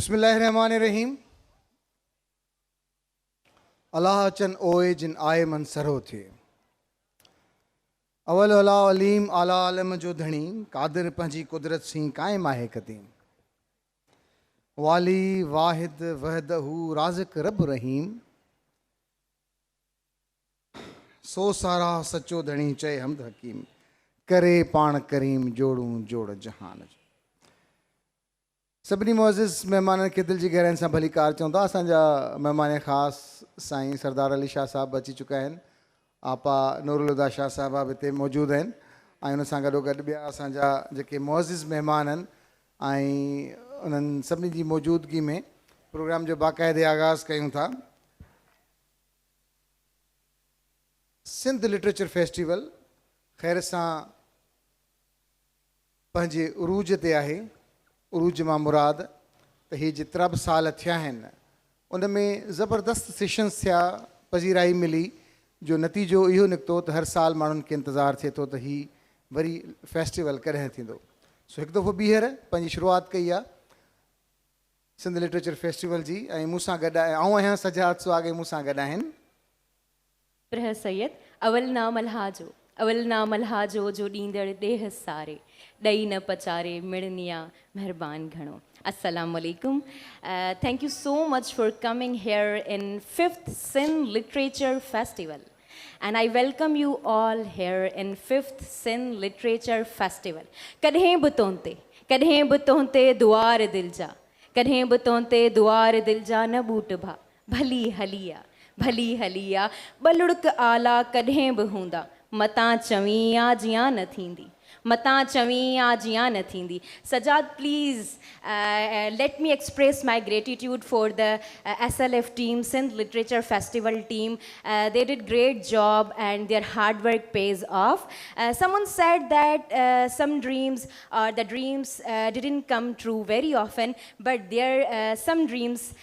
बिस्मिल्लाहिर्रहमानिर्रहीम। अल्लाह चन ओए जिन आए मन सरो थे। अवल अला अलीम आला आलम जो धणी कादिर पंहिंजी कुदरत सी कायम आहे क़दीम। वाली वाहिद वहदहू राज़िक रब रहीम। सो सारा सचो धणी चए हमद हकीम। करे पाण करीम जोड़ूं जोड़ जहान जो। सभिनी मुअज़्ज़िज़ महिमाननि खे दिलि जी गहराइनि सां भली कार चवंदा। असांजा महिमान ख़ासि साईं सरदार अली शाह साहिबु अची चुका आहिनि। आपा नूरुल हुदा शाह साहिबा बि हिते मौजूदु आहिनि ऐं उन सां गॾोगॾु ॿिया असांजा जेके मुअज़्ज़िज़ महिमान आहिनि ऐं उन्हनि सभिनी जी मौजूदगी में प्रोग्राम जो बाक़ाइदे आगाज़ कयूं था। सिंध लिटरेचर फेस्टिवल ख़ैर सां पंहिंजे उरूज ते आहे। उरूज मां मुराद त हीअ जेतिरा बि साल थिया आहिनि उन में ज़बरदस्त सेशन्स थिया, पज़ीराई मिली, जो नतीजो इहो निकितो त हर साल माण्हुनि खे इंतज़ारु थिए थो त हीअ वरी फेस्टिवल कॾहिं थींदो। सो हिकु दफ़ो ॿीहर पंहिंजी शुरूआति कई आहे सिंध लिटरेचर फेस्टिवल जी ऐं मूंसां गॾु आहे आऊं आहियां सजाद सुहागे मूंसां गॾु आहिनि प्रह सैयद अवल नाम अलहाजो जो ॾींदड़ ॾेह सारे ॾई न पचारे मिड़निया महिरबान घणो। Assalamu alaikum. Thank you so much for coming here in 5th Sindh Literature Festival. And I welcome you all here in 5th Sindh Literature Festival. कॾहिं बि तोंते दुआर दिल जा, कॾहिं बि तोंते दुआर दिल जा न बूट भा भली हलिया बलुड़क आला कॾहिं बि हूंदा मतां चवीं या जियां न थींदी Sajad, please let me express my gratitude for the SLF team, Sindh Literature Festival team. They did great job and their hard work pays off. Someone said that some dreams didn't come true very often, but some dreams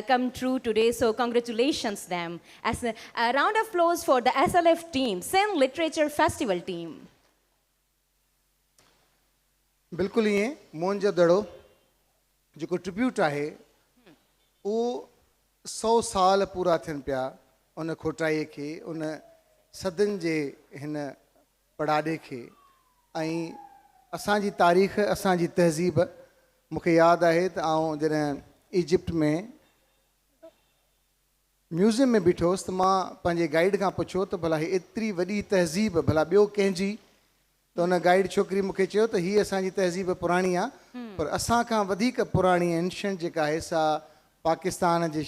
come true today, so congratulations them. As a round of applause for the SLF team, Sindh Literature Festival team. बिल्कुलु ईअं मोहन जो दड़ो जेको tribute आहे उहो 100 साल पूरा थियनि पिया उन खोटाईअ खे, उन सदियुनि जे हिन पड़ाॾे खे ऐं असांजी तारीख़, असांजी तहज़ीब। मूंखे यादि आहे त आउं जॾहिं इजिप्ट में म्यूज़ियम में बीठो हुउसि त मां पंहिंजे गाइड खां पुछियो त भला एतिरी वॾी तहज़ीब भला ॿियो कंहिंजी, त उन गाइड छोकिरी मूंखे चयो त हीअ असांजी तहज़ीब पुराणी आहे, पर असां खां वधीक पुराणी एंशंट जेका आहे सा पाकिस्तान जे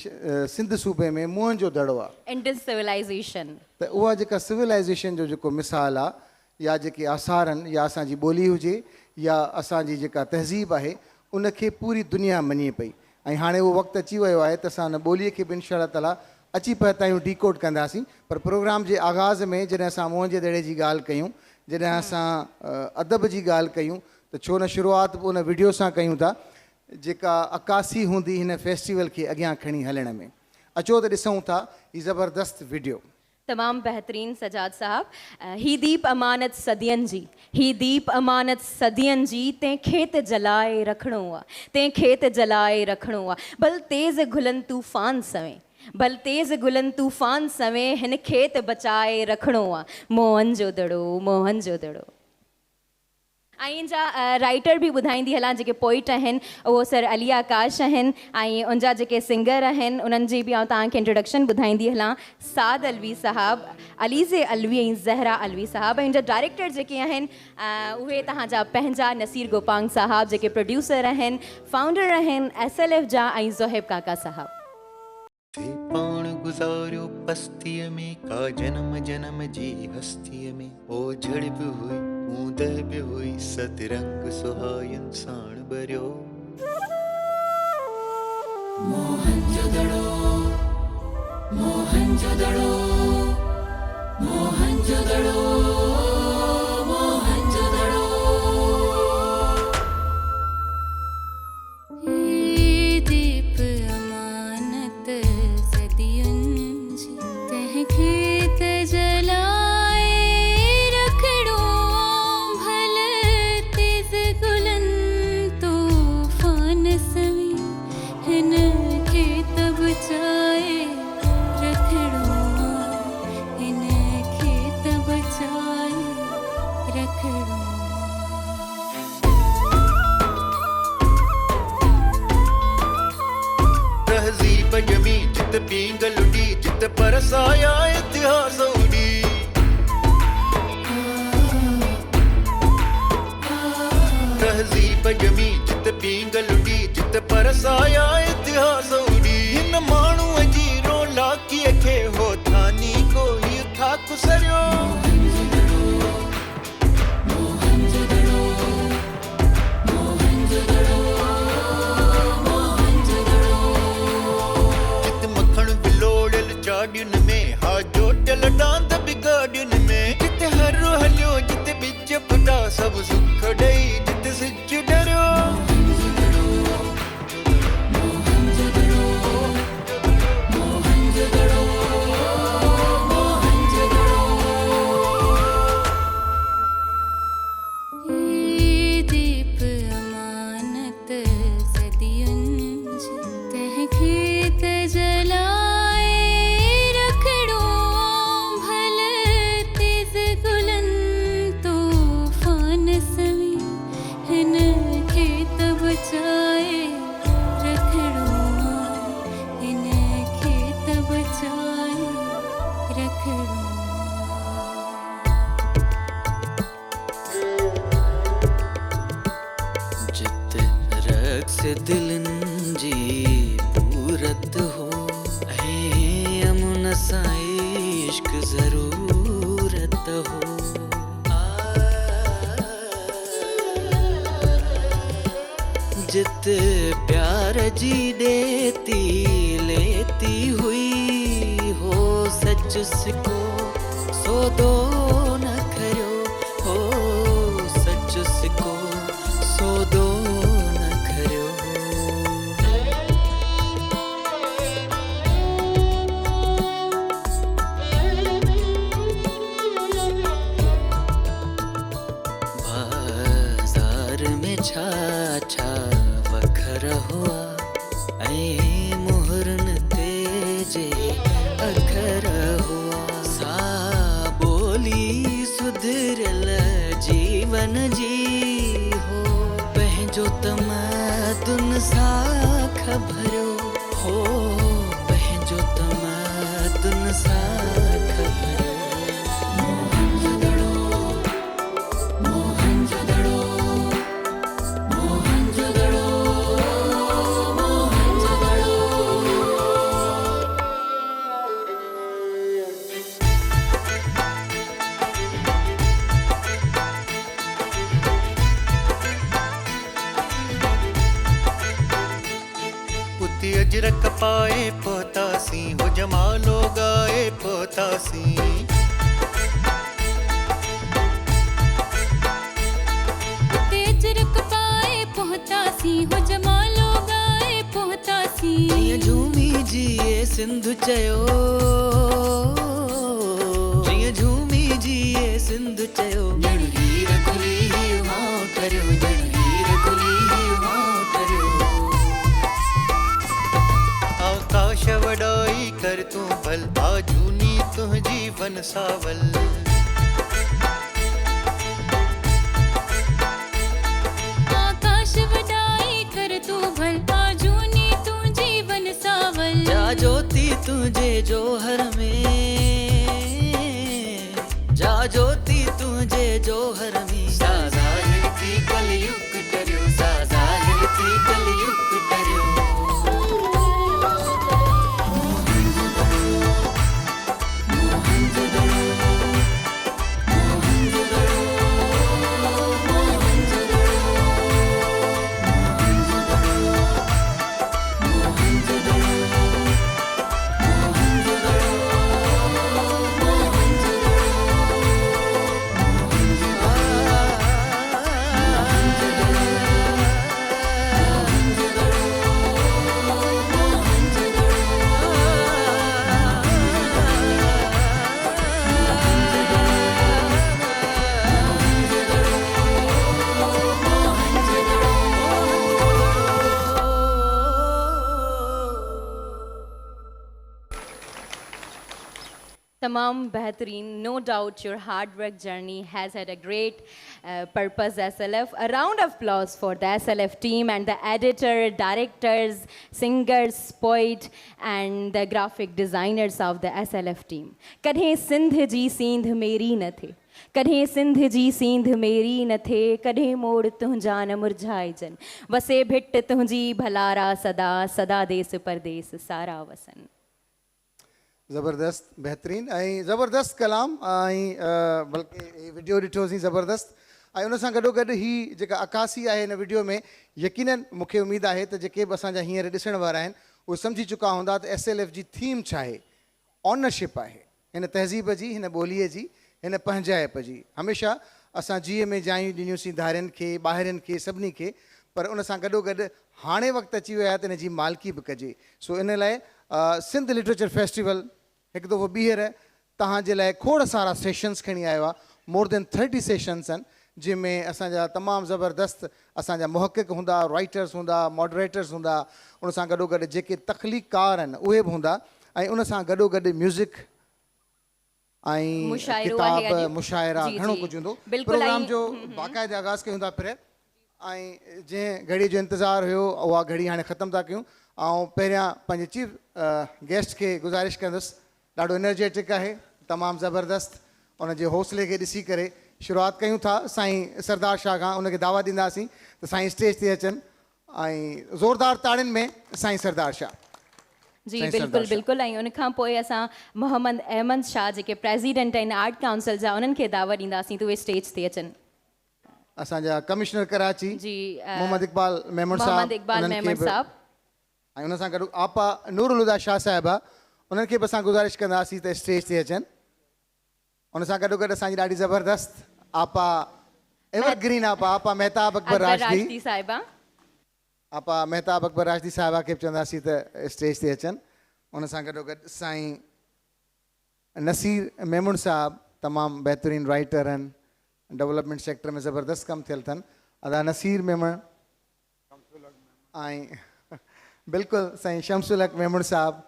सिंध सूबे में मोहन जो दड़ो आहे। इंडस सिविलाइज़ेशन त उहा जेका सिविलाइज़ेशन जो जेको मिसाल आहे या जेके आसार आहिनि या असांजी ॿोली हुजे या असांजी जेका तहज़ीब आहे उनखे पूरी दुनिया मञे पई। ऐं हाणे उहो वक़्तु अची वियो आहे त असां उन ॿोलीअ खे बि इंशाअल्लाह ताला अची पिया ताईं डीकोड कंदासीं। पर प्रोग्राम जे आगाज़ में जॾहिं असां मोहन जे दड़े जी ॻाल्हि कयूं, जॾहिं असां अदब जी ॻाल्हि कयूं त छो न शुरूआति उन वीडियो सां कयूं था जेका अकासी हूंदी हिन फेस्टिवल खे अॻियां खणी हलण में। अचो त ॾिसूं था हीअ ज़बरदस्त वीडियो। तमामु बहितरीन सजाद साहब। ही दीप अमानत सदियनि जी तंहिंखे त जलाए रखिणो आहे भल तेज़ गुलनि तूफ़ान सवें हिन खे त बचाए रखिणो आहे मोहन जो दड़ो। ऐं इन जा राइटर बि ॿुधाईंदी हलां, जेके पोइट आहिनि उहो सर अली आकाश आहिनि ऐं उनजा जेके सिंगर आहिनि उन्हनि जी बि आउं तव्हांखे इंट्रोडक्शन ॿुधाईंदी हलां। साद अलवी साहब, अलीज़े अलवी ऐं ज़हरा अलवी साहब। ऐं जा डायरेक्टर जेके आहिनि उहे तव्हांजा पंहिंजा नसीर गोपांग साहब जेके प्रोड्यूसर आहिनि, फाउंडर आहिनि SLF जा, ऐं ज़ोहेब काका साहब। पाण गुज़ारियो पस्तीअ में का जन्म जी हस्तीअ में ओ झड़ बि हुई ऊंद बि हुई सतरंग सुहायन साण भरियो मोहन जो दड़ो जित पींगल उड़ी जित परसाया इतिहास उड़ी तहजीब जमी जित पींगल उड़ी जित परसाया इतिहास उड़ी हिन माण्हू जी रोला कीअं खे हो थानी कोई था कुसरियो चाड़ियुनि में हा जोटल डांद बिगाड़ियुनि में जिते हर हलियो जिते बिच फटा सब सुख ॾेई जिते सिज डरियो दीप अमानत सदियुनि जी तहक़ीक़ जलाए रखड़ो भल तेज़ गुलनि तूफ़ान सवी हिन खे त बचाए रखड़ो हिन खे त बचाए रखड़ो जित रक्स दिलनि जी पूरत हो ऐं अमुन सां इश्क ज़रूरत हो जित प्यार जी ॾेती लेती हुई हो सच सिको सौदो न करियो हो सच सिको सौदो न करियो बाज़ार में छा छा वखर हुआ ऐं मुहरनि ते जे अखर हुआ सा बोली सुधरियल जीवन जी हो पंहिंजो तमदुन सां ख़बरियो हो पंहिंजो तमदुन सां ख़बरियो उती अजरक पाए पहुतासी हो जमालो गाए पहुतासी तेजरक पाए पहुतासी हो जमालो गाए पहुतासी जीअं झूमी जिए सिंधु चयो जीअं झूमी जिए सिंधु चयो ॼण हीर खुली मां करियो ॼण हीर खुली मां करियो आकाश वॾाई कर तूं भल आजूनी तुंहिंजी वन सावल आकाश वॾाई कर तूं भल आजूनी तूं जीवन सावल जा ज्योति तुझे जोहर में जा ज्योति तुझे जोहर में सा ज़ाहिर थी कलयुग डरियो सा ज़ाहिर थी कलयुग डरियो तमाम बेहतरीन. No doubt your hard work journey has had a great purpose, SLF. A round of applause for the SLF team and the editor, directors, singers, poet and the graphic designers of the SLF team. कॾहिं सिंध जी सींध मेरी न थे, कॾहिं सिंध जी सींध मेरी न थे, कॾहिं मोड़ तुंहिंजा न मुरझाइजन, वसे भिट तुंहिंजी भलारा सदा, सदा देस परदेस सारा वसन. ज़बरदस्त, बहितरीनु ऐं ज़बरदस्त कलाम ऐं बल्कि वीडियो ॾिठोसीं ज़बरदस्त. ऐं उन सां गॾोगॾु ही जेका अकासी आहे हिन वीडियो में यकीनन मूंखे उमेदु आहे त जेके बि असांजा हींअर ॾिसण वारा आहिनि उहे सम्झी चुका हूंदा त SLF जी थीम छा आहे. ऑनरशिप आहे हिन तहज़ीब जी, हिन ॿोलीअ जी, हिन पंहिंजाइप जी. हमेशह असां जीअ में जायूं ॾिनियूंसीं धारियुनि खे, ॿाहिरियुनि खे, सभिनी खे, पर उन सां गॾोगॾु हाणे वक़्तु अची वियो आहे त हिन जी मालिकी बि कजे. सो इन लाइ सिंध लिटरेचर फेस्टिवल हिकु दफ़ो ॿीहर तव्हांजे लाइ खोड़ सारा सेशन्स खणी आयो आहे. मोर देन 30 सेशन्स आहिनि जंहिंमें असांजा तमामु ज़बरदस्त असांजा मुहक़िक़ हूंदा, राइटर्स हूंदा, मॉडरेटर्स हूंदा, उन सां गॾोगॾु जेके तख़लीक़कार आहिनि उहे बि हूंदा ऐं उन सां गॾोगॾु म्यूज़िक ऐं किताब, मुशाइरा, घणो कुझु हूंदो. प्रोग्राम जो बाक़ाइदा आगाज़ कयूं था पिया ऐं जंहिं घड़ी जो इंतज़ारु हुयो उहा घड़ी हाणे ख़तमु था कयूं. ऐं पहिरियां पंहिंजे चीफ गेस्ट खे गुज़ारिश कंदुसि, ॾाढो एनर्जेटिक आहे, तमामु ज़बरदस्त, उनजे हौसले खे ॾिसी करे शुरूआति कयूं था. साईं सरदार शाह खां उनखे दावा ॾींदासीं त साईं स्टेज ते अचनि ऐं ज़ोरदार ताड़ियुनि में साईं सरदार शाह. जी बिल्कुलु बिल्कुलु. ऐं उनखां पोइ असां मोहम्मद अहमद शाह जेके प्रेसिडेंट आहिनि आर्ट काउंसिल जा, उन्हनि खे दावा ॾींदासीं त उहे स्टेज ते अचनि. असांजा कमिश्नर कराची जी मोहम्मद इक़बाल मेमण साहब ऐं उन सां गॾु आपा नूरुल हुदा शाह साहिबा, उन्हनि खे बि असां गुज़ारिश कंदासीं त स्टेज ते अचनि. उन सां गॾोगॾु असांजी ॾाढी ज़बरदस्त आपा एवरग्रीन आपा मेहताब अकबर राजदी साहिबा, आपा मेहताब अकबर राजदी साहिबा खे बि चवंदासीं त स्टेज ते अचनि. उन सां गॾोगॾु साईं नसीर मेमुण साहिबु तमामु बहितरीनु राइटर आहिनि, डेवलपमेंट सेक्टर में ज़बरदस्त कमु थियल अथनि. अदा नसीर मेमण ऐं बिल्कुलु साईं शमसुल हक मेमुण साहिबु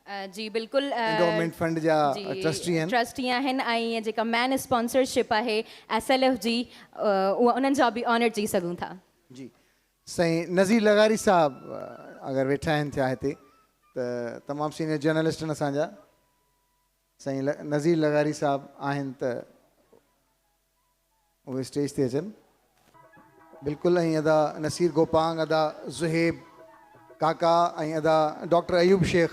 जी बिल्कुलु गवर्नमेंट फंड जा ट्रस्टी आहिनि. ऐं जेका मैन स्पॉन्सरशिप आहे SLF जी, उहा उन्हनि जा बि ऑनर चई सघूं था. जी साईं नज़ीर लगारी साहिबु अगरि वेठा आहिनि थिया हिते त तमामु सीनियर जर्नलिस्ट आहिनि असांजा. साईं नज़ीर लगारी साहिबु आहिनि त उहे स्टेज ते अचनि बिल्कुलु. ऐं अदा नसीर गोपांग, अदा ज़ुहेब काका ऐं अदा डॉक्टर अयूब शेख.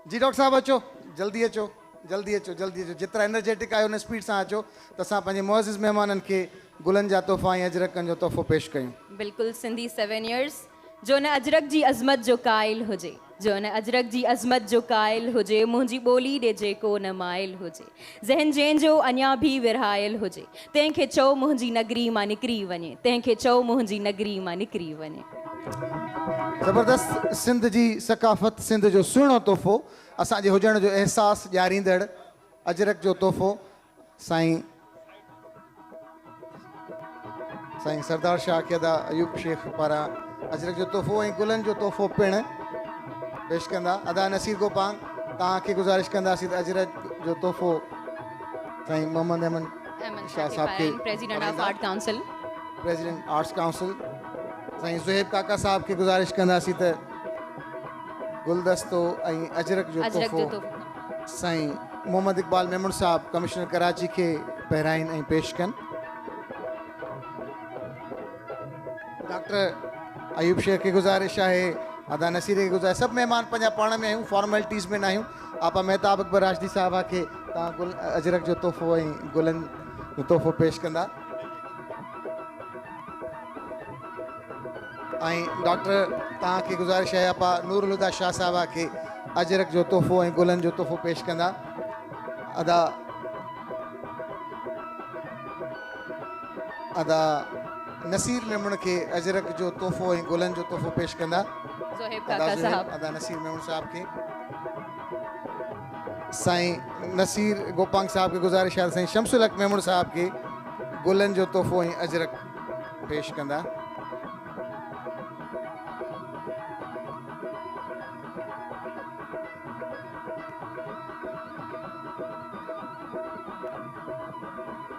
जी डॉक्टर साहब अचो, जल्दी अचो, जल्दी अचो, जल्दी अचो. जेतिरा एनर्जेटिक आहियो उन स्पीड सां अचो त असां पंहिंजे मुअज़्ज़िज़ महिमाननि खे गुलनि जा तोहफ़ा ऐं अजरकनि जो तोहफ़ो पेश कयूं. बिल्कुलु. सिंधी 7 years जो न अजरक जी अज़मत जो क़ाइल हुजे, जो न अजरक जी अज़मत जो क़ाइल हुजे, मुंहिंजी ॿोली ॾे जेको न माइल हुजे, ज़हन जंहिंजो अञा बि विरहायल हुजे, तंहिंखे चओ मुंहिंजी नगरी मां निकिरी वञे, तंहिंखे चओ मुंहिंजी नगरी मां निकिरी वञे. ज़बरदस्त. सिंध जी सकाफ़त, सिंध जो सुहिणो तोहफ़ो, असांजे हुजण जो अहसासु ॾियारींदड़ अजरक जो तोहफ़ो साईं सरदार शाह खे अदा अयूब शेख पारां अजरक जो तोहफ़ो ऐं गुलनि जो तोहफ़ो पिणु पेश कंदा. अदा नसीर गोपांग तव्हांखे गुज़ारिश कंदासीं त अजरक जो तोहफ़ो साईं मोहम्मद अहमद शाह साहिब खे, president of art council, president arts council. साईं ज़ुहेब काका साहिब खे गुज़ारिश कंदासीं त गुलदस्तो ऐं अजरक जो तोहफ़ो साईं मोहम्मद इक़बाल मेमण साहिबु कमिश्नर कराची खे पहिराइनि ऐं पेश कनि. डॉक्टर अयूब शेख खे गुज़ारिश आहे, अदा नसीर खे गुज़ारिश, सभु महिमान पंहिंजा पाण में आहियूं, फॉर्मेलिटीज़ में न आहियूं. आपा मेहताब अकबर राजदी साहिबा खे तव्हां अजरक जो तोहफ़ो ऐं गुलनि जो तोहफ़ो पेश कंदा. ऐं डॉक्टर तव्हांखे गुज़ारिश आहे आपा नूरुल हुदा शाह साहिबा खे अजरक जो तोहफ़ो ऐं गुलनि जो तोहफ़ो पेश कंदा. अदा नसीर मेमण खे अजरक जो तोहफ़ो ऐं गुलनि जो तोहफ़ो पेश कंदा. अदा नसीर मेमण साहिब खे. साईं नसीर गोपांग साहिब खे गुज़ारिश आहे साईं शमसुल हक मेमण साहिब खे गुलनि जो तोहफ़ो ऐं अजरक पेश कंदा.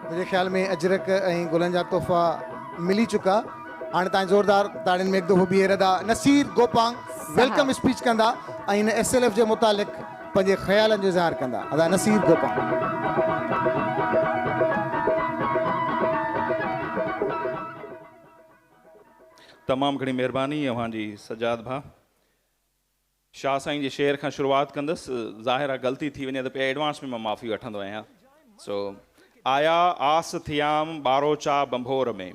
मुंहिंजे ख़्याल में अजरक ऐं गुलनि जा तोहफ़ा मिली चुका। हाणे तव्हां ज़ोरदार ताड़ियुनि में हिकु दफ़ो बीहे रहिया। नसीर गोपांग वेलकम स्पीच कंदा ऐं हिन SLF जे मुतालिक़ पंहिंजे ख़्यालनि जो इज़हार कंदा। अदा नसीर गोपांग। तमामु घणी महिरबानी अव्हांजी सजाद भाउ। शाह साईं जे शेर खां शुरूआत कंदुसि। ज़ाहिर आहे ग़लती थी वञे त पे एडवांस में मां माफ़ी वठंदो आहियां। सो आया आस थियाम ॿारोचा बंभोर में,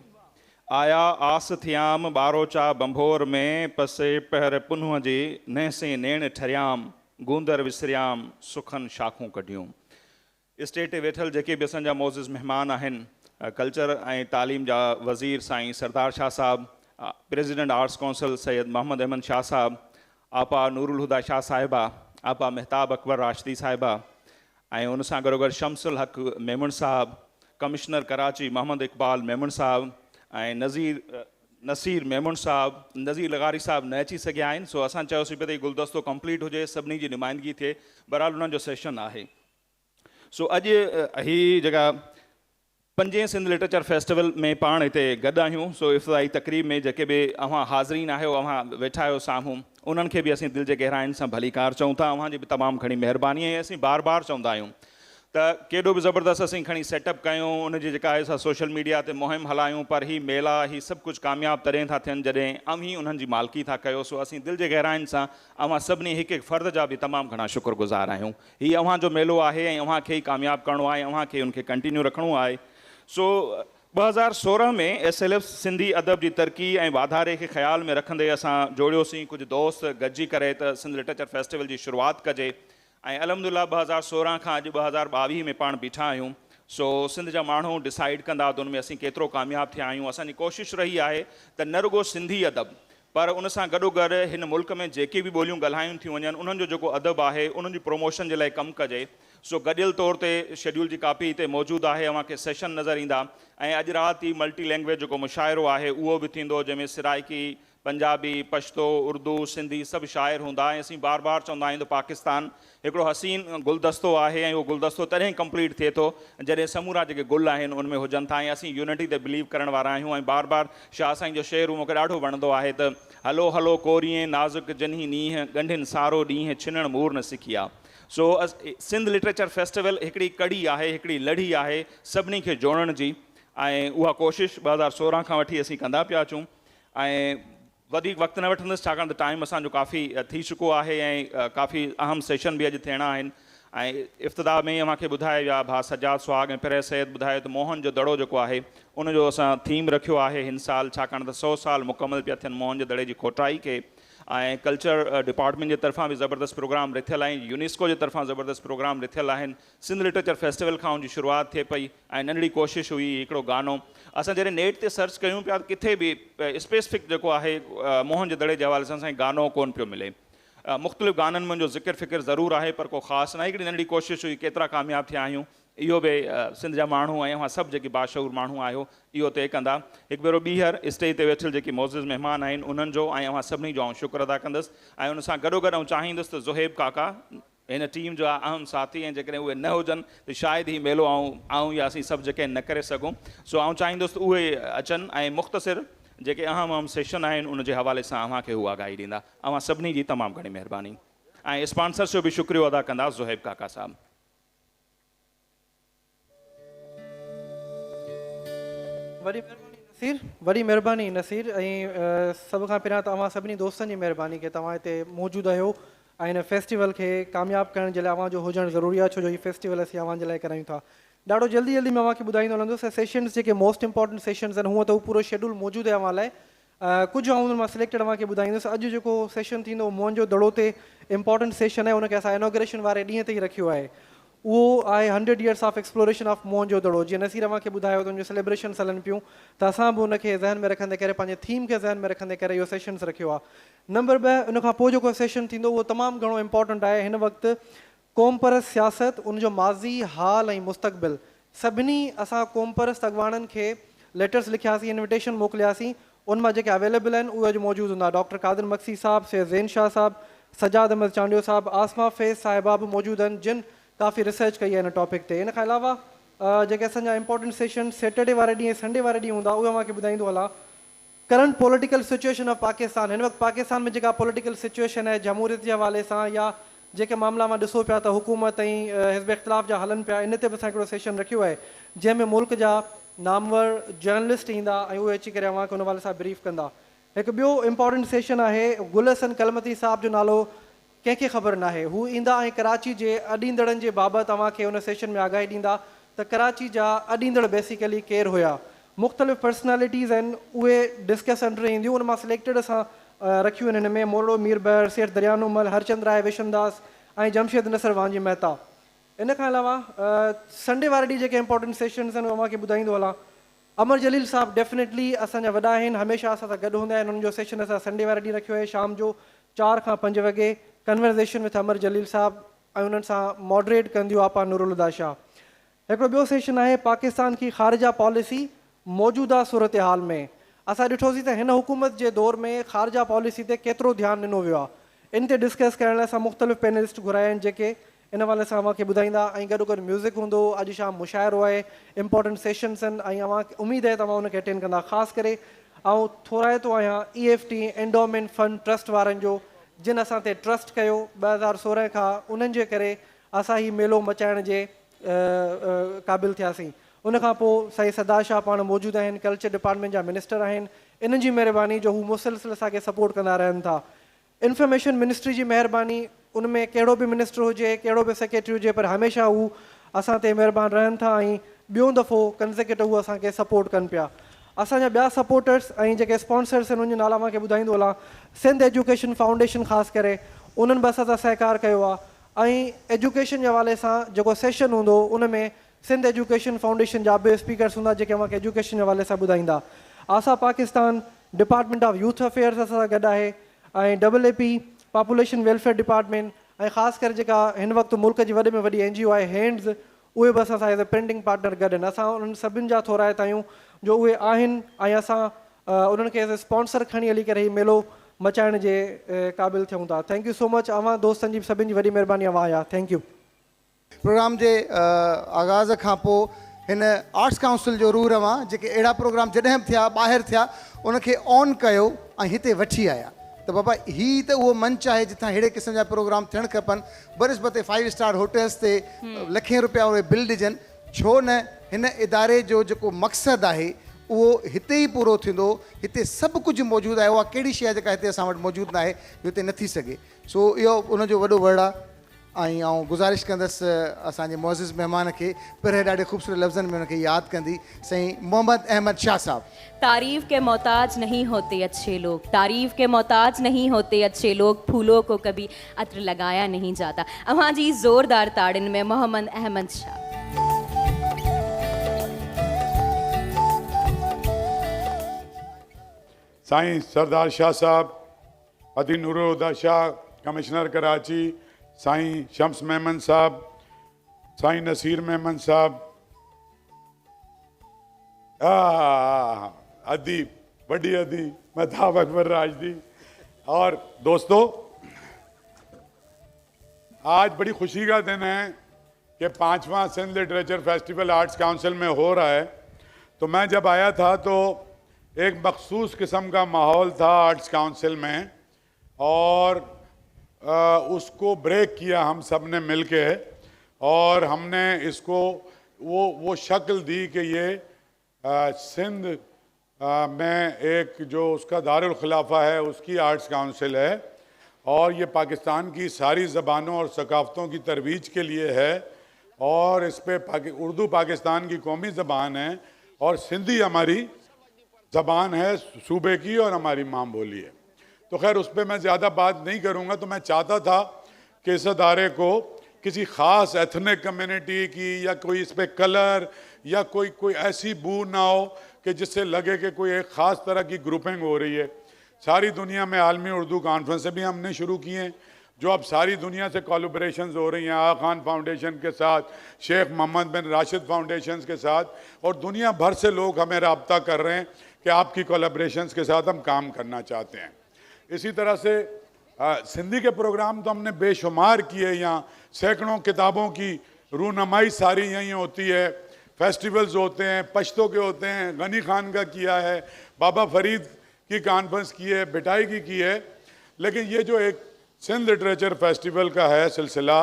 आया आस थियाम ॿारोचा बंभोर में, पसे पहर पुन्ह जे नहसे नेण ठरियाम, गूंदर विसरियाम सुखनि शाखूं कढियूं। स्टेज ते वेठल जेके बि असांजा मोज़िज़ महिमान आहिनि, कल्चर ऐं तालीम जा वज़ीर Sain Sardar Shah Sahib, president arts council Syed Mohammad Ahmed Shah Sahib, Apa Noorul हुदा शाह साहिबा, आपा मेहताब अकबर राशिदी साहिबा, ऐं उन सां गॾोगॾु शमसुल हक़ मेमन साहब, कमिश्नर कराची मोहम्मद इक़बाल मेमन साहब, ऐं नसीर मेमन साहब, नज़ीर लगारी साहब न अची सघिया आहिनि। सो असां चयोसीं पिया त गुलदस्तो कंप्लीट हुजे, सभिनी जी नुमाइंदगी थिए। बहरहाल उन्हनि जो सेशन आहे। सो अॼु ही जेका 5 सिंध लिटरेचर फेस्टिवल में पाण हिते गॾु आहियूं। सो इफ़्तिदाई तक़रीब में जेके बि अव्हां हाज़रीन आहियो, अव्हां वेठा आहियो साम्हूं, उन्हनि खे बि असीं दिलि जे गहराइनि सां भलीकार चऊं था। अव्हांजी बि तमामु घणी महिरबानी ऐं असीं बार बार चवंदा आहियूं त केॾो बि ज़बरदस्त असीं खणी सेटअप कयूं, उनजी जेका आहे असां सोशल मीडिया ते मुहिम हलायूं, पर ही मेला ही सभु कुझु कामयाबु तॾहिं था थियनि जॾहिं अव्हीं उन्हनि जी मालिकी था कयो। सो असीं दिलि जे गहराइनि सां अव्हां सभिनी हिकु हिकु फ़र्द जा बि तमामु घणा शुक्रगुज़ार आहियूं। हीउ अव्हांजो मेलो आहे ऐं अव्हांखे ई कामयाबु करिणो आहे, अव्हांखे उनखे कंटिन्यू रखिणो आहे। सो 2016 में SLF सिंधी अदब जी तरक़ी ऐं वाधारे खे ख़्याल में रखंदे असां जोड़ियोसीं कुझु दोस्त गॾिजी करे त सिंध लिटरेचर फेस्टिवल जी शुरूआति कजे। ऐं अलहमदुलिल्लाह 2016 खां अॼु 2022 में पाण बीठा आहियूं। सो सिंध जा माण्हू डिसाइड कंदा त उन में असीं केतिरो कामयाबु थिया आहियूं। असांजी कोशिशि रही आहे त न रुगो सिंधी अदब, पर उन सां गॾोगॾु हिन मुल्क में जेके बि ॿोलियूं ॻाल्हायूं थियूं वञनि, उन्हनि जो जेको अदब आहे उन्हनि जी प्रमोशन जे लाइ कमु कजे। सो गॾियल तौर ते शेड्यूल जी कापी हिते मौजूदु आहे, अव्हांखे सेशन नज़र ईंदा। ऐं अॼु राति ई मल्टी लैंग्वेज जेको मुशाइरो आहे उहो बि थींदो, जंहिंमें सिराइकी, पंजाबी, पश्तो, उर्दू, सिंधी सभु शाइर हूंदा। ऐं असीं बार बार चवंदा आहियूं त पाकिस्तान हिकिड़ो हसीन गुलदस्तो आहे ऐं उहो गुलदस्तो तॾहिं कंप्लीट थिए थो जॾहिं समूरा जेके गुल आहिनि उनमें हुजनि था। ऐं असीं यूनिटी ते बिलीव करण वारा आहियूं। ऐं बार बार शाह साईं जो शेर मूंखे ॾाढो वणंदो आहे त हलो हलो कोरिए नाज़ुक जन्ही नींहं, ॻंढिन सारो ॾींहुं, छिनण मूर न सिखी आहे। सो सिंध लिटरेचर फेस्टिवल हिकिड़ी कड़ी आहे, हिकिड़ी लड़ी आहे सभिनी खे जोड़ण जी। ऐं उहा कोशिशि 2016 खां वठी असीं कंदा पिया अचूं। ऐं वधीक वक़्तु न वठंदुसि छाकाणि त टाइम असांजो काफ़ी थी चुको आहे ऐं काफ़ी अहम सेशन बि अॼु थियणा आहिनि। ऐं इफ़्तिदा में ई अव्हांखे ॿुधायो वियो आहे, भाउ सजाद सुहाग ऐं पिरह सैद ॿुधायो त मोहन जो दड़ो जेको आहे उनजो असां थीम रखियो आहे हिन साल, छाकाणि त 100 साल मुकमल पिया थियनि मोहन जे दड़े जी खोटाई खे। ऐं कल्चर डिपार्टमेंट जे तरफ़ां बि ज़बरदस्त प्रोग्राम रिथियल आहिनि, यूनेस्को जे तरफ़ां ज़बरदस्त प्रोग्राम रिथियल आहिनि। सिंध लिटरेचर फेस्टिवल खां उनजी शुरूआति थिए पई ऐं नंढड़ी कोशिशि हुई हिकिड़ो गानो। असां जॾहिं नेट ते सर्च कयूं पिया त किथे बि स्पेसिफिक जेको आहे मोहन जे दड़े जे हवाले सां असांखे गानो कोन पियो मिले। मुख़्तलिफ़ गाननि में जो ज़िक्र फ़िक्र ज़रूरु आहे पर को ख़ासि न। हिकिड़ी नंढड़ी कोशिशि हुई, केतिरा कामयाबु थिया आहियूं इहो बि सिंध जा माण्हू ऐं अव्हां सभु जेके बाशऊर माण्हू आहियो इहो तइ कंदा। हिकु भेरो ॿीहर स्टेज ते वेठल जेके मोज़िज़ महिमान आहिनि उन्हनि जो ऐं अव्हां सभिनी जो आउं शुक्र अदा कंदुसि। ऐं उन सां गॾोगॾु आउं चाहींदुसि त ज़ुहैब काका हिन टीम जा अहम साथी ऐं जेकॾहिं उहे न हुजनि त शायदि ही मेलो आऊं या असीं सभु जेके न करे सघूं। सो आउं चाहींदुसि त उहे अचनि ऐं मुख़्तसिर जेके अहम सेशन आहिनि उनजे हवाले सां अव्हांखे हू आगाही ॾींदा। अव्हां सभिनी जी तमामु घणी महिरबानी। ऐं स्पॉन्सर्स जो बि शुक्रियो अदा कंदा ज़ुहैब काका साहब। वॾी महिरबानी नसीर। ऐं सभ खां पहिरियां त अव्हां सभिनी दोस्तनि जी महिरबानी की तव्हां हिते मौजूदु आहियो ऐं हिन फेस्टिवल खे कामयाबु करण जे लाइ अव्हांजो हुजणु ज़रूरी आहे, छो जो हीउ फेस्टिवल असीं अव्हांजे लाइ करायूं था। ॾाढो जल्दी जल्दी में अव्हांखे ॿुधाईंदो हलंदुसि सेशन्स जेके मोस्ट इंपॉर्टेंट सेशन्स आहिनि हूअं त उहो पूरो शेड्यूल मौजूदु आहे अव्हां लाइ। कुझु आउं मां सिलेक्टेड अव्हांखे ॿुधाईंदुसि। अॼु जेको सेशन थींदो मोहन जो दड़ो ते इंपॉर्टेंट सेशन आहे, उनखे असां इनॉग्रेशन वारे ॾींहं ते ई रखियो आहे। उहो आहे 100 years of exploration of Mohan जो दड़ो। जीअं नसीर अव्हांखे ॿुधायो त उनजो सेलिब्रेशन्स हलनि पियूं त असां बि उनखे ज़हन में रखंदे करे पंहिंजे थीम खे ज़हन में रखंदे करे इहो सेशन्स रखियो आहे। नंबर 2 उनखां पोइ जेको सेशन थींदो उहो तमामु घणो इंपॉर्टेंट आहे। हिन वक़्तु क़ौम परस्त सियासत, उनजो माज़ी, हाल ऐं मुस्तक़बिल सभिनी असां क़ौम परस्त अॻवाननि खे लेटर्स लिखियासीं, इन्विटेशन मोकिलियासीं। उन मां जेके अवेलेबल आहिनि उहे अॼु मौजूदु हूंदा। डॉक्टर कादिर मक्सी साहब, सैयद ज़ैन शाह साहब, सजाद अहमद चांडियो साहब, आसमा फैज़ साहिबा बि मौजूदु आहिनि जिन काफ़ी रिसर्च कई आहे हिन टॉपिक ते। इन खां अलावा जेके असांजा इम्पोर्टेंट सेशन सैटरडे वारे ॾींहुं संडे वारे ॾींहुं हूंदा उहे मूंखे ॿुधाईंदो हलां। Current political situation of Pakistan, हिन वक़्तु पाकिस्तान में जेका पॉलिटिकल सिचुएशन आहे जमहूरियत जे हवाले सां या जेके मामला मां ॾिसो पिया त हुकूमत ऐं हिज़्ब इख़्तिलाफ़ जा हलनि पिया, इन ते बि असां हिकिड़ो सेशन रखियो आहे जंहिंमें मुल्क जा नामवर जर्नलिस्ट ईंदा ऐं उहे अची करे अव्हांखे उन हवाले सां ब्रीफ कंदा। हिकु ॿियो इम्पोर्टेंट सेशन आहे गुल हसन कलमती साहिब जो नालो कंहिंखे ख़बर न आहे, हू ईंदा ऐं कराची जे अॾींदड़नि जे बाबति तव्हांखे उन सेशन में आगाही ॾींदा त कराची जा अॾींदड़ बेसिकली केरु हुया। मुख़्तलिफ़ पर्सनैलिटीज़ आहिनि उहे डिस्कस अंडर ईंदियूं, उन मां सिलेक्टेड असां रखियूं आहिनि हिन में मोरो मीर बैर, सेठ दरियानुमल, हरचंद राय विशनदास ऐं जमशेद नसर वांजी मेहता। इन खां अलावा संडे वारे ॾींहुं जेके इंपॉर्टेंट सेशन्स आहिनि उहे मूंखे ॿुधाईंदो हलां। अमर जलील साहब डेफिनेटली असांजा वॾा आहिनि, हमेशह असां सां गॾु हूंदा आहिनि। उन्हनि जो सेशन असां संडे वारे ॾींहुं रखियो आहे शाम जो 4 खां 5 वॻे, कन्वर्सेशन विथ अमर जलील साहब ऐं उन्हनि सां मॉडरेट कंदियूं आपा नूरुल हुदा शाह। हिकिड़ो ॿियो सेशन आहे पाकिस्तान की ख़ारिजा पॉलिसी मौजूदा सूरत हाल में। असां ॾिठोसीं त हिन हुकूमत जे दौर में ख़ारिजा पॉलिसी ते केतिरो ध्यानु ॾिनो वियो आहे। इन ते डिस्कस करण लाइ असां मुख़्तलिफ़ पैनलिस्ट घुराया आहिनि जेके इन हवाले सां मूंखे ॿुधाईंदा ऐं गॾो गॾु म्यूज़िक हूंदो। अॼु शाम मुशाइरो आहे, इंपॉर्टेंट सेशन्स आहिनि ऐं अव्हांखे उमेदु आहे तव्हां उनखे अटेंड कंदा। ख़ासि करे ऐं थोराए थो आहियां EFT एंडोमेंट फंड ट्रस्ट वारनि जो, जिन असां ते ट्रस्ट कयो 2016 खां, उन्हनि जे करे असां ही मेलो मचाइण जे क़ाबिल थियासीं। उनखां पोइ साईं सदा शाह पाण मौजूदु आहिनि, कल्चर डिपार्टमेंट जा मिनिस्टर आहिनि। इन्हनि जी महिरबानी जो हू मुसलसिल असांखे सपोर्ट कंदा रहनि था। इंफॉर्मेशन मिनिस्ट्री जी महिरबानी, उन में कहिड़ो बि मिनिस्टर हुजे, कहिड़ो बि सेक्रेटरी हुजे, पर हमेशह हू असां ते महिरबानी रहनि था ऐं ॿियों दफ़ो कंसेक्यूटिव हू असांखे सपोर्ट कनि पिया। असांजा ॿिया सपोर्टर्स ऐं जेके स्पॉन्सर्स आहिनि उनजो नाला मूंखे ॿुधाईंदो हलां। सिंध एजुकेशन फाउंडेशन ख़ासि करे उन्हनि बि असां सां सहकार कयो आहे ऐं एजुकेशन जे हवाले सां जेको सेशन हूंदो उन में सिंध एजुकेशन फाउंडेशन जा बि स्पीकर्स हूंदा जेके मूंखे एजुकेशन जे हवाले सां ॿुधाईंदा। आसा Pakistan department of youth affairs असां सां गॾु आहे ऐं AAP पॉपुलेशन वेलफेयर डिपार्टमेंट ऐं ख़ासि करे जेका हिन वक़्तु मुल्क जी वॾे में वॾी NGO आहे हैंड्स, उहे बि असां सां एज़ अ प्रिंटिंग पार्टनर गॾु आहिनि। असां उन्हनि सभिनि जा थोराइता आहियूं जो उहे आहिनि ऐं असां उन्हनि खे एज़ अ स्पॉन्सर खणी हली करे ही मेलो मचाइण जे क़ाबिल थियूं था। Thank you so much. अव्हां दोस्तनि जी सभिनि जी वॾी महिरबानी अव्हां आया। Thank U. प्रोग्राम जे आगाज़ खां पोइ हिन आर्ट्स काउंसिल जो रूह रवां जेके अहिड़ा प्रोग्राम जॾहिं बि थिया ॿाहिरि थिया उनखे ऑन कयो ऐं हिते वठी आया त बाबा हीअ त उहो मंच आहे जितां अहिड़े क़िस्म जा प्रोग्राम थियणु खपनि। बनिस्बते 5 स्टार होटल्स ते लखें रुपया उहे बिल ॾिजनि, छो न हिन इदारे जो जेको मक़सदु आहे उहो हिते ई पूरो थींदो। हिते सभु कुझु मौजूदु आहे, उहा कहिड़ी शइ आहे जेका हिते असां वटि मौजूदु न आहे जो हिते न थी सघे। सो इहो उनजो वॾो वर्ड आहे ऐं आउं गुज़ारिश कंदसि असांजे मुअज़्ज़िज़ महिमान खे पिणु ॾाढे ख़ूबसूरत लफ़्ज़नि में उनखे यादि कंदी साईं मोहम्मद अहमद शाह साहब। तारीफ के मोहताज नहीं होते अच्छे लोग, तारीफ के मोहताज नहीं होते अच्छे लोग, फूलों को कभी अत्र लगाया नहीं जाता। अव्हां जी ज़ोरदार ताड़ियुनि में मोहम्मद अहमद शाह। साईं सरदार शाह साहब, अदी नूरुल हुदा शाह कमिश्नर कराची, साईं शम्स मेमन साहब, साईं नसीर मेमन साहब, अदीब वडी अदीब महताब अकबर राजदी। और दोस्तों, आज बड़ी खुशी का दिन है कि 5वां Sindh literature festival arts council में हो रहा है। तो मैं जब आया था तो एक मखसूस किस्म का माहौल था आर्ट्स काउंसिल में और उसको ब्रेक किया हम सब ने मिल के और हमने इसको वो शक्ल दी कि ये सिंध में एक जो उसका दारुल खिलाफा है उसकी आर्ट्स काउंसिल है और ये पाकिस्तान की सारी ज़बानों और सकाफ़तों की तरवीज के लिए है और इस पर उर्दू पाकिस्तान की कौमी ज़बान है और सिंधी हमारी ज़बान है सूबे की और हमारी माँ बोली है। तो खैर उस पर मैं ज़्यादा बात नहीं करूँगा। तो मैं चाहता था कि इस अदारे को किसी ख़ास एथनिक कम्युनिटी की या कोई इस पर कलर या कोई ऐसी बू ना हो कि जिससे लगे कि कोई एक ख़ास तरह की ग्रुपिंग हो रही है। सारी दुनिया में आलमी उर्दू कॉन्फ्रेंस भी हमने शुरू की हैं जो अब सारी दुनिया से कोलैबोरेशंस हो रही हैं, आगा खान फाउंडेशन के साथ, शेख मोहम्मद बिन राशिद फाउंडेशन के साथ, और दुनिया भर से लोग हमें रब्ता कर रहे हैं कि आपकी कोलैबोरेशंस के साथ हम काम करना चाहते हैं। इसी तरह से सिंधी के प्रोग्राम तो हमने बेशुमार किए, यहाँ सैकड़ों किताबों की रूनमाई सारी यहीं होती है, फेस्टिवल्स होते हैं, पश्तो के होते हैं, गनी खान का किया है, बाबा फरीद की कॉन्फ्रेंस की है, बिटाई की है। लेकिन ये जो एक सिंध लिटरेचर फेस्टिवल का है सिलसिला,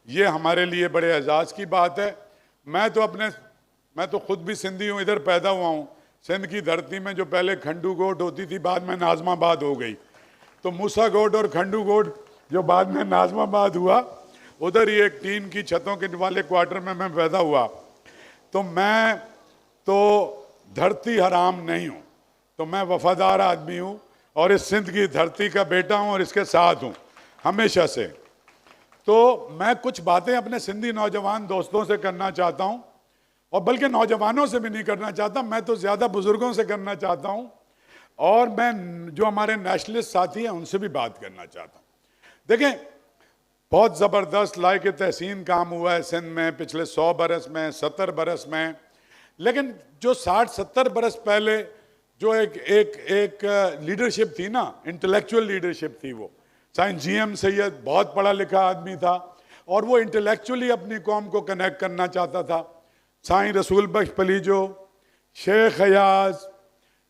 ये हमारे लिए बड़े एजाज़ की बात है। मैं तो खुद भी सिंधी हूँ, इधर पैदा हुआ हूँ। सिंध की धरती में जो पहले खंडू गोट होती थी, बाद में नाज़माबाद हो गई। तो मूसा गोट और खंडू गोट जो बाद में नाज़माबाद हुआ, उधर ही एक टीन की छतों के वाले क्वार्टर में मैं पैदा हुआ। तो मैं तो धरती हराम नहीं हूँ, तो मैं वफादार आदमी हूँ और इस सिंध की धरती का बेटा हूँ और इसके साथ हूँ हमेशा से। तो मैं कुछ बातें अपने सिंधी नौजवान दोस्तों से करना चाहता हूँ, और बल्कि नौजवानों से भी नहीं करना चाहता, मैं तो ज़्यादा बुज़ुर्गों से करना चाहता हूँ, और मैं जो हमारे नेशनलिस्ट साथी हैं उनसे भी बात करना चाहता हूँ। देखें, बहुत ज़बरदस्त लायक तहसीन काम हुआ है सिंध में पिछले 100 बरस में, 70 बरस में। लेकिन जो 60-70 बरस पहले जो एक लीडरशिप थी ना, इंटेलेक्चुअल लीडरशिप थी, वो साइंस GM सैयद बहुत पढ़ा लिखा आदमी था और वो इंटेलेक्चुअली अपनी कौम को कनेक्ट करना चाहता था। साईं रसूल बख्श पलीजो, शेख हयाज,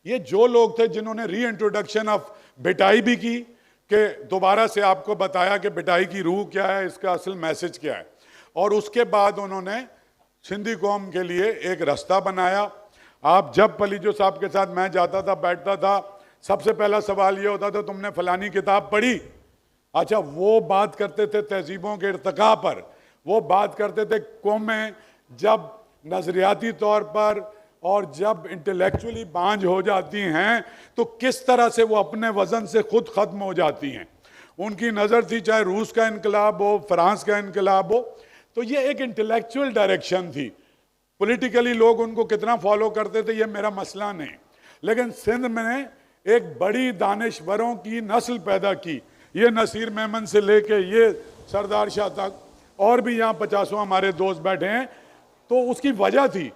ये जो लोग थे जिन्होंने री इंट्रोडक्शन ऑफ बिटाई भी की, कि दोबारा से आपको बताया कि बिटाई की रूह क्या है, इसका असल मैसेज क्या है। और उसके बाद उन्होंने सिंधी कौम के लिए एक रास्ता बनाया। आप जब पलीजो साहब के साथ मैं जाता था, बैठता था, सबसे पहला सवाल ये होता था, तुमने फलानी किताब पढ़ी? अच्छा, वो बात करते थे तहजीबों के इर्तिका पर, वो बात करते थे कौमें जब नजरियाती तौर पर और जब इंटेलेक्चुअली बांझ हो जाती हैं तो किस तरह से वो अपने वजन से खुद खत्म हो जाती हैं। उनकी नज़र थी, चाहे रूस का इनकलाब हो, फ्रांस का इनकलाब हो, तो ये एक इंटेलेक्चुअल डायरेक्शन थी। पॉलिटिकली लोग उनको कितना फॉलो करते थे ये मेरा मसला नहीं, लेकिन सिंध में एक बड़ी दानिशवरों की नस्ल पैदा की। ये नसीर मेमन से लेके ये सरदार शाह तक, और भी यहाँ 50 हमारे दोस्त बैठे हैं। तो उसकी वजह थी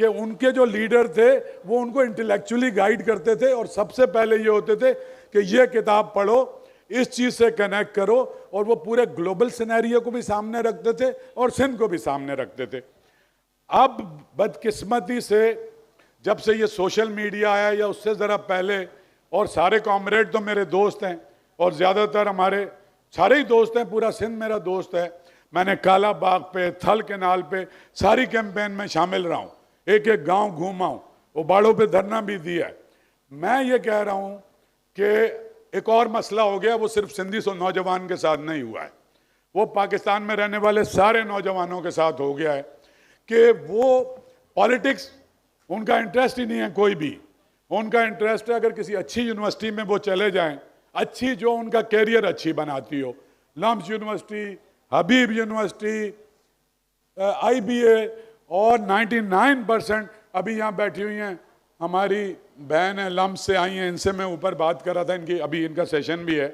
कि उनके जो लीडर थे वो उनको इंटेलेक्चुअली गाइड करते थे, और सबसे पहले ये होते थे कि ये किताब पढ़ो, इस चीज़ से कनेक्ट करो, और वो पूरे ग्लोबल सिनेरियो को भी सामने रखते थे और सिंध को भी सामने रखते थे। अब बदकिस्मती से जब से ये सोशल मीडिया आया या उससे ज़रा पहले, और सारे कॉमरेड तो मेरे दोस्त हैं और ज़्यादातर हमारे सारे ही दोस्त हैं, पूरा सिंध मेरा दोस्त है। मैंने काला बाग पे, थल केनाल पे सारी कैंपेन में शामिल रहा हूँ, एक एक गांव घूमा हूँ, उबाड़ों पे धरना भी दिया है। मैं ये कह रहा हूँ कि एक और मसला हो गया, वो सिर्फ सिंधी नौजवान के साथ नहीं हुआ है, वो पाकिस्तान में रहने वाले सारे नौजवानों के साथ हो गया है कि वो पॉलिटिक्स उनका इंटरेस्ट ही नहीं है कोई भी। उनका इंटरेस्ट है अगर किसी अच्छी यूनिवर्सिटी में वो चले जाएं, अच्छी जो उनका कैरियर अच्छी बनाती हो, LUMS university, Habib university, IBA, और 99% अभी यहाँ बैठी हुई हैं हमारी बहन है, लम्स से आई हैं, इनसे मैं ऊपर बात कर रहा था, इनकी अभी इनका सेशन भी है,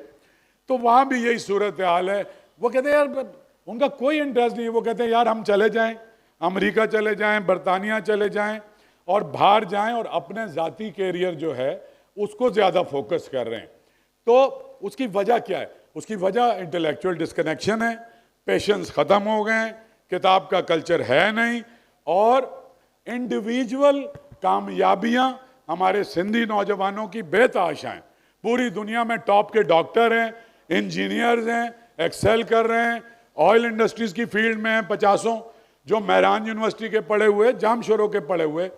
तो वहाँ भी यही सूरत हाल है। वो कहते हैं यार उनका कोई इंटरेस्ट नहीं है, वो कहते हैं यार हम चले जाएं, अमेरिका चले जाएं, बरतानिया चले जाएं और बाहर जाएं और अपने ज़ाती कैरियर जो है उसको ज़्यादा फोकस कर रहे हैं। तो उसकी वजह क्या है? उसकी वजह इंटेलेक्चुअल डिस्कनेक्शन है, पेशेंस ख़त्म हो गए हैं, किताब का कल्चर है नहीं, और इंडिविजुअल कामयाबियां हमारे सिंधी नौजवानों की बेताश हैं। पूरी दुनिया में टॉप के डॉक्टर हैं, इंजीनियर्स हैं, एक्सेल कर रहे हैं, ऑयल इंडस्ट्रीज़ की फील्ड में हैं 50 जो मेहरान यूनिवर्सिटी के पढ़े हुए, जामशोरों के पढ़े हुए।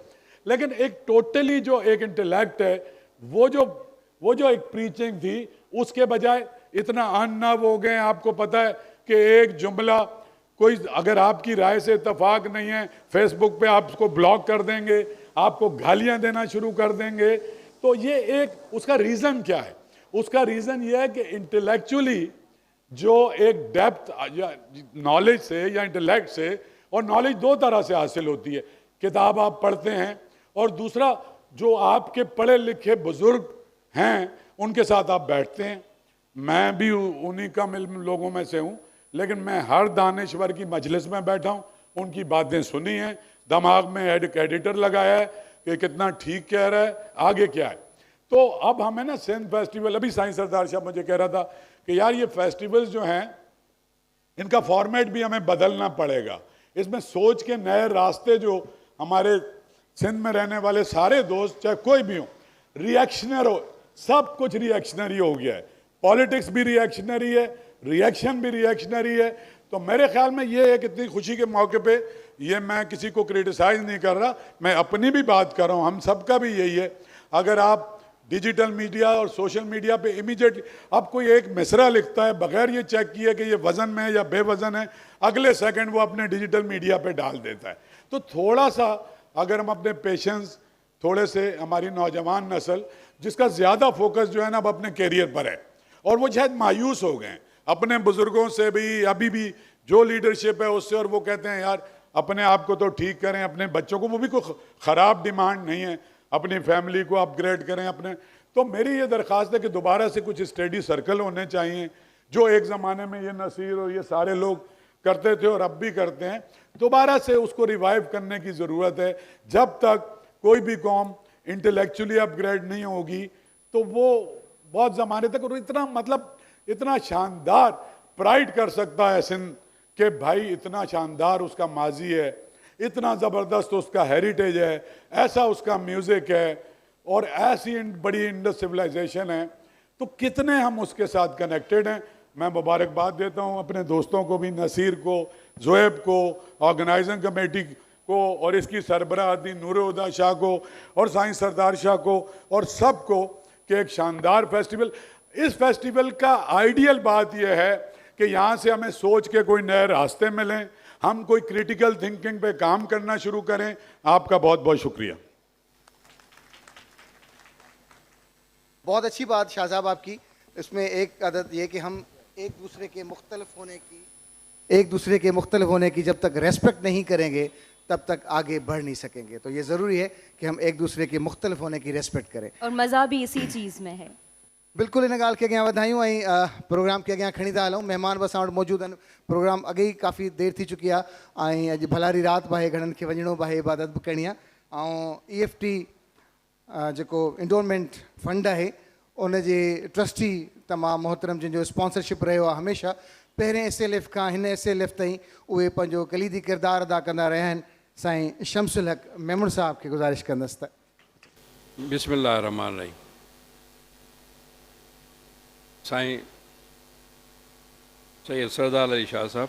लेकिन एक टोटली जो एक इंटेलेक्ट है, वो जो एक प्रीचिंग थी, उसके बजाय इतना अननव हो गए। आपको पता है कि एक जुमला, कोई अगर आपकी राय से इत्तेफाक नहीं है, फेसबुक पे आपको ब्लॉक कर देंगे, आपको गालियां देना शुरू कर देंगे। तो ये एक उसका रीज़न क्या है? उसका रीज़न ये है कि इंटेलेक्चुअली जो एक डेप्थ या नॉलेज से या इंटेलेक्ट से, और नॉलेज दो तरह से हासिल होती है, किताब आप पढ़ते हैं, और दूसरा जो आपके पढ़े लिखे बुजुर्ग हैं उनके साथ आप बैठते हैं। मैं भी उन्हीं का लोगों में से हूँ, लेकिन मैं हर दानिश्वर की मजलिस में बैठा हूँ, उनकी बातें सुनी हैं, दिमाग में एडिटर लगाया है कि कितना ठीक कह रहा है, आगे क्या है। तो अब हमें ना सिंध फेस्टिवल, अभी साईं सरदार साहब मुझे कह रहा था कि यार ये फेस्टिवल्स जो हैं इनका फॉर्मेट भी हमें बदलना पड़ेगा, इसमें सोच के नए रास्ते जो हमारे सिंध में रहने वाले सारे दोस्त, चाहे कोई भी हो, रिएक्शनर हो, सब कुछ रिएक्शनरी हो गया है। पॉलिटिक्स भी रिएक्शनरी है, रिएक्शन भी रिएक्शनरी है। तो मेरे ख्याल में ये है कि इतनी खुशी के मौके पे, ये मैं किसी को क्रिटिसाइज नहीं कर रहा, मैं अपनी भी बात कर रहा हूँ, हम सबका भी यही है। अगर आप डिजिटल मीडिया और सोशल मीडिया पे इमीडिएटली अब कोई एक मिसरा लिखता है बगैर ये चेक किए कि ये वज़न में है या बेवज़न है, अगले सेकंड वो अपने डिजिटल मीडिया पे डाल देता है। तो थोड़ा सा अगर हम अपने पेशेंस, थोड़े से हमारी नौजवान नस्ल जिसका ज़्यादा फोकस जो है ना अब अपने कैरियर पर है, और वो शायद मायूस हो गए हैं अपने बुज़ुर्गों से भी, अभी भी जो लीडरशिप है उससे, और वो कहते हैं यार अपने आप को तो ठीक करें, अपने बच्चों को, वो भी कोई ख़राब डिमांड नहीं है, अपनी फैमिली को अपग्रेड करें अपने। तो मेरी ये दरख्वास्त है कि दोबारा से कुछ स्टडी सर्कल होने चाहिए, जो एक ज़माने में ये नसीर और ये सारे लोग करते थे और अब भी करते हैं, दोबारा से उसको रिवाइव करने की ज़रूरत है। जब तक कोई भी कौम इंटेलेक्चुअली अपग्रेड नहीं होगी तो वो बहुत ज़माने तक, और इतना मतलब इतना शानदार प्राइड कर सकता है सिंध कि भाई इतना शानदार उसका माजी है, इतना ज़बरदस्त उसका हेरिटेज है, ऐसा उसका म्यूज़िक है और ऐसी बड़ी इंडस सिविलाइजेशन है, तो कितने हम उसके साथ कनेक्टेड हैं। मैं मुबारकबाद देता हूँ अपने दोस्तों को भी, नसीर को, ज़ुएब को, ऑर्गेनाइजिंग कमेटी को और इसकी सरबराही नूर हुदा शाह को और साईं सरदार शाह को और सब को कि एक शानदार फेस्टिवल। इस फेस्टिवल का आइडियल बात यह है कि यहाँ से हमें सोच के कोई नए रास्ते मिलें, हम कोई क्रिटिकल थिंकिंग पे काम करना शुरू करें। आपका बहुत बहुत शुक्रिया। बहुत अच्छी बात शाहजाब आपकी। इसमें एक आदत ये कि हम एक दूसरे के मुख्तलिफ होने की जब तक रेस्पेक्ट नहीं करेंगे तब तक आगे बढ़ नहीं सकेंगे। तो ये ज़रूरी है कि हम एक दूसरे के मुख्तलिफ होने की रेस्पेक्ट करें, और मज़ा भी इसी चीज़ में है। बिल्कुल इन ॻाल्हि खे अॻियां वधायूं ऐं प्रोग्राम खे अॻियां खणी था हलूं। महिमान बि असां वटि मौजूदु आहिनि। प्रोग्राम अॻे ई काफ़ी देरि थी चुकी आहे ऐं अॼु भलारी राति बि आहे, घणनि खे वञिणो बि आहे, इबादत बि करणी आहे। ऐं EFT जेको इंडोलमेंट फंड आहे उन जे ट्रस्टी तमामु मोहतरम जिन जो स्पॉन्सरशिप रहियो आहे हमेशह, पहिरें SLF खां हिन SLF ताईं उहे पंहिंजो कलीदी किरदारु अदा कंदा रहिया आहिनि। साईं शमसुल हक मेमण साहब खे गुज़ारिश कंदसि त बिस्मिल्लाह रहमान रहीम। साईं सैयद सरदार अली शाह साहब,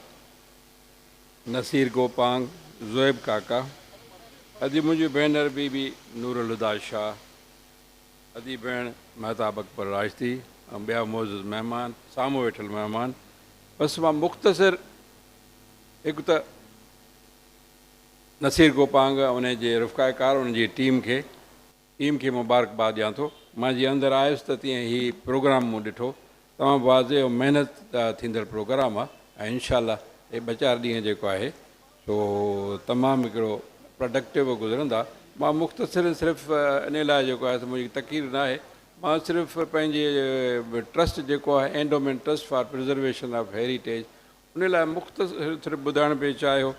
नसीर गोपांग, ज़ुएब काका, अदी मुंहिंजी भेनर बीबी नूरुल हुदा शाह, अदी भेण महताब अकबर राजती ऐं ॿिया मौजूदु महिमान, साम्हूं वेठल महिमान। बसि मां मुख़्तसिर हिकु त नसीर गोपांग उन जे रुफ़ाकार उन जी टीम खे मुबारकबाद ॾियां थो। मां जीअं अंदरि आयुसि त तीअं ही प्रोग्राम मूं ॾिठो, तमामु वाज़े ऐं महिनत थींदड़ प्रोग्राम आहे ऐं इनशाला हे 2-4 ॾींहं जेको आहे सो तमामु हिकिड़ो प्रोडक्टिव गुज़रंदा। मां मुख़्तसिर सिर्फ़ु इन लाइ जेको आहे त मुंहिंजी तक़रीर न आहे, मां सिर्फ़ु पंहिंजे ट्रस्ट जेको आहे endowment trust for preservation of heritage, उन लाइ मुख़्तसिर सिर्फ़ु ॿुधाइण पियो चाहियो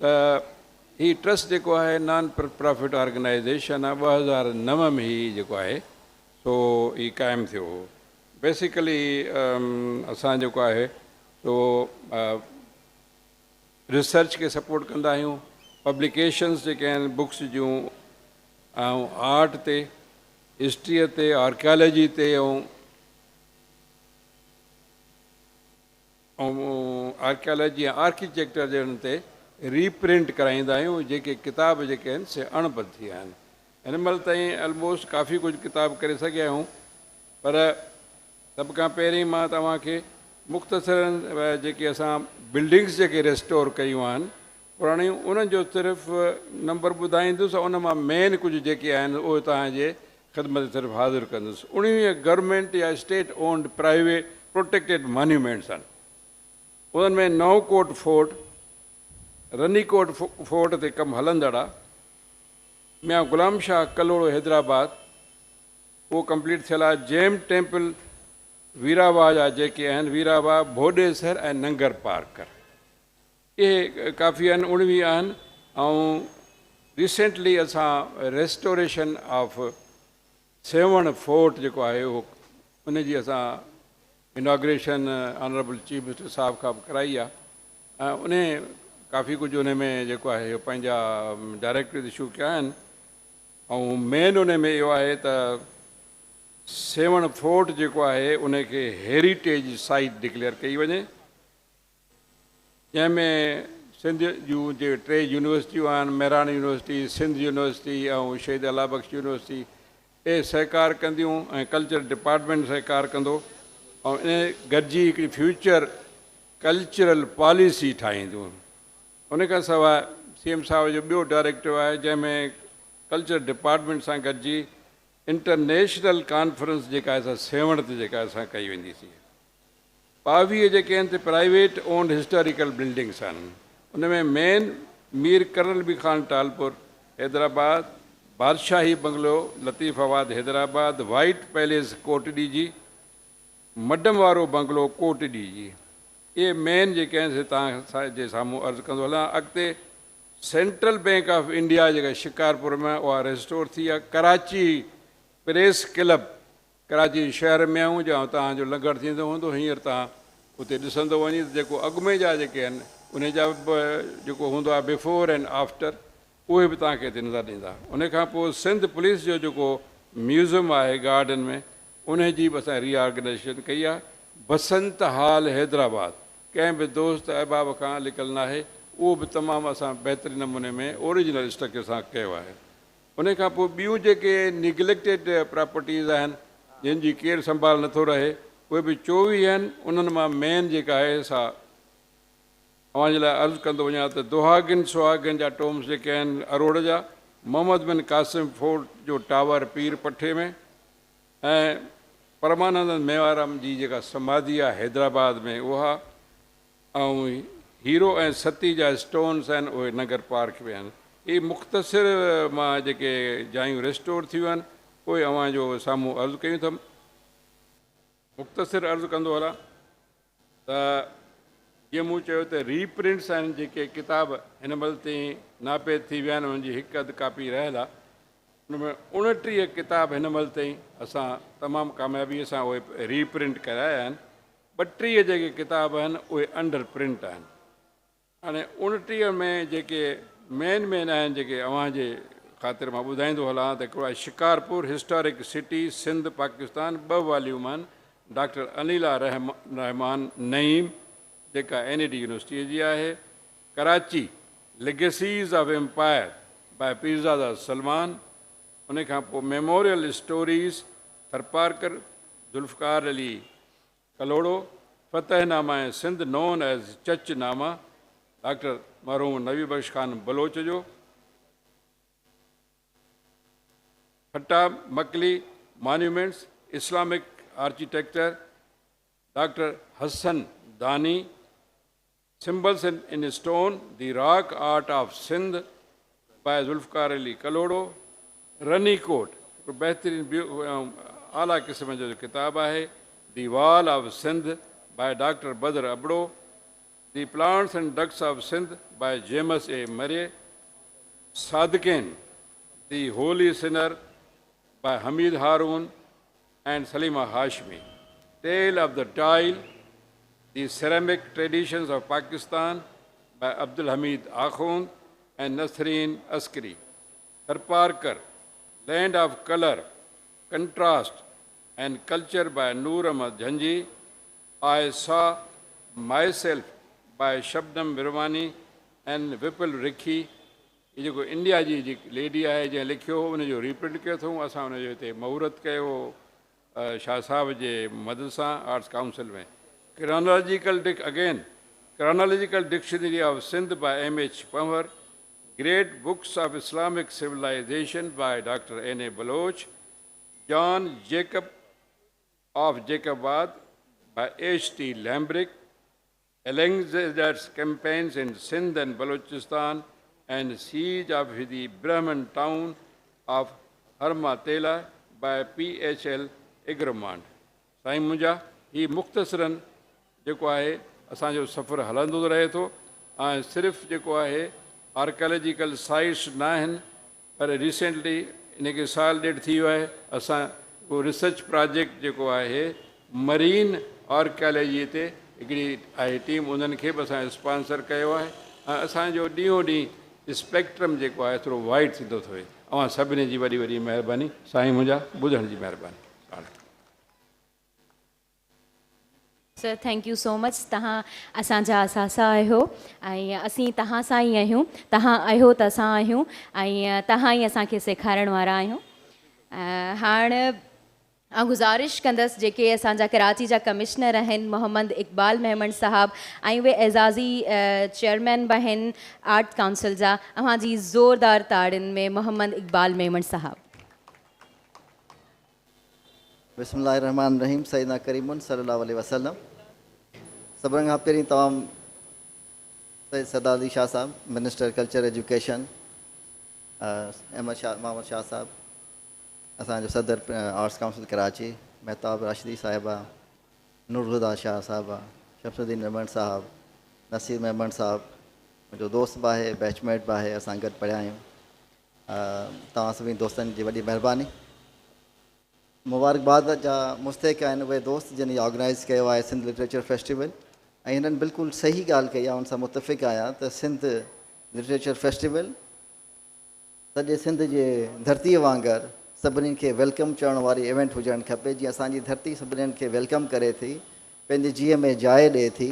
त ही ट्रस्ट जेको आहे नॉन प्रॉफिट ऑर्गेनाइज़ेशन आहे, 2009 में ही जेको आहे सो ही क़ाइमु थियो हो। बेसिकली असां जेको आहे सो रिसर्च खे सपोर्ट कंदा आहियूं, पब्लिकेशन्स जेके आहिनि बुक्स जूं ऐं आर्ट ते, हिस्ट्रीअ ते, आर्कियोलॉजी ते ऐं आर्कियोलॉजी ऐं आर्किटेक्चर जहिड़नि ते रीप्रिंट कराईंदा आहियूं। जेके किताब जेके आहिनि से अणबद्ध थी विया आहिनि। हिन महिल ताईं ऑलमोस्ट काफ़ी कुझु किताब करे सघिया आहियूं, पर सभ खां पहिरीं मां तव्हांखे मुख़्तसिर जेके असां बिल्डिंग्स जेके रेस्टोर कयूं आहिनि पुराणियूं, उन्हनि जो सिर्फ़ु नंबर ॿुधाईंदुसि ऐं उन मां मेन कुझु जेके आहिनि उहे तव्हांजे ख़िदमत सिर्फ़ु हाज़िर कंदुसि। 19 गवर्नमेंट या state owned private protected monuments आहिनि। उन्हनि में नवकोट फोर्ट, रनीकोट फोर्ट ते कमु हलंदड़ आहे, मियां ग़ुलाम शाह कलोड़ो हैदराबाद उहो कंप्लीट थियल आहे, जैम टेम्पल वीरावा जा जेके आहिनि, वीरावा, भोडेसर ऐं नंगर पार्कर, इहे काफ़ी आहिनि, 19 आहिनि। ऐं रिसेंटली असां रेस्टोरेशन ऑफ सेवण फोर्ट जेको आहे उहो उनजी असां इनॉग्रेशन ऑनरेबल चीफ मिनिस्टर साहब खां बि कराई आहे ऐं उन काफ़ी कुझु उन में जेको आहे पंहिंजा डायरेक्टर इशू कया आहिनि ऐं मेन उन में इहो आहे त सेवण फोर्ट जेको आहे उनखे हेरिटेज साइट डिक्लेयर कई वञे, जंहिंमें सिंध जूं जे 3 यूनिवर्सिटियूं आहिनि, मेहरान यूनिवर्सिटी, सिंध यूनिवर्सिटी ऐं शहीद अला बख्श यूनिवर्सिटी, ए सहकार कंदियूं ऐं कल्चर डिपार्टमेंट सहकार कंदो ऐं इन गॾिजी हिकिड़ी फ्यूचर कल्चरल पॉलिसी ठाहींदियूं। उन खां सवाइ CM साहिब जो ॿियो डायरेक्टिव आहे जंहिंमें कल्चर डिपार्टमेंट सां गॾिजी इंटरनेशनल कॉन्फ्रेंस जेका आहे सेवण ते जेका असां कई वेंदीसीं। 22 जेके आहिनि ते प्राइवेट ओन्ड हिस्टोरिकल बिल्डिंग्स आहिनि, उन में main Mir colonel B Khan Talpur Hyderabad, Badshahi bungalow Latifabad Hyderabad, white palace Kotri जी, मडम वारो बंगलो कोटड़ी जी, ये मेन जेके आहिनि से तव्हां जे साम्हूं अर्ज़ु कंदो हलां। अॻिते सेंट्रल बैंक ऑफ इंडिया जेका शिकारपुर में उहा रेस्टोर थी आहे। कराची प्रेस क्लब कराची शहर में आहियूं, जहाँ तव्हांजो लंगर थींदो हूंदो, हींअर तव्हां उते ॾिसंदो वञी त जेको अॻु में जा जेके आहिनि उन जा जेको हूंदो आहे बिफोर एंड आफ्टर, उहे बि तव्हांखे हिते नज़र ईंदा। उन खां पोइ सिंध पुलिस जो जेको म्यूज़ियम आहे गार्डन में, उन जी बि असां रीऑर्गनाइजेशन कई आहे। बसंत हॉल हैदराबाद कंहिं बि दोस्त अहबाब खां लिकल न आहे, उहो बि तमामु असां बहितरीन नमूने में ओरिजिनल स्ट्रक्चर सां कयो आहे। उन खां पोइ ॿियूं जेके निगलेक्टेड प्रॉपर्टीज़ आहिनि जंहिंजी केरु संभाल नथो रहे, उहे बि 24 आहिनि। उन्हनि मां मेन जेका आहे सा तव्हांजे लाइ अर्ज़ु कंदो वञा त दुहागिन सुहागिन जा टोम्स जेके आहिनि अरोड़ जा, मोहम्मद बिन कासिम फोर्ट जो टावर पीर पठे में, ऐं परमानंद मेवाराम जी जेका समाधि आहे हैदराबाद में उहा, ऐं हीरो ऐं सती जा स्टोन्स आहिनि उहे नगर पार्क में आहिनि। इहे मुख़्तसिर मां जेके जायूं रेस्टोर थियूं आहिनि उहे अव्हां जो साम्हूं अर्ज़ु कयूं अथमि। मुख़्तसिर अर्ज़ु कंदो हलां त जीअं मूं चयो त रीप्रिंट्स आहिनि जेके किताब हिन महिल ताईं नापेद थी विया आहिनि, उनजी हिकु अधु कापी रहियल आहे। उनमें 29 किताब हिन महिल ताईं असां तमामु कामयाबीअ सां उहे रीप्रिंट कराया आहिनि। 32 जेके किताब आहिनि उहे अंडर प्रिंट आहिनि। हाणे 29 में जेके मेन आहिनि जेके अव्हांजे ख़ातिर मां ॿुधाईंदो हलां त हिकिड़ो आहे Shikarpur historic city Sindh Pakistan, 2 volume आहिनि। डॉक्टर अनिला रहमान नईम जेका NAD यूनिवर्सिटीअ जी आहे। Karachi legacies of empire by Pirzada Salman. उन खां पोइ मेमोरियल स्टोरीज़ थरपारकर ज़ुल्फ़कार अली कलोड़ो, फ़तहनामा ऐं Sindh known as Chachnama doctor मरहूम नबी बख्श खान बलोच जो। फटा Makli monuments Islamic architecture doctor Hasan Dani. Symbols in stone the rock art of Sindh by Zulfiqar Ali कलोड़ो। Runny कोट हिकु बहितरीन आला क़िस्म जो किताब आहे। The wall of Sindh by doctor Badar Abro. The plants and ducks of Sindh by James A Murray. Sadequain the holy sinner by Hamid Haroon and Salima Hashmi. Tale of the tile the ceramic traditions of Pakistan by Abdul Hamid Akhund and Nasreen Askari. Tharparkar, Land of Color, Contrast and Culture by Noor Ahmad Jhanji. I Saw Myself by Shabnam Virwani and Vipul Rikhi. ये जेको India जी lady आहे जंहिं लिखियो उनजो reprint कयो अथऊं असां उनजो हिते महूरत कयो शाह साहब जे मदद सां आर्ट्स काउंसिल में। Chronological Dictionary of Sindh by M.H. Panwar. Great Books of Islamic Civilization by Dr. N.A. Baloch. John Jacob of Jacobabad by H.T. Lambrick. Alexander's Campaigns in Sindh and Balochistan and Siege of the Brahman Town of Harmatela by P.H.L. Igramand. साईं मुंहिंजा ही मुख़्तसिरन जेको आहे असांजो सफ़र हलंदो रहे थो ऐं सिर्फ़ु जेको आहे आर्कियोलॉजिकल साइट्स न आहिनि पर रिसेंटली इनखे साल ॾेढ थी वियो आहे असां उहो रिसर्च प्रोजेक्ट जेको आहे मरीन आर्कियोलॉजीअ ते हिकिड़ी आहे टीम उन्हनि खे बि असां स्पॉन्सर कयो आहे असांजो ॾींहों ॾींहुं स्पेक्ट्रम जेको आहे थोरो वाइड थींदो थो वञे। अवां सभिनी जी वॾी वॾी महिरबानी, साईं मुंहिंजा ॿुधण जी महिरबानी। Sir thank you so much. तव्हां असांजा असासा आहियो ऐं असीं तव्हां सां ई आहियूं, तव्हां आहियो त असां आहियूं ऐं तव्हां ई असांखे सेखारण वारा आहियूं। हाणे आउं गुज़ारिश कंदसि जेके असांजा कराची जा कमिश्नर आहिनि मोहम्मद इक़बाल मेमन साहब ऐं उहे एज़ाज़ी चेयरमैन बि आहिनि आर्ट काउंसिल जा, अव्हांजी ज़ोरदार ताड़ियुनि में मोहम्मद इक़बाल मेमन साहब। बिस्मिल्लाहिर्रहमानिर्रहीम। सैयदना करीमुन सल्लल्लाहु अलैहि वसल्लम। सभिनी खां पहिरीं तमामु Syed Sadat Ali Shah Sahib, minister culture education, Ahmed Shah Mohammad Shah Sahib, असांजो सदर आर्ट्स काउंसिल कराची, महताब राशिदी साहिबा, नूरहुदा शाह साहिबा, शमसुद्दीन मेमन साहब, नसीर मेमन साहब, मुंहिंजो दोस्त बि आहे, बैचमेट बि आहे, असां गॾु पढ़िया आहियूं। तव्हां सभिनी दोस्तनि जी वॾी महिरबानी। मुबारकबाद जा मुस्तहिक़ आहिनि उहे दोस्त जिन ऑर्गेनाइज़ कयो आहे सिंध लिटरेचर फेस्टिवल, ऐं हिननि बिल्कुलु सही ॻाल्हि कई आहे, उन सां मुतफ़िक़ आहियां त सिंध लिटरेचर फेस्टिवल सॼे सिंध जे धरतीअ वांगुरु सभिनीनि खे वेलकम चवण वारी इवेंट हुजणु खपे। जीअं असांजी धरती सभिनीनि खे वेलकम करे थी, पंहिंजे जीअ में जाइ ॾिए थी,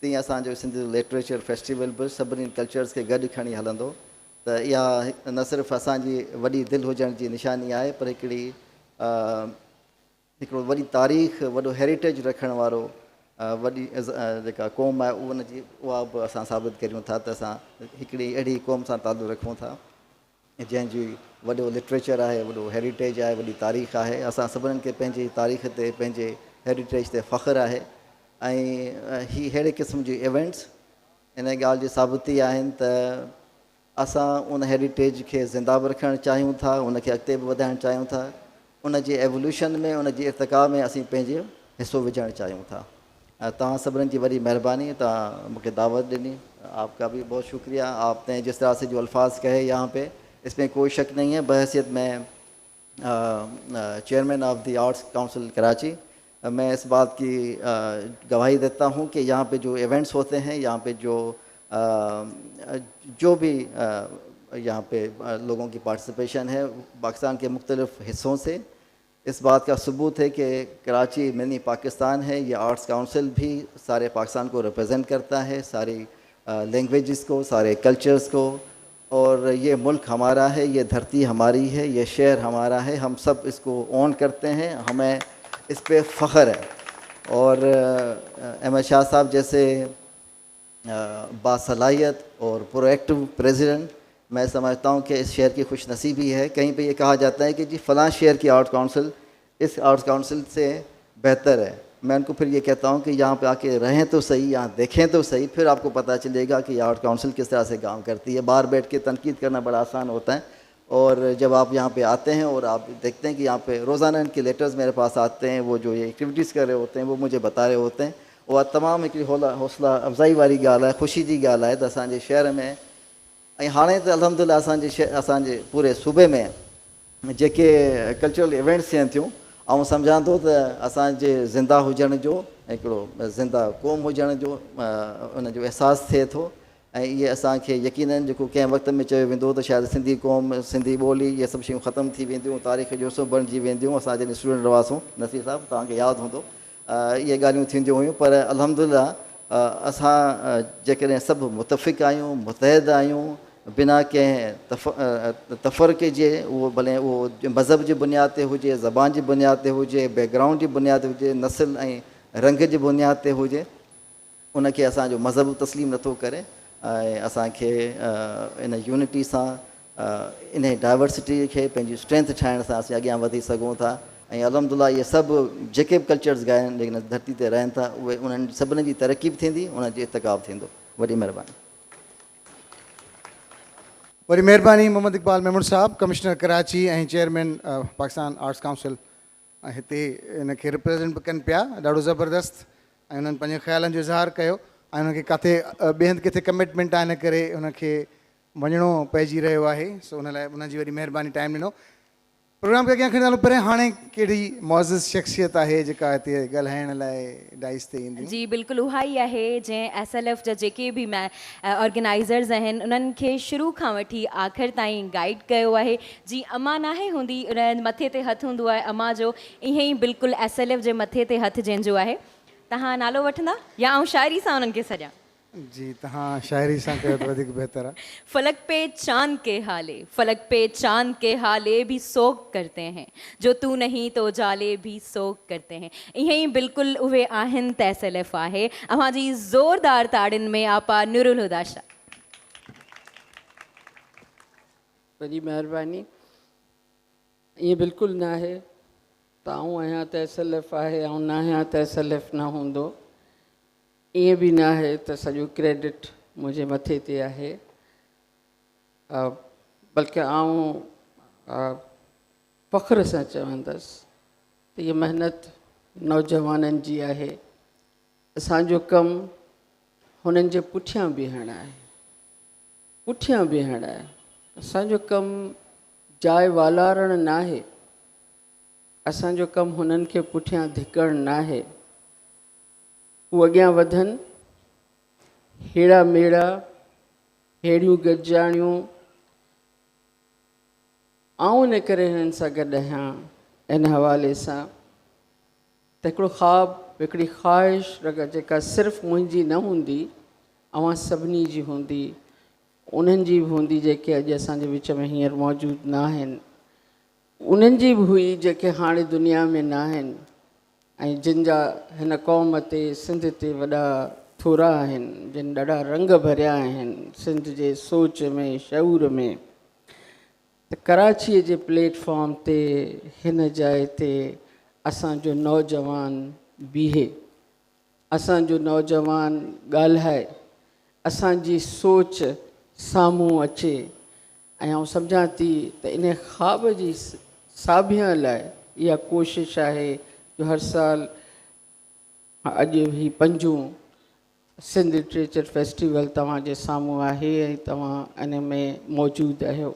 तीअं असांजो सिंध लिटरेचर फेस्टिवल बि सभिनी कल्चर्स खे गॾु खणी हलंदो। त इहा न सिर्फ़ु असांजी वॾी दिलि हुजण जी निशानी आहे, पर हिकिड़ो वॾी तारीख़, वॾो हेरिटेज रखण वारो वॾी जेका क़ौम आहे उहा बि असां साबित करियूं था त असां हिकिड़ी अहिड़ी क़ौम सां तालुक़ु रखूं था जंहिंजी वॾो लिटरेचर आहे, वॾो हेरिटेज आहे, वॾी तारीख़ आहे। असां सभिनीनि खे पंहिंजी तारीख़ ते, पंहिंजे हेरिटेज ते फ़ख़्रु आहे। ऐं ही अहिड़े क़िस्म जी इवेंट्स इन ॻाल्हि जी साबिती आहिनि त असां उन हेरिटेज खे ज़िंदा बि रखणु चाहियूं था, उनखे अॻिते बि वधाइणु चाहियूं था, उन जे एवोल्यूशन में, उन जी इर्तिक़ा में असीं पंहिंजो हिसो विझणु चाहियूं था। तव्हां सभिनीनि जी वॾी महिरबानी, तव्हां मूंखे दावत ॾिनी, आपका भी बहुत शुक्रिया। आपने जिस तरह से जो अल्फाज कहे यहाँ पे, इसमें कोई शक नहीं है। बहैसियत में chairman of the arts council Karachi, मैं इस बात की गवाही देता हूँ कि यहाँ पे जो इवेंट्स होते हैं, यहाँ पे जो भी यहाँ पे लोगों की पार्टिसिपेशन है पाकिस्तान के मुख्तलिफ़ हिस्सों से, इस बात का सबूत है कि कराची मिनी पाकिस्तान है। ये आर्ट्स काउंसिल भी सारे पाकिस्तान को रिप्रेजेंट करता है, सारी लैंग्वेजेस को, सारे कल्चर्स को, और ये मुल्क हमारा है, ये धरती हमारी है, ये शहर हमारा है, हम सब इसको ओन करते हैं, हमें इस पे फ़ख्र है। और अहमद शाह साहब जैसे बासलाहियत और प्रोएक्टिव प्रेसिडेंट, मैं समझता हूँ कि इस शहर की खुश नसीबी है। कहीं पे ये कहा जाता है कि जी फ़लाँ शहर की आर्ट काउंसिल इस आर्ट काउंसिल से बेहतर है। मैं उनको फिर ये कहता हूँ कि यहाँ पे आके रहें तो सही, यहाँ देखें तो सही, फिर आपको पता चलेगा कि आर्ट काउंसिल किस तरह से काम करती है। बाहर बैठ के तनकीद करना बड़ा आसान होता है, और जब आप यहाँ पे आते हैं और आप देखते हैं कि यहाँ पे रोज़ाना इनके लेटर्स मेरे पास आते हैं, वो जो ये एक्टिविटीज़ कर रहे होते हैं वो मुझे बता रहे होते हैं, उहा तमामु हिकिड़ी हौसला अफ़ज़ाई वारी ॻाल्हि आहे, ख़ुशी जी ॻाल्हि आहे त असांजे शहर में ऐं हाणे त अल्हम्दुलिल्लाह असांजे पूरे सूबे में जेके कल्चरल इवेंट्स थियनि थियूं, ऐं सम्झां थो त असांजे ज़िंदा हुजण जो हिकिड़ो ज़िंदा क़ौम हुजण जो उनजो अहसासु थिए थो। ऐं इहे असांखे यकीनन जेको कंहिं वक़्त में चयो वेंदो त शायदि सिंधी क़ौम, सिंधी ॿोली, इहे सभु शयूं ख़तमु थी वेंदियूं, तारीख़ जो हिसो बणिजी वेंदियूं। असां जॾहिं स्टूडेंट रहियासीं, नसीर साहिबु तव्हांखे यादि हूंदो, इहे ॻाल्हियूं थींदियूं हुयूं, पर अल्हम्दुलिल्लाह असां जेकॾहिं सभु मुतफ़िक़ आहियूं, मुतहद आहियूं, बिना कंहिं तफ़रक़े जे, उहो भले उहो मज़हब जी बुनियाद ते हुजे, ज़बान जी बुनियाद ते हुजे, बैकग्राउंड जी बुनियाद ते हुजे, नस्ल ऐं रंग जी बुनियाद ते हुजे, उनखे असांजो मज़हब तस्लीम नथो करे। ऐं असांखे इन यूनिटी सां, इन डाइवर्सिटी खे पंहिंजी स्ट्रेंथ ठाहिण सां असीं अॻियां वधी सघूं था। ऐं अल्हम्दुलिल्लाह इहे सभु जेके बि कल्चर्स ॻाइनि जेके धरती ते रहनि था, उहे उन्हनि सभिनी जी तरक़ी बि थींदी, उन्हनि जो इर्तिक़ाब थींदो। वॾी महिरबानी। वरी महिरबानी मोहम्मद इक़बाल मेमन साहब, कमिश्नर कराची ऐं चेयरमैन पाकिस्तान आर्ट्स काउंसिल, ऐं हिते हिनखे रिप्रेज़ेंट बि कनि पिया, ॾाढो ज़बरदस्त। ऐं हुननि पंहिंजे ख़्यालनि जो इज़हार कयो, ऐं हुनखे किथे ॿिए हंधि किथे कमिटमेंट आहे, इन करे हुनखे वञिणो पइजी रहियो आहे। सो हुन लाइ हुनजी वरी महिरबानी टाइम ॾिनो। प्रोग्राम खे अॻियां खणी हलो पहिरियों हाणे कहिड़ी मौज़िज़ शख़्सियत आहे जेका हिते ॻाल्हाइण लाइ डाइस ते ईंदी? जी बिल्कुलु उहा ई आहे जंहिं SLF जा जेके बि ऑर्गेनाइज़र्स आहिनि उन्हनि खे शुरू खां वठी आख़िर ताईं गाइड कयो आहे। जी अमा नाहे हूंदी उन मथे ते हथु हूंदो आहे अमा जो, ईअं ई बिल्कुलु SLF जे मथे ते हथु जंहिंजो आहे। तव्हां नालो वठंदा या आउं शाइरी सां उन्हनि खे सॼा? जी तव्हां शाइरी सां कयो त वधीक बहितर आहे। फलक पे चांद के हाले, फलक पे चांद के हाले भी सोग करते हैं, जो तू नहीं तो जाले भी सोग करते हैं। ईअं ई बिल्कुलु उहे आहिनि त SLF आहे। अव्हां जी ज़ोरदार ताड़ियुनि में आपा नूरुल हुदा शाह। वॾी महिरबानी। ईअं बिल्कुलु न आहे त आऊं आहियां त SLF आहे ऐं न आहियां त SLF न हूंदो। ईअं बि न आहे त सॼो क्रेडिट मुंहिंजे मथे ते आहे, बल्कि आऊं फ़ख्र सां चवंदसि त इहा महिनत नौजवाननि जी आहे। असांजो कमु हुननि जे पुठियां बीहणु आहे, पुठियां बीहणु आहे। असांजो कमु जाइ वालारणु न आहे, असांजो कमु हुननि खे पुठियां धिकणु न आहे। उहे अॻियां वधनि, हेड़ा मेड़ा, हेड़ियूं गॾिजाणियूं। आऊं इन करे हिननि सां गॾु आहियां इन हवाले सां त हिकिड़ो ख़्वाबु, हिकिड़ी ख़्वाहिश जेका सिर्फ़ु मुंहिंजी न हूंदी, अवां सभिनी जी हूंदी, उन्हनि जी बि हूंदी जेके अॼु असांजे विच में हींअर मौजूदु न आहिनि, उन्हनि जी बि हुई जेके हाणे दुनिया में न आहिनि, ऐं जिन जा हिन क़ौम ते सिंध ते वॾा थोरा आहिनि, जिन ॾाढा रंग भरिया आहिनि सिंध जे सोच में, शऊर में। त कराचीअ जे प्लेटफॉर्म ते हिन जाइ ते असांजो नौजवान बीहे, असांजो नौजवान ॻाल्हाए, असांजी सोच साम्हूं अचे। ऐं आउं सम्झां थी त इन ख़्वाब जी साभिया लाइ इहा कोशिशि आहे जो हर साल अॼु ही 5 सिंध लिटरेचर फेस्टिवल तव्हांजे साम्हूं आहे ऐं तव्हां इन में मौजूदु आहियो।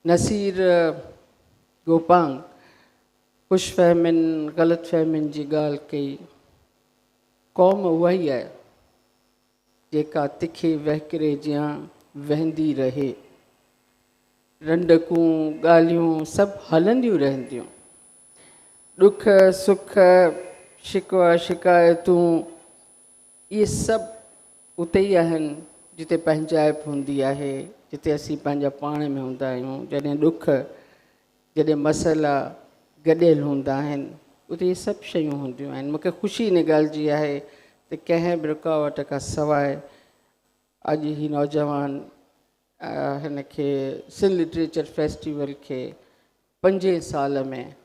नसीर गोपांग ख़ुशफ़हमियुनि ग़लतफ़हमियुनि जी ॻाल्हि कई। क़ौम उहा ई आहे जेका तिखे वहकिरे जियां वहंदी रहे, रंडकूं ॻाल्हियूं सभु हलंदियूं रहंदियूं, ॾुख सुख शिकवा शिकायतूं इहे सभु उते ई आहिनि जिते पंहिंजाइप हूंदी आहे, जिते असीं पंहिंजा पाण में हूंदा आहियूं। जॾहिं ॾुख, जॾहिं मसइला गॾियल हूंदा आहिनि, उते इहे सभु शयूं हूंदियूं आहिनि। मूंखे ख़ुशी इन ॻाल्हि जी आहे त कंहिं बि रुकावट खां सवाइ अॼु ही नौजवान हिन खे सिंध लिटरेचर फेस्टिवल खे 5 साल में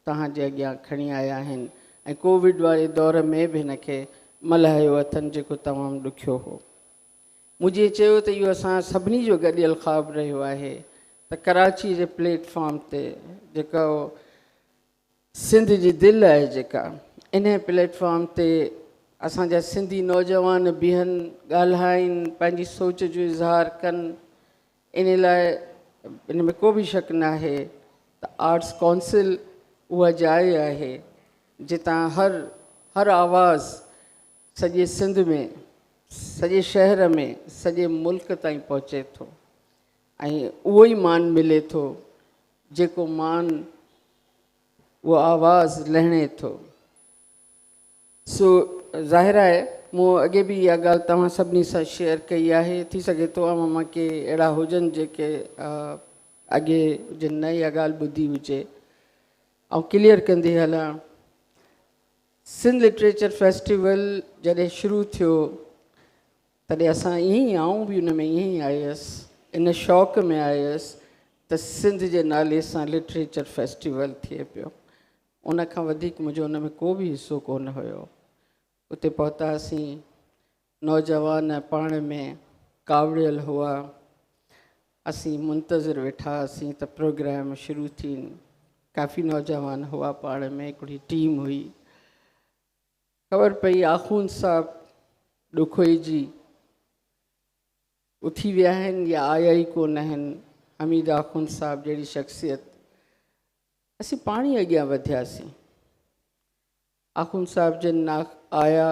तव्हांजे अॻियां खणी आया आहिनि ऐं कोविड वारे दौर में बि हिन खे मल्हायो अथनि, जेको तमामु ॾुखियो हो। मुंहिंजे चयो त इहो असां सभिनी जो गॾियल ख़्वाबु रहियो आहे त कराची जे प्लेटफॉर्म ते जेका सिंध जी दिलि आहे, जेका इन प्लेटफॉर्म ते असांजा सिंधी नौजवान बीहनि, ॻाल्हाइनि, पंहिंजी सोच जो इज़हार कनि। इन लाइ इन में को बि शक न आहे त आर्ट्स काउंसिल उहा जाइ आहे जितां हर आवाज़ सॼे सिंध में, सॼे शहर में, सॼे मुल्क ताईं पहुचे थो ऐं उहो ई मान मिले थो जेको मान उहो आवाज़ लहिणे थो। सो ज़ाहिर आहे मूं अॻे बि इहा ॻाल्हि तव्हां सभिनी सां शेयर कई आहे। थी सघे थो अवां के अहिड़ा हुजनि जेके अॻे जिन न इहा ॻाल्हि ॿुधी हुजे। ऐं क्लियर कंदी हलां, सिंध लिटरेचर फेस्टिवल जॾहिं शुरू थियो तॾहिं असां ईअं ई, आऊं बि उन में ईअं ई आयसि, इन शौक़ में आयसि त सिंध जे नाले सां लिटरेचर फेस्टिवल थिए पियो। उन खां वधीक मुंहिंजो उन में को बि हिसो कोन हुयो। उते पहुतासीं, नौजवान पाण में कावड़ियल हुआ, असीं मुंतज़िर वेठा हुआसीं त प्रोग्राम शुरू थियनि। काफ़ी नौजवान हुआ पाण में, हिकिड़ी टीम हुई। ख़बर पई आख़ून साहब ॾुखोई जी उथी विया आहिनि या आया ई कोन आहिनि। हमीद आखुन साहब जहिड़ी शख़्सियत असीं पाण ई अॻियां वधियासीं। आखुन साहब जिन ना आया,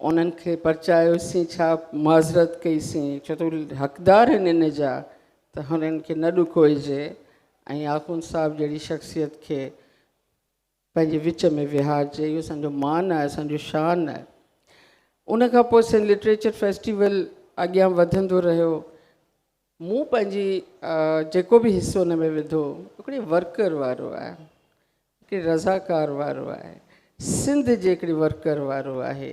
उन्हनि खे परचायोसीं, छा माज़रत कईसीं, छो त हक़दार आहिनि इन जा, त हुननि खे न ॾुखोइजे ऐं आखुन साहब जहिड़ी शख़्सियत खे पंहिंजे विच में विहारिजे। इहो असांजो मान आहे, असांजो शान आहे। उन खां पोइ सिंध लिटरेचर फेस्टिवल अॻियां वधंदो रहियो। मूं पंहिंजी जेको बि हिसो हुन में विधो हिकिड़े वर्कर वारो आहे, हिकिड़े रज़ाकार वारो आहे, सिंध जे हिकिड़े वर्कर वारो आहे।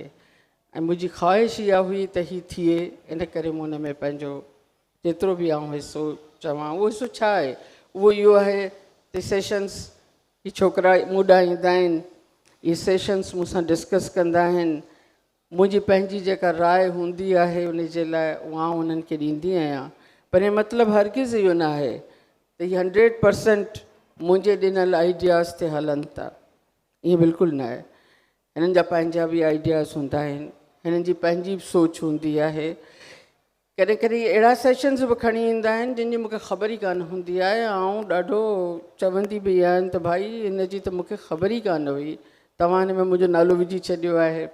ऐं मुंहिंजी ख़्वाहिश इहा हुई त हीअ थिए, इन करे मूं हुन में पंहिंजो जेतिरो बि आउं हिसो चवां। उहो हिसो छा आहे? उहो इहो आहे त सेशंस, ही छोकिरा मूं ॾांहुं ईंदा आहिनि, इहे सेशंस मूंसां डिस्कस कंदा आहिनि। मुंहिंजी पंहिंजी जेका राय हूंदी आहे उन जे लाइ उहा उन्हनि खे ॾींदी आहियां। पर इहो मतिलबु हरगिज़ इहो न आहे त हीअ 100% मुंहिंजे ॾिनल आइडियाज़ ते हलनि था। ईअं बिल्कुलु न आहे। हिननि जा पंहिंजा बि आइडियाज़ हूंदा आहिनि, हिननि जी पंहिंजी बि सोच हूंदी आहे। कॾहिं कॾहिं अहिड़ा सेशन्स बि खणी ईंदा आहिनि जिन जी मूंखे ख़बर ई कान हूंदी आहे। ऐं ॾाढो चवंदी बि आहिनि त भाई हिन जी त मूंखे ख़बर ई कान हुई, तव्हां हिन में मुंहिंजो नालो विझी छॾियो आहे।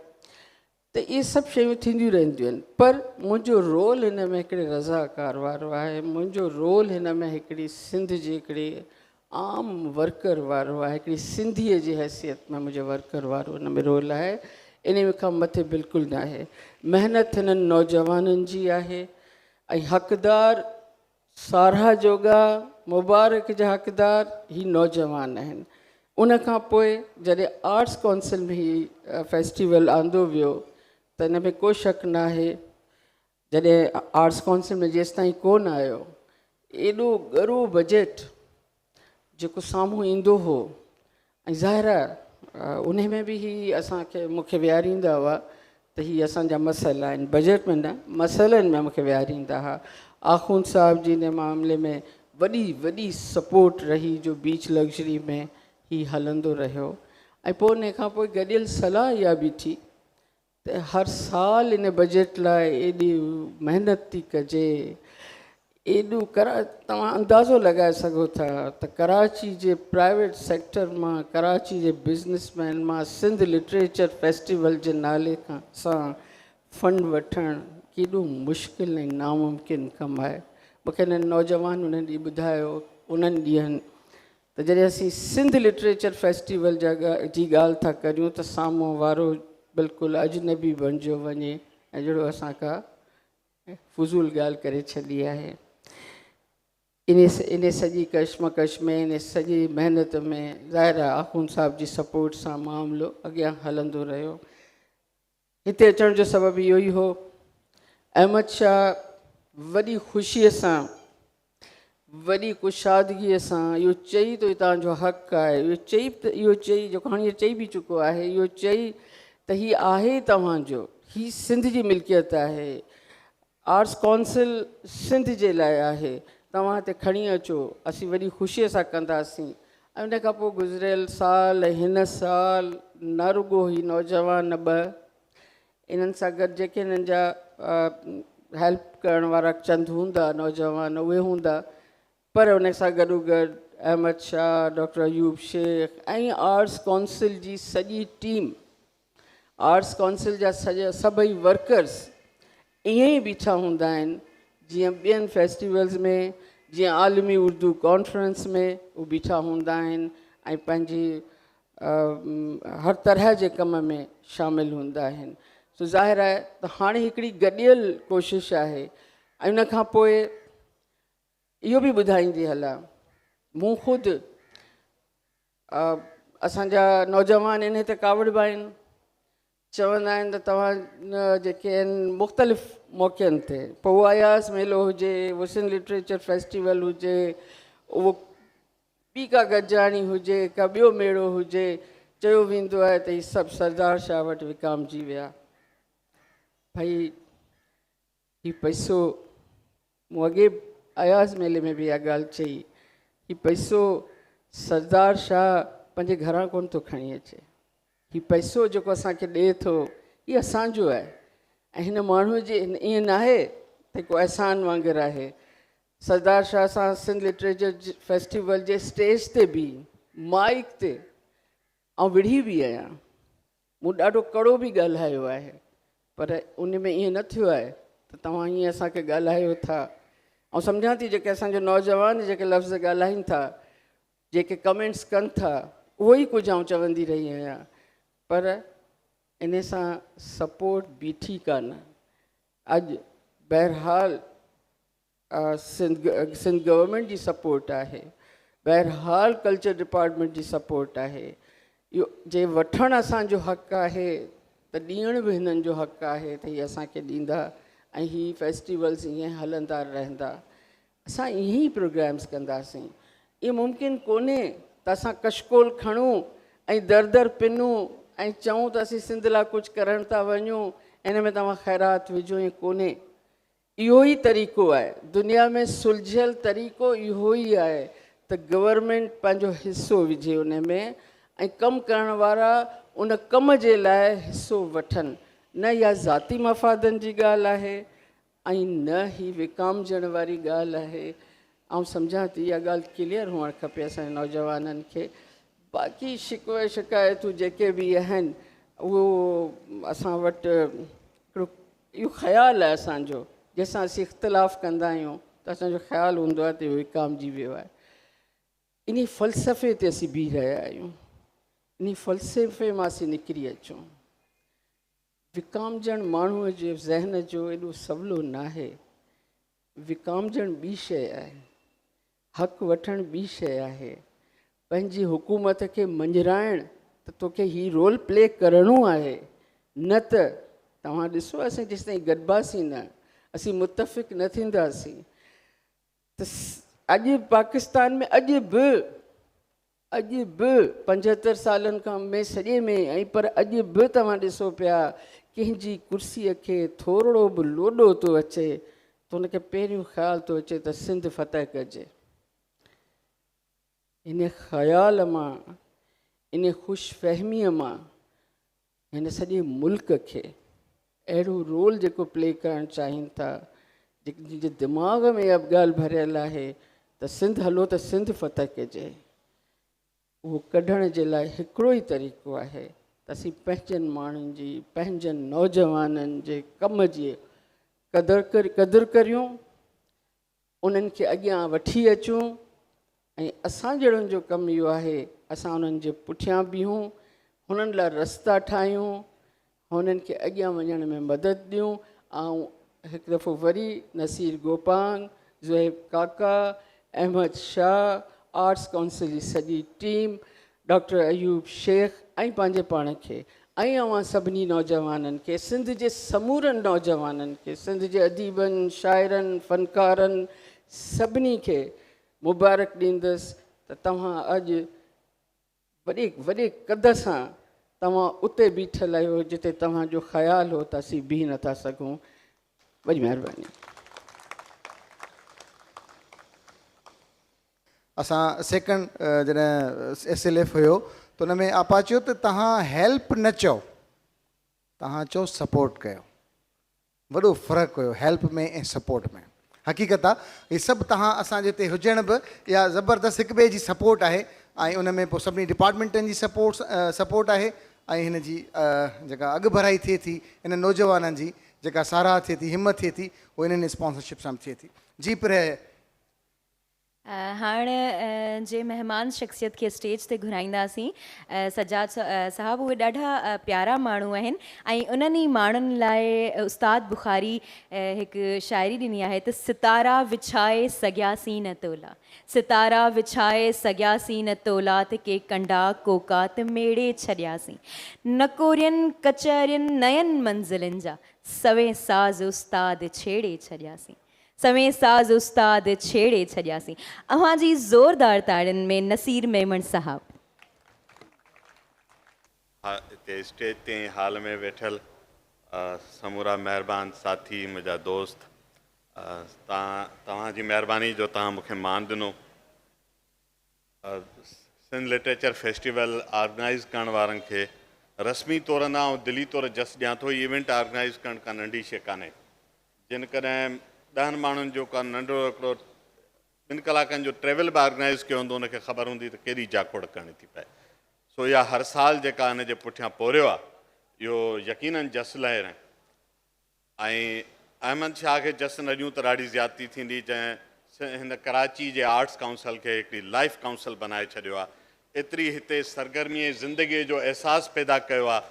त इहे सभु शयूं थींदियूं रहंदियूं आहिनि। पर मुंहिंजो रोल हिन में हिकिड़े रज़ाकार वारो आहे, मुंहिंजो रोल हिन में हिकिड़ी सिंध जी हिकिड़ी आम वर्कर वारो आहे, हिकिड़ी सिंधीअ जी हैसियत में मुंहिंजो वर्कर वारो हिन में रोल आहे। इन खां मथे बिल्कुलु न आहे। महिनत हिननि नौजवाननि जी आहे ऐं हक़दार साराह जोगा मुबारक जा हक़दार ही नौजवान आहिनि। उन खां पोइ जॾहिं आर्ट्स काउंसिल में ही फेस्टिवल आंदो वियो त हिन में को शक न आहे। जॾहिं आर्ट्स काउंसिल में जेसि ताईं कोन आयो, एॾो ॻरो बजट जेको साम्हूं ईंदो हो, ऐं ज़ाहिर आहे उन में बि ही असांखे मूंखे विहारींदा हुआ त ही असांजा मसइला आहिनि, बजट में न मसइलनि में मूंखे विहारींदा हुआ। आखून साहब जी हिन मामले में वॾी वॾी सपोर्ट रही जो बीच लग्जरी में ही हलंदो रहियो। ऐं पोइ उन खां पोइ गॾियल सलाह इहा बि थी त हर साल इन बजट लाइ एॾी महिनत थी कजे, एॾो तव्हां अंदाज़ो लॻाए सघो था त कराची जे प्राइवेट सेक्टर मां, कराची जे बिज़नेसमैन मां सिंध लिटरेचर फेस्टिवल जे नाले सां फंड वठणु केॾो मुश्किल ऐं नामुमकिन कमु आहे। मूंखे हिननि नौजवान उन्हनि ॾींहुं ॿुधायो, उन्हनि ॾींहंनि त जॾहिं असीं सिंध लिटरेचर फेस्टिवल जी ॻाल्हि था करियूं त साम्हूं वारो बिल्कुलु अजनबी बणिजो वञे ऐं जहिड़ो असां का फुज़ूल ॻाल्हि करे छॾी आहे। इन सॼी कशमकश में, इन सॼी महिनत में ज़ाहिर आहे आखून साहब जी सपोर्ट सां मामिलो अॻियां हलंदो रहियो। हिते अचण जो सबबु इहो ई हो। अहमद शाह वॾी ख़ुशीअ सां, वॾी कुशादगीअ सां इहो चई त तव्हांजो हक़ु आहे, इहो चई जेको हाणे इहो चई बि चुको आहे, इहो चई त हीअ आहे तव्हांजो, हीअ सिंध जी मिल्कियत आहे, आर्ट्स काउंसिल सिंध जे लाइ आहे, तव्हां हिते खणी अचो, असीं वॾी ख़ुशीअ सां कंदासीं। ऐं उन खां पोइ गुज़िरियल साल ऐं हिन साल न रुॻो ही नौजवान ॿ, इन्हनि सां गॾु जेके हिननि जा हेल्प करण वारा चंद हूंदा नौजवान उहे हूंदा, पर उन सां गॾोगॾु अहमद शाह, डॉक्टर अयूब शेख ऐं आर्ट्स काउंसिल जी सॼी टीम, आर्ट्स काउंसिल जा सभई वर्कर्स ईअं ई बीठा हूंदा आहिनि जीअं ॿियनि फेस्टिवल्स में, जीअं आलमी उर्दू कॉन्फ्रेंस में उहे बीठा हूंदा आहिनि ऐं पंहिंजी हर तरह जे कम में शामिलु हूंदा आहिनि। सो ज़ाहिर आहे त हाणे हिकिड़ी गॾियल कोशिशि आहे। ऐं उन खां पोइ इहो बि ॿुधाईंदी हलां, मूं ख़ुदि असांजा नौजवान इन ते कावड़िबा आहिनि, चवंदा आहिनि त तव्हां जेके आहिनि मुख़्तलिफ़ मौक़नि ते, पोइ उहो अयास मेलो हुजे, उहो सिंध लिटरेचर फेस्टिवल हुजे, उहो ॿी का गॾिजाणी हुजे, का ॿियो मेड़ो हुजे, चयो वेंदो आहे त हीअ सभु सरदार शाह वटि विकामजी विया। भई हीउ पैसो, मूं अॻे अयास मेले में बि इहा ॻाल्हि चई, हीउ पैसो सरदार शाह पंहिंजे घरां कोन थो खणी अचे, हीउ पैसो जेको असांखे ॾिए थो हीउ असांजो आहे। ऐं हिन माण्हूअ जे ईअं न आहे त को अहसान वांगुरु आहे, सरदार शाह सां सिंध लिटरेचर फेस्टिवल जे स्टेज ते बि माइक ते ऐं विढ़ी बि आहियां। मूं ॾाढो कड़ो बि ॻाल्हायो आहे, पर उन में ईअं न थियो आहे त तव्हां ईअं असांखे ॻाल्हायो था। ऐं सम्झां थी जेके असांजो नौजवान जेके लफ़्ज़ ॻाल्हाइनि था, जेके कमेंट्स कनि था, उहो ई कुझु आउं चवंदी रही आहियां, पर इन सां सपोर्ट बीठी कान। अॼु बहरहाल सिंध गवर्नमेंट जी सपोर्ट आहे, बहरहाल कल्चर डिपार्टमेंट जी सपोर्ट आहे। इहो जे वठणु असांजो हक़ु आहे त ॾियण बि हिननि जो हक़ु आहे त हीअ असांखे ॾींदा ऐं हीअ फेस्टिवल्स ईअं हलंदा रहंदा। असां ईअं ई प्रोग्राम्स कंदासीं। इहो मुमकिन कोन्हे त असां कशकोल खणूं ऐं दर दर पिनूं ऐं चऊं त असीं सिंध लाइ कुझु करण था वञूं, इन में तव्हां ख़ैरात विझो, ईअं कोन्हे। इहो ई तरीक़ो आहे, दुनिया में सुलझियल तरीक़ो इहो ई आहे त गवर्नमेंट पंहिंजो हिसो विझे उन में ऐं कमु करण वारा उन कम जे लाइ हिसो वठनि। न इहा ज़ाती मफ़ादनि जी ॻाल्हि आहे ऐं न ही विकामजण वारी ॻाल्हि आहे। ऐं सम्झां थी इहा ॻाल्हि क्लियर हुअणु खपे असांजे नौजवाननि खे। बाक़ी शिकवे शिकायतूं जेके बि आहिनि उहो असां वटि हिकिड़ो इहो ख़्यालु आहे असांजो, जंहिंसां असीं इख़्तिलाफ़ु कंदा आहियूं त असांजो ख़्यालु हूंदो आहे त इहो विकामजी वियो आहे। इन फ़लसफ़े ते असीं बीह रहिया आहियूं, इन फ़लसफ़े मां असीं निकिरी अचूं। विकामजण माण्हूअ जे ज़हन जो एॾो सवलो न आहे। विकामजण ॿी शइ आहे, हक़ु वठणु ॿी शइ आहे। पंहिंजी हुकूमत खे मंझराइण त तोखे हीउ रोल प्ले करिणो आहे, न त तव्हां ॾिसो असीं जेसिताईं गॾिबासीं न, असीं मुतफ़िक़ न थींदासीं त अॼु पाकिस्तान में अॼु बि 75 सालनि खां में सॼे में ऐं पर अॼु बि तव्हां ॾिसो पिया कंहिंजी कुर्सीअ खे थोरो बि लोॾो थो अचे त हुनखे पहिरियों ख़्यालु थो अचे त सिंध फ़तह कजे। इन ख़्याल मां, इन ख़ुशफ़हमीअ मां हिन सॼे मुल्क खे अहिड़ो रोल जेको प्ले करणु चाहिनि था, जंहिंजे दिमाग़ में इहा ॻाल्हि भरियल आहे त सिंध हलो त सिंध फ़तह कजे, उहो कढण जे लाइ हिकिड़ो ई तरीक़ो आहे त असीं पंहिंजनि माण्हुनि जी, पंहिंजनि नौजवाननि जे कम जी क़दुरु करियूं, उन्हनि खे अॻियां वठी अचूं ऐं असां जहिड़नि जो कमु इहो आहे असां उन्हनि जे पुठियां बीहूं, हुननि लाइ रस्ता ठाहियूं, हुननि खे अॻियां वञण में मदद ॾियूं। ऐं हिकु दफ़ो वरी नसीर गोपांग, ज़ुहैब काका, अहमद शाह, आर्ट्स काउंसिल जी सॼी टीम, डॉक्टर अयूब शेख ऐं पंहिंजे पाण खे ऐं अवां सभिनी नौजवाननि खे, सिंध जे समूरनि नौजवाननि खे, सिंध जे अदीबनि, शाइरनि, फ़नकारनि, सभिनी खे मुबारक ॾींदुसि त तव्हां अॼु वॾे क़द सां तव्हां उते बीठल आहियो जिते तव्हांजो ख़्यालु हो त असीं बीह नथा सघूं। वॾी महिरबानी। असां सेकंड जॾहिं SLF हुयो त हुन में आपा चयो त तव्हां हेल्प न चओ, तव्हां चओ सपोर्ट कयो। वॾो फ़र्क़ु हुयो हेल्प में ऐं सपोर्ट में। हक़ीक़त आहे इहे सभु तव्हां असांजे हिते हुजण बि इहा ज़बरदस्त हिक ॿिए जी सपोर्ट आहे ऐं उन में पोइ सभिनी डिपार्टमेंटनि जी सपोर्ट आहे ऐं हिन जी जेका अॻु भराई थिए थी, हिन नौजवाननि जी जेका साराह थिए थी, हिमत थिए थी, उहो हिननि स्पॉन्सरशिप सां थिए थी। जी पर हाणे जे महिमान शख़्सियत खे स्टेज ते घुराईंदासीं। सजाद साहब उहे ॾाढा प्यारा माण्हू आहिनि ऐं उन्हनि ई माण्हुनि लाइ उस्ताद बुखारी हिकु शाइरी ॾिनी आहे त सितारा विछाए सॻियासीं न तोला, सितारा विछाए सॻियासीं न तोला त के कंडा कोका त मेड़े छॾियासीं, नकोरियनि कचहरियुनि नयनि मंज़िलनि जा सवे साज़ उस्ताद छेड़े छॾियासीं, सवें साज़ उस्ताद छेड़े छॾियासीं। अव्हां जी ज़ोरदार ताड़ियुनि में नसीर मेमण साहब। हिते स्टेज ते हाल में वेठल समूरा महिरबान साथी, मुंहिंजा दोस्त, तव्हांजी महिरबानी जो तव्हां मूंखे मान ॾिनो। सिंध लिटरेचर फेस्टिवल ऑर्गेनाइज़ करण वारनि खे रस्मी तौर न ऐं दिली तौर जस ॾियां थो, इवेंट ऑर्गेनाइज़ करण का नंढी शइ कान्हे। जिन कॾहिं 10 माण्हुनि जो का नंढो हिकिड़ो ॿिनि कलाकनि जो ट्रेवल बि ऑर्गेनाइज़ कयो हूंदो, उनखे ख़बर हूंदी त कहिड़ी जाखोड़ करणी थी पए। सो इहा हर साल जेका हिन जे पुठियां पोरियो आहे, इहो यकीननि जस लहर ऐं अहमद शाह खे जस न ॾियूं त ॾाढी ज़्यादती थींदी, जंहिं हिन कराची जे आर्ट्स काउंसिल खे हिकिड़ी लाइफ काउंसिल बनाए छॾियो आहे, एतिरी हिते सरगर्मीअ ज़िंदगीअ जो अहसासु पैदा कयो आहे।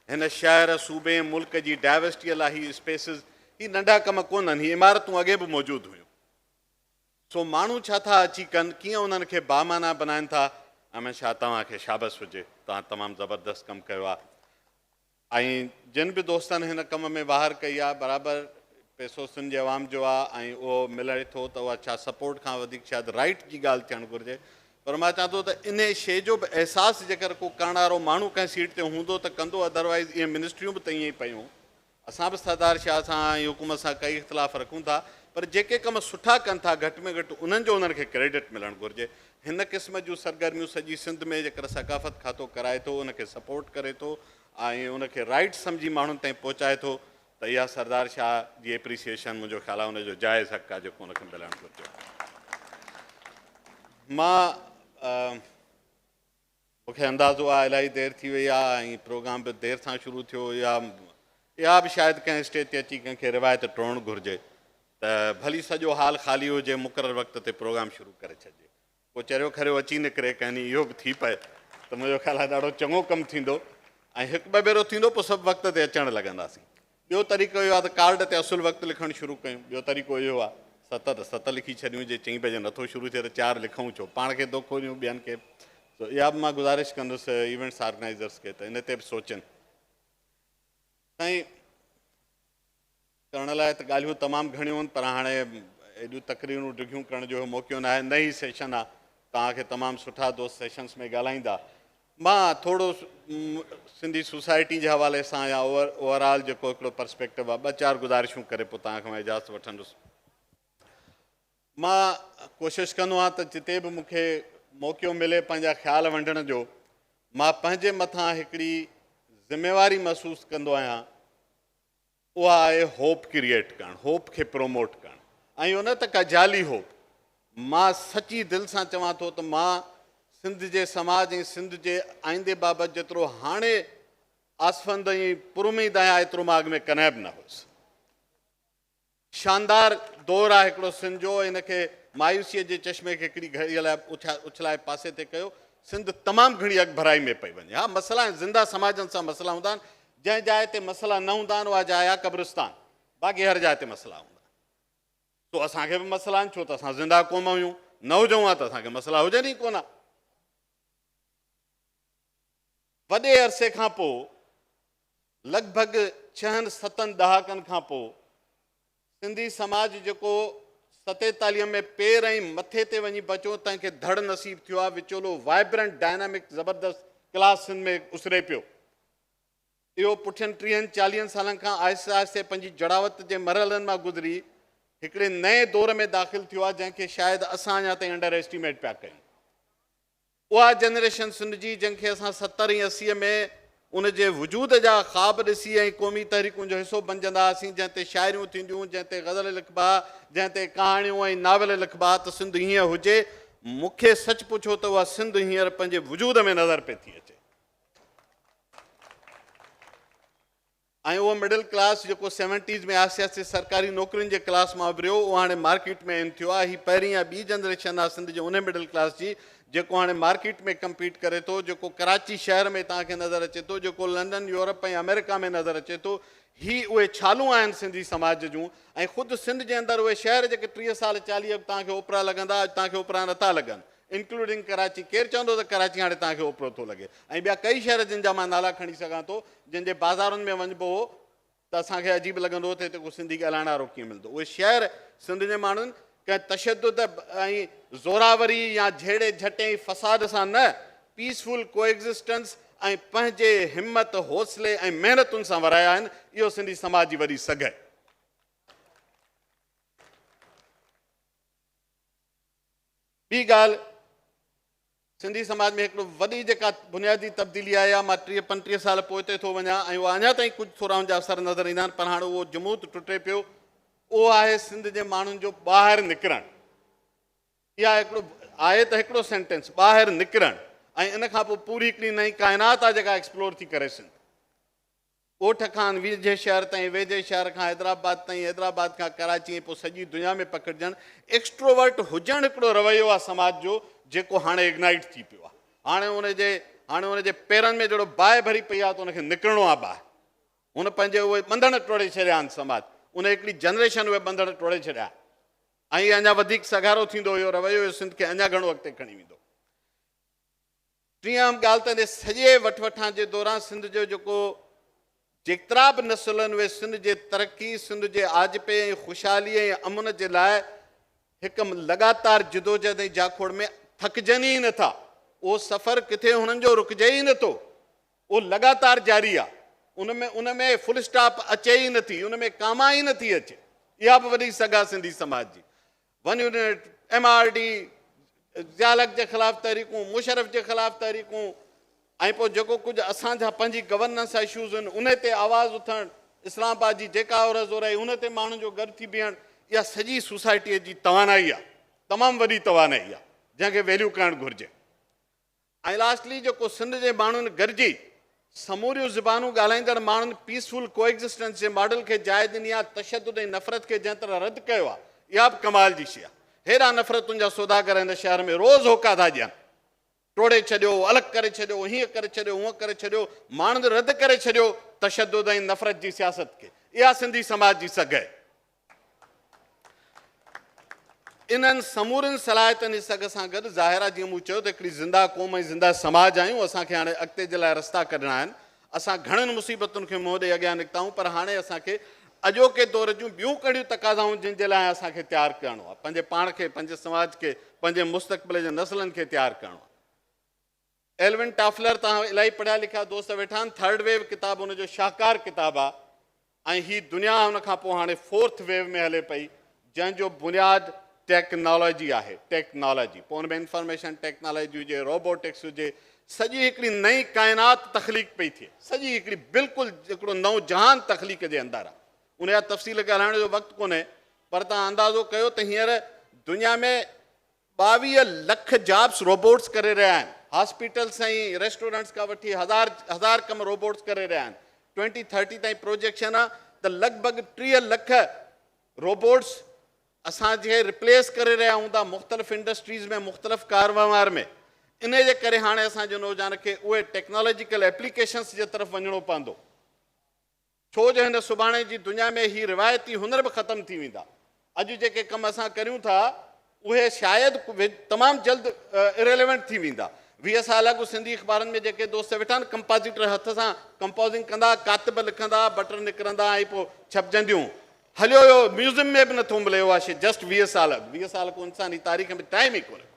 हिन शहर सूबे मुल्क जी डाइवर्सिटीअ लाइ हीअ स्पेसिस, हीअ नंढा कम कोन्हनि, हीअ इमारतूं अॻे बि मौजूदु हुयूं। सो माण्हू छा था अची कनि, कीअं उन्हनि खे बामाना बनाइनि था। अहमद शाह तव्हांखे शाबस हुजे, तव्हां तमामु ज़बरदस्त कमु कयो आहे। ऐं जिन बि दोस्तनि हिन कम में वाहर कई आहे, बराबरि पैसो सिंध जे अवाम जो आहे ऐं उहो मिले थो त उहा छा सपोर्ट खां वधीक शायदि राइट जी ॻाल्हि थियणु घुरिजे। पर मां चवां थो त इन शइ जो बि अहसासु जेकर को करण वारो माण्हू कंहिं सीट ते हूंदो त कंदो, अदरवाइज़ इहे मिनिस्ट्रियूं बि त ईअं ई पयूं। असां बि सरदार शाह सां ऐं हुकूमत सां कई इख़्तिलाफ़ रखूं था, पर जेके कम सुठा कनि था घटि में घटि उन्हनि जो उन्हनि खे क्रेडिट मिलणु घुरिजे। हिन क़िस्म जूं सरगर्मियूं सॼी सिंध में जेकर सकाफ़त खातो कराए थो, उनखे सपोर्ट करे थो ऐं उनखे राइट सम्झी माण्हुनि ताईं पहुचाए थो, त इहा सरदार शाह जी एप्रिसिएशन मुंहिंजो ख़्यालु आहे उनजो जाइज़ हक़ आहे जेको उनखे मिलणु घुरिजे। मूंखे अंदाज़ो आहे इलाही देरि थी वई आहे ऐं प्रोग्राम बि देरि सां शुरू थियो, इहा बि शायदि कंहिं स्टेज ते अची कंहिंखे रिवायत टोड़णु घुरिजे त भली सॼो हाल ख़ाली हुजे, मुक़ररु वक़्त ते प्रोग्राम शुरू करे छॾिजे। पोइ चरियो खरियो अची निकिरे, कंहिं इहो बि थी पए त मुंहिंजो ख़्यालु आहे ॾाढो चङो कमु थींदो ऐं हिकु ॿ भेरो थींदो, पोइ सभु वक़्त ते अचणु लॻंदासीं। ॿियो तरीक़ो इहो आहे त कार्ड ते असुलु वक़्तु लिखणु शुरू कयूं। ॿियो तरीक़ो इहो आहे 7 लिखी छॾियूं, जे 4 बजे नथो शुरू थिए त 4 लिखूं, छो पाण खे धोखो ॾियूं ॿियनि खे। सो इहा बि मां गुज़ारिश कंदुसि इवेंट्स ऑर्गेनाइज़र्स खे त इन ते बि सोचनि। साईं करण लाइ त ॻाल्हियूं तमामु घणियूं आहिनि, पर हाणे एॾियूं तकरीरूं डिघियूं करण जो मौक़ो न आहे। नई सेशन आहे, तव्हांखे तमामु सुठा दोस्त सेशन्स में ॻाल्हाईंदा। मां थोरो सिंधी सोसाइटी जे हवाले सां या ओवरऑल जेको हिकिड़ो पर्सपेक्टिव आहे, 2-4 गुज़ारिशूं करे पोइ तव्हांखां मां इजाज़त वठंदुसि। मां कोशिशि कंदो आहियां त जिते बि मूंखे मौक़ो मिले पंहिंजा ख़्याल वंडण जो, मां पंहिंजे मथां हिकिड़ी ज़िमेवारी महसूसु कंदो आहियां, उहा आहे होप क्रिएट करणु, होप खे प्रोमोट करणु। ऐं उन त का जाली होप, मां सची दिलि सां चवां थो त मां सिंध जे समाज ऐं सिंध जे आईंदे बाबति जेतिरो हाणे आसफंद ऐं पुरुमीद आहियां, एतिरो मां अॻु में कॾहिं बि न हुउसि। शानदार दौरु आहे हिकिड़ो सिंध जो, हिनखे मायूसीअ जे चश्मे खे हिकिड़ी घड़ी लाइ उछलाए पासे ते कयो। सिंध तमामु घणी अॻभराई में पई वञे। हा, मसइला आहिनि, ज़िंदा समाजनि सां मसइला हूंदा आहिनि, जंहिं जाइ ते मसइला न हूंदा आहिनि उहा जाइ आहे कब्रिस्तान, बाक़ी हर जाइ ते मसइला हूंदा आहिनि। तो असांखे बि मसइला आहिनि, छो त असां ज़िंदा क़ौम आहियूं, न हुजूं हा त असांखे मसइला हुजनि ई कोन। वॾे अरसे खां पोइ, लॻभॻि 6-7 ॾहाकनि खां पोइ, सिंधी समाज जेको 47 में पेर ऐं मथे ते वञी बचो, तंहिंखे धड़ नसीब थियो आहे। विचोलो वाइब्रेंट डायनामिक ज़बरदस्त क्लास सिंध में उसरे पियो। इहो पुठियनि 30-40 सालनि खां आहिस्ते आहिस्ते पंहिंजी जड़ावत जे मरहलनि मां गुज़री हिकिड़े नए दौर में दाख़िल थियो आहे, जंहिंखे शायदि असां अञा ताईं अंडर एस्टिमेट पिया कयूं। उहा जनरेशन सिंध जी जंहिंखे असां 70 ऐं 80 में उनजे वजूद जा ख़्वाब ॾिसी ऐं क़ौमी तहरीकुनि जो हिसो बणजंदा हुआसीं, जंहिं ते शाइरियूं थींदियूं, जंहिं ते ग़ज़ल लिखबा, जंहिं ते कहाणियूं ऐं नावल लिखबा, त सिंध हीअं हुजे। मूंखे सच पुछो त उहा सिंध हींअर पंहिंजे वजूद में नज़र पई थी अचे। ऐं उहो मिडिल क्लास जेको 70s में आहिस्ते आहिस्ते सरकारी नौकरियुनि जे क्लास मां उभरियो, उहो हाणे मार्केट में इन थियो आहे। हीअ पहिरीं या ॿी जनरेशन आहे सिंध जे उन मिडिल क्लास जी जेको हाणे मार्केट में कम्पीट करे थो, जेको कराची शहर में तव्हांखे नज़र अचे थो, जेको लंडन, यूरोप ऐं अमेरिका में नज़र अचे थो। ही उहे छालूं आहिनि सिंधी समाज जूं। ऐं ख़ुदि सिंध जे अंदरि उहे शहर जेके 30 साल 40 तव्हांखे ओपरा लॻंदा, अॼु तव्हांखे ओपरा नथा लॻनि, इंक्लूडिंग कराची। केरु चवंदो त कराची हाणे तव्हांखे ओपरो थो लॻे। ऐं ॿिया कई शहर जिन जा मां नाला खणी सघां थो, जंहिंजे बाज़ारुनि में वञिबो हो त असांखे अजीब लॻंदो हो त हिते को सिंधी ॻाल्हाइण वारो कीअं मिलंदो। उहे शहर सिंध जे माण्हुनि कंहिं तशदुद ऐं ज़ोरावरी या झेड़े झटे फसाद सां न, पीसफुल कोएग्ज़िस्टेंस ऐं पंहिंजे हिमत हौसले ऐं महिनतुनि सां वराया आहिनि। इहो सिंधी समाज जी वॾी सघ आहे। ॿी ॻाल्हि, सिंधी समाज में हिकिड़ो वॾी जेका बुनियादी तब्दीली आहे, मां 30-35 साल पोइ ते थो वञा ऐं उहा अञा ताईं कुझु थोरा हुनजा असर नज़र ईंदा आहिनि, पर हाणे उहो जमूत टुटे पियो। उहो आहे सिंध जे माण्हुनि जो ॿाहिरि निकिरणु। इहा हिकिड़ो आहे त हिकिड़ो सेंटेंस ॿाहिरि निकिरणु ऐं इन खां पोइ पूरी हिकिड़ी नई काइनात आहे जेका एक्सप्लोर थी करे सिंध। ॻोठ खां वेझे शहर ताईं, वेझे शहर खां हैदराबाद ताईं, हैदराबाद खां कराची, पोइ सॼी दुनिया में पकिड़जणु। एक्सट्रोवर्ट हुजणु हिकिड़ो रवैयो आहे समाज जो जेको हाणे इग्नाइट थी पियो आहे। हाणे उनजे पेरनि में जहिड़ो बाहि भरी पई आहे त उनखे निकिरणो आहे ॿाहिरि। हुन पंहिंजे उहे ॿंधण टोड़े छॾिया आहिनि समाज, उन हिकिड़ी जनरेशन उहे ॿंधण टोड़े छॾिया। ऐं अञा वधीक सगारो थींदो इहो रवैयो, इहो सिंध खे अञा घणो अॻिते खणी वेंदो। टीह ॻाल्हि त हिन सॼे वठवठां जे दौरान सिंध जो जेको जेतिरा बि नसुलनि उहे सिंध जे तरक़ी, सिंध जे आजपे ऐं ख़ुशहाली ऐं अमुन जे लाइ हिकु लॻातार जिदोजहद ऐं जाखोड़ में थकिजनि ई नथा। उहो सफ़र किथे हुननि जो रुकिजे ई नथो, उहो लॻातार जारी आहे। उन में फुल स्टॉप अचे ई नथी, उन में कामा ई नथी अचे। इहा बि वॾी सगा सिंधी समाज जी। वन यूनिट, MRD, ज़ियालक जे ख़िलाफ़ तहरीकूं, मुशरफ जे ख़िलाफ़ तहरीकूं, ऐं पोइ जेको कुझु असांजा पंहिंजी गवर्नेंस इशूज़ आहिनि उन ते आवाज़ उथणु, इस्लामाबाद जी जेका औरज़ोर आहे उन ते माण्हुनि जो गॾु थी बीहणु, इहा सॼी सोसाइटीअ जी तवानाई आहे, तमामु वॾी तवानाई आहे जंहिंखे वैल्यू करणु घुरिजे। ऐं लास्टली जेको सिंध जे माण्हुनि गॾिजी समूरियूं ज़बानूं ॻाल्हाईंदड़ माण्हुनि पीसफुल कोएग्ज़िस्टेंस जे मॉडल खे जाइ ॾिनी आहे, तशदुद ऐं नफ़रत खे जंहिं तरह रद्द कयो आहे, इहा बि कमाल जी शइ आहे। हेॾा नफ़रतुनि जा सौदागर हिन शहर में रोज़ होका था ॾियनि, टोड़े छॾियो, अलॻि करे छॾियो, हीअं करे छॾियो, हूअं करे छॾियो, माण्हुनि रद्द करे छॾियो तशदुद ऐं नफ़रत जी सियासत खे। इहा सिंधी समाज जी सघ आहे। इन्हनि समूरनि सलाहियतनि जी सघ सां गॾु ज़ाहिरा जीअं मूं चयो त हिकिड़ी ज़िंदा क़ौम ऐं ज़िंदा समाज आहियूं। असांखे हाणे अॻिते जे लाइ रस्ता कढणा आहिनि। असां घणनि मुसीबतुनि खे मुंहं ॾेई अॻियां निकिता आहियूं, पर हाणे असांखे अॼोके दौर जूं ॿियूं कहिड़ियूं तक़ाज़ाऊं जिन जे लाइ असांखे तयारु करिणो आहे, पंहिंजे पाण खे, पंहिंजे समाज खे, पंहिंजे मुस्तक़बिल जे नसलनि खे तयारु करिणो आहे। एल्विन टॉफलर, तव्हां इलाही पढ़िया लिखिया दोस्त वेठा आहिनि, थर्ड वेव किताबु हुनजो शाहकार किताबु आहे। ऐं हीअ दुनिया हुन खां पोइ हाणे फोर्थ वेव में हले पई, जंहिंजो बुनियादु टेक्नोलॉजी आहे। टेक्नोलॉजी, पोइ हुन में इंफॉर्मेशन टेक्नोलॉजी हुजे, रोबोटिक्स हुजे, सॼी हिकिड़ी नई काइनात तख़लीक़ पई थिए, सॼी हिकिड़ी बिल्कुलु हिकिड़ो नओं जहान तख़लीक़ जे अंदरि आहे। उन जा तफ़सील ॻाल्हाइण जो वक़्तु कोन्हे, पर तव्हां अंदाज़ो कयो त हींअर दुनिया में 22 लख जॉब्स रोबोट्स करे रहिया आहिनि। हॉस्पिटल्स ऐं रेस्टोरेंट्स खां वठी हज़ार कम रोबोट्स करे रहिया आहिनि। 2030 ताईं प्रोजेक्शन आहे त लॻभॻि 30 लख रोबोट्स असांजे रिप्लेस करे रहिया हूंदा मुख़्तलिफ़ इंडस्ट्रीज़ में, मुख़्तलिफ़ कारोबार में। इन जे करे हाणे असांजे नौजवान खे उहे टेक्नोलॉजिकल एप्लीकेशन्स जे तरफ़ वञिणो पवंदो, छो जो हिन सुभाणे जी दुनिया में ही रिवायती हुनर बि ख़तमु थी वेंदा। अॼु जेके कम असां करियूं था उहे शायदि तमामु जल्द इरेलेवेंट थी वेंदा। 20 साल अॻु सिंधी अख़बारनि में जेके दोस्त वेठा आहिनि, कंपोज़िटर हथ सां कंपोज़िंग कंदा, कातिब लिखंदा, बटर निकिरंदा ऐं पोइ छपजंदियूं। हलियो हुयो, म्यूज़ियम में बि नथो मिले उहा शइ। जस्ट 20 साल अॻु, 20 साल को इंसानी तारीख़ में टाइम ई कोन्हे।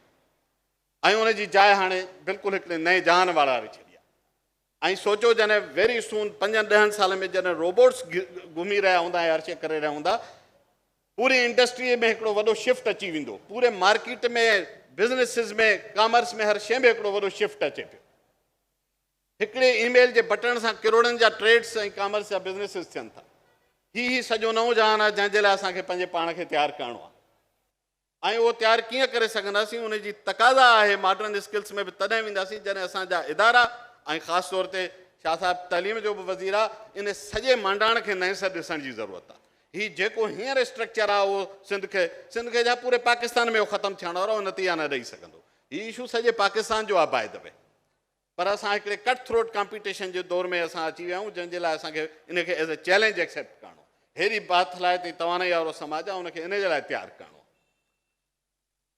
ऐं उनजी जाइ हाणे बिल्कुलु हिकिड़े नए जहान वारी छॾी आहे। ऐं सोचो जॾहिं वेरी सून 5-10 साल में जॾहिं रोबोट्स घुमी रहिया हूंदा ऐं हर शइ करे रहिया हूंदा, पूरी इंडस्ट्रीअ में हिकिड़ो वॾो शिफ्ट अची वेंदो। पूरे मार्केट में, बिज़नेसिस में, कॉमर्स में, हर शइ में हिकिड़ो वॾो शिफ्ट अचे पियो। हिकिड़े ईमेल जे बटण सां किरोड़नि जा ट्रेड्स ऐं कॉमर्स जा बिज़नेसिस थियनि था। ही सॼो नओं जहान आहे जंहिंजे लाइ असांखे पंहिंजे पाण खे तयारु करिणो आहे। ऐं उहो तयारु कीअं करे सघंदासीं, उनजी तक़ाज़ा आहे मॉडर्न स्किल्स में बि तॾहिं वेंदासीं जॾहिं असांजा इदारा ऐं ख़ासि तौर ते शाह साहिबु तइलीम जो बि वज़ीर आहे, इन सॼे मंडाण खे नए सां ॾिसण जी ज़रूरत आहे। हीउ जेको हींअर स्ट्रक्चर आहे उहो सिंध खे जा पूरे पाकिस्तान में उहो ख़तमु थियण वारो, उहो नतीजा न ॾेई सघंदो। हीउ इशू सॼे पाकिस्तान जो आहे बाय द वे। पर असां हिकिड़े कट थ्रोट कॉम्पिटिशन जे दौर में असां अची विया आहियूं, जंहिंजे लाइ असांखे इनखे एज़ अ चैलेंज एक्सेप्ट करणो। अहिड़ी बात हलाए थी तवानाई वारो समाज आहे, उनखे इन जे लाइ तयारु करणो।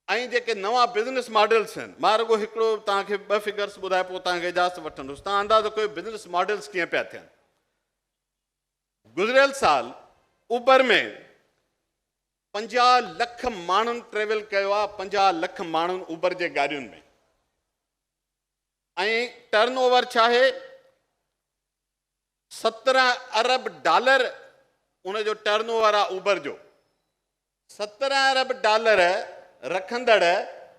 ऐं जेके नवां बिज़नेस मॉडल्स आहिनि, मां रुगो हिकिड़ो तव्हांखे 2 फिगर्स ॿुधाए पोइ तव्हांखे इजाज़त वठंदुसि। तव्हां अंदाज़ो कयो बिज़नेस मॉडल्स कीअं पिया थियनि। गुज़िरियल साल उबर में 50 लख माण्हुनि ट्रेवल कयो आहे, 50 लख माण्हुनि उबर जे गाॾियुनि में। ऐं टर्न ओवर छा आहे, $17 अरब उनजो टर्न ओवर आहे उबर जो। $17 अरब रखंदड़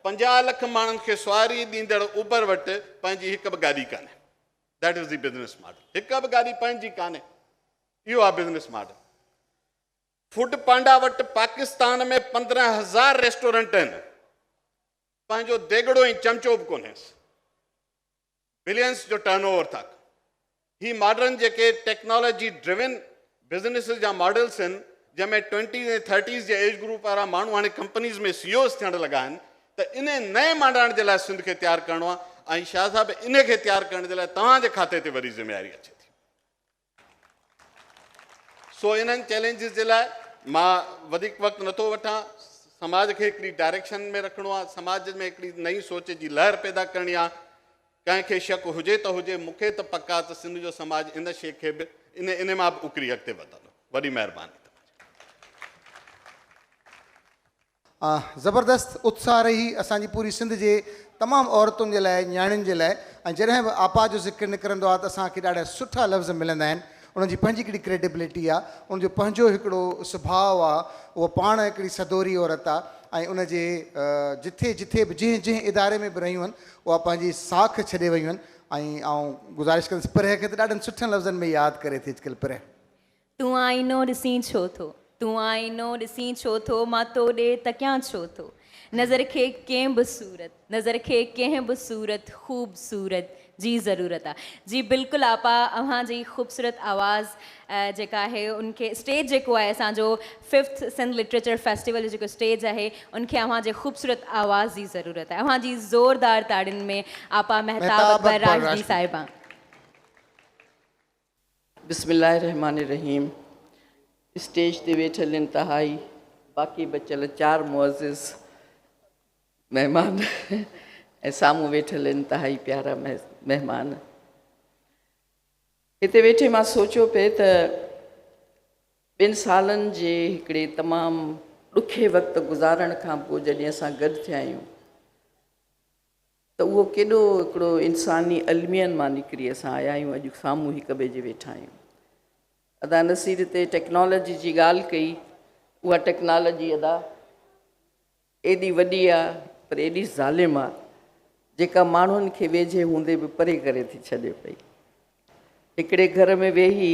50 लख माण्हुनि खे सवारी ॾींदड़ उबर वटि पंहिंजी हिकु बि गाॾी कान्हे। That is the business model. हिकु बि गाॾी पंहिंजी कान्हे, इहो आहे बिज़नेस मॉडल। फूड पांडा वटि पाकिस्तान में 15,000 रेस्टोरेंट आहिनि। पंहिंजो देगड़ो ऐं चमचो बि कोन्हेसि, बिलियंस जो टर्नओवर तक। ही मॉडर्न जेके टेक्नोलॉजी ड्रिवन बिज़नेसिस जा मॉडल्स आहिनि, जंहिंमें 20 ऐं 30 जे एज ग्रुप वारा माण्हू हाणे कंपनीज़ में CEOs थियण लॻा आहिनि, त इन नए मॉडर्न जे लाइ सिंध खे तयारु करिणो आहे। ऐं शाह साहिब, इन खे तयारु करण जे लाइ तव्हांजे खाते ते वरी ज़िम्मेवारी अचे थी। सो इन्हनि चैलेंजिस जे लाइ मां वधीक वक़्तु नथो वठां। समाज खे हिकिड़ी डायरेक्शन में रखिणो आहे, समाज में हिकिड़ी नई सोच जी लहर पैदा करणी आहे। कंहिंखे शक हुजे त हुजे, मूंखे त पका त सिंध जो समाज इन शइ खे बि इन मां बि उकरी अॻिते वधंदो। वॾी महिरबानी। ज़बरदस्त उत्साह रही असांजी पूरी सिंध जे तमामु औरतुनि जे लाइ, न्याणियुनि जे लाइ। ऐं जॾहिं बि आपा जो ज़िक्र निकिरंदो आहे त असांखे ॾाढा सुठा लफ़्ज़ मिलंदा आहिनि। उनजी पंहिंजी हिकिड़ी क्रेडिबिलिटी आहे, उनजो पंहिंजो हिकिड़ो सुभाउ आहे, उहो पाण हिकिड़ी सदोरी औरत आहे। ऐं उनजे जिथे जिथे बि जंहिं इदारे में बि रहियूं आहिनि, उहा पंहिंजी साख छॾे वियूं आहिनि। ऐं आउं गुज़ारिश कंदुसि, परे खे त ॾाढनि सुठनि लफ़्ज़नि में यादि करे थी अॼुकल्ह। परे तूं आईनो ॾिसी छो थो, तूं आईनो ॾिसी छो थो, मां तो ॾे तकियां छो थो। नज़र खे कंहिं बि सूरत, नज़र खे कंहिं बि सूरत ख़ूबसूरत जी ज़रूरत आहे। जी बिल्कुलु आपा, अव्हांजी ख़ूबसूरत आवाज़ जेका आहे उनखे स्टेज जेको आहे असांजो 5th सिंध लिटरेचर फेस्टिवल जो जेको स्टेज आहे, उनखे अव्हांजे ख़ूबसूरत आवाज़ जी ज़रूरत आहे। अव्हांजी ज़ोरदार ताड़ियुनि में आपा महताब अकबर राजदी साहिबा। बिस्मिल्लाहिर्रहमानिर्रहीम। स्टेज ते वेठल इंतहाई बाक़ी बचियल 4 मुअज़्ज़िज़ महिमान ऐं साम्हूं वेठल इंतहाई प्यारा महिमान, हिते वेठे मां सोचियो पिए त 2 सालनि जे हिकिड़े तमामु ॾुखे वक़्तु गुज़ारण खां पोइ जॾहिं असां गॾु थिया आहियूं त उहो केॾो हिकिड़ो इंसानी अलमियन मां निकिरी असां आया आहियूं। अॼु साम्हूं हिक ॿिए जे वेठा आहियूं। अदा नसीर ते टेक्नोलॉजी जी ॻाल्हि कई, उहा टेक्नोलॉजी अदा एॾी वॾी आहे पर एॾी ज़ालिम आहे, जेका माण्हुनि खे वेझे हूंदे बि परे करे थी छॾे पई। हिकिड़े घर में वेही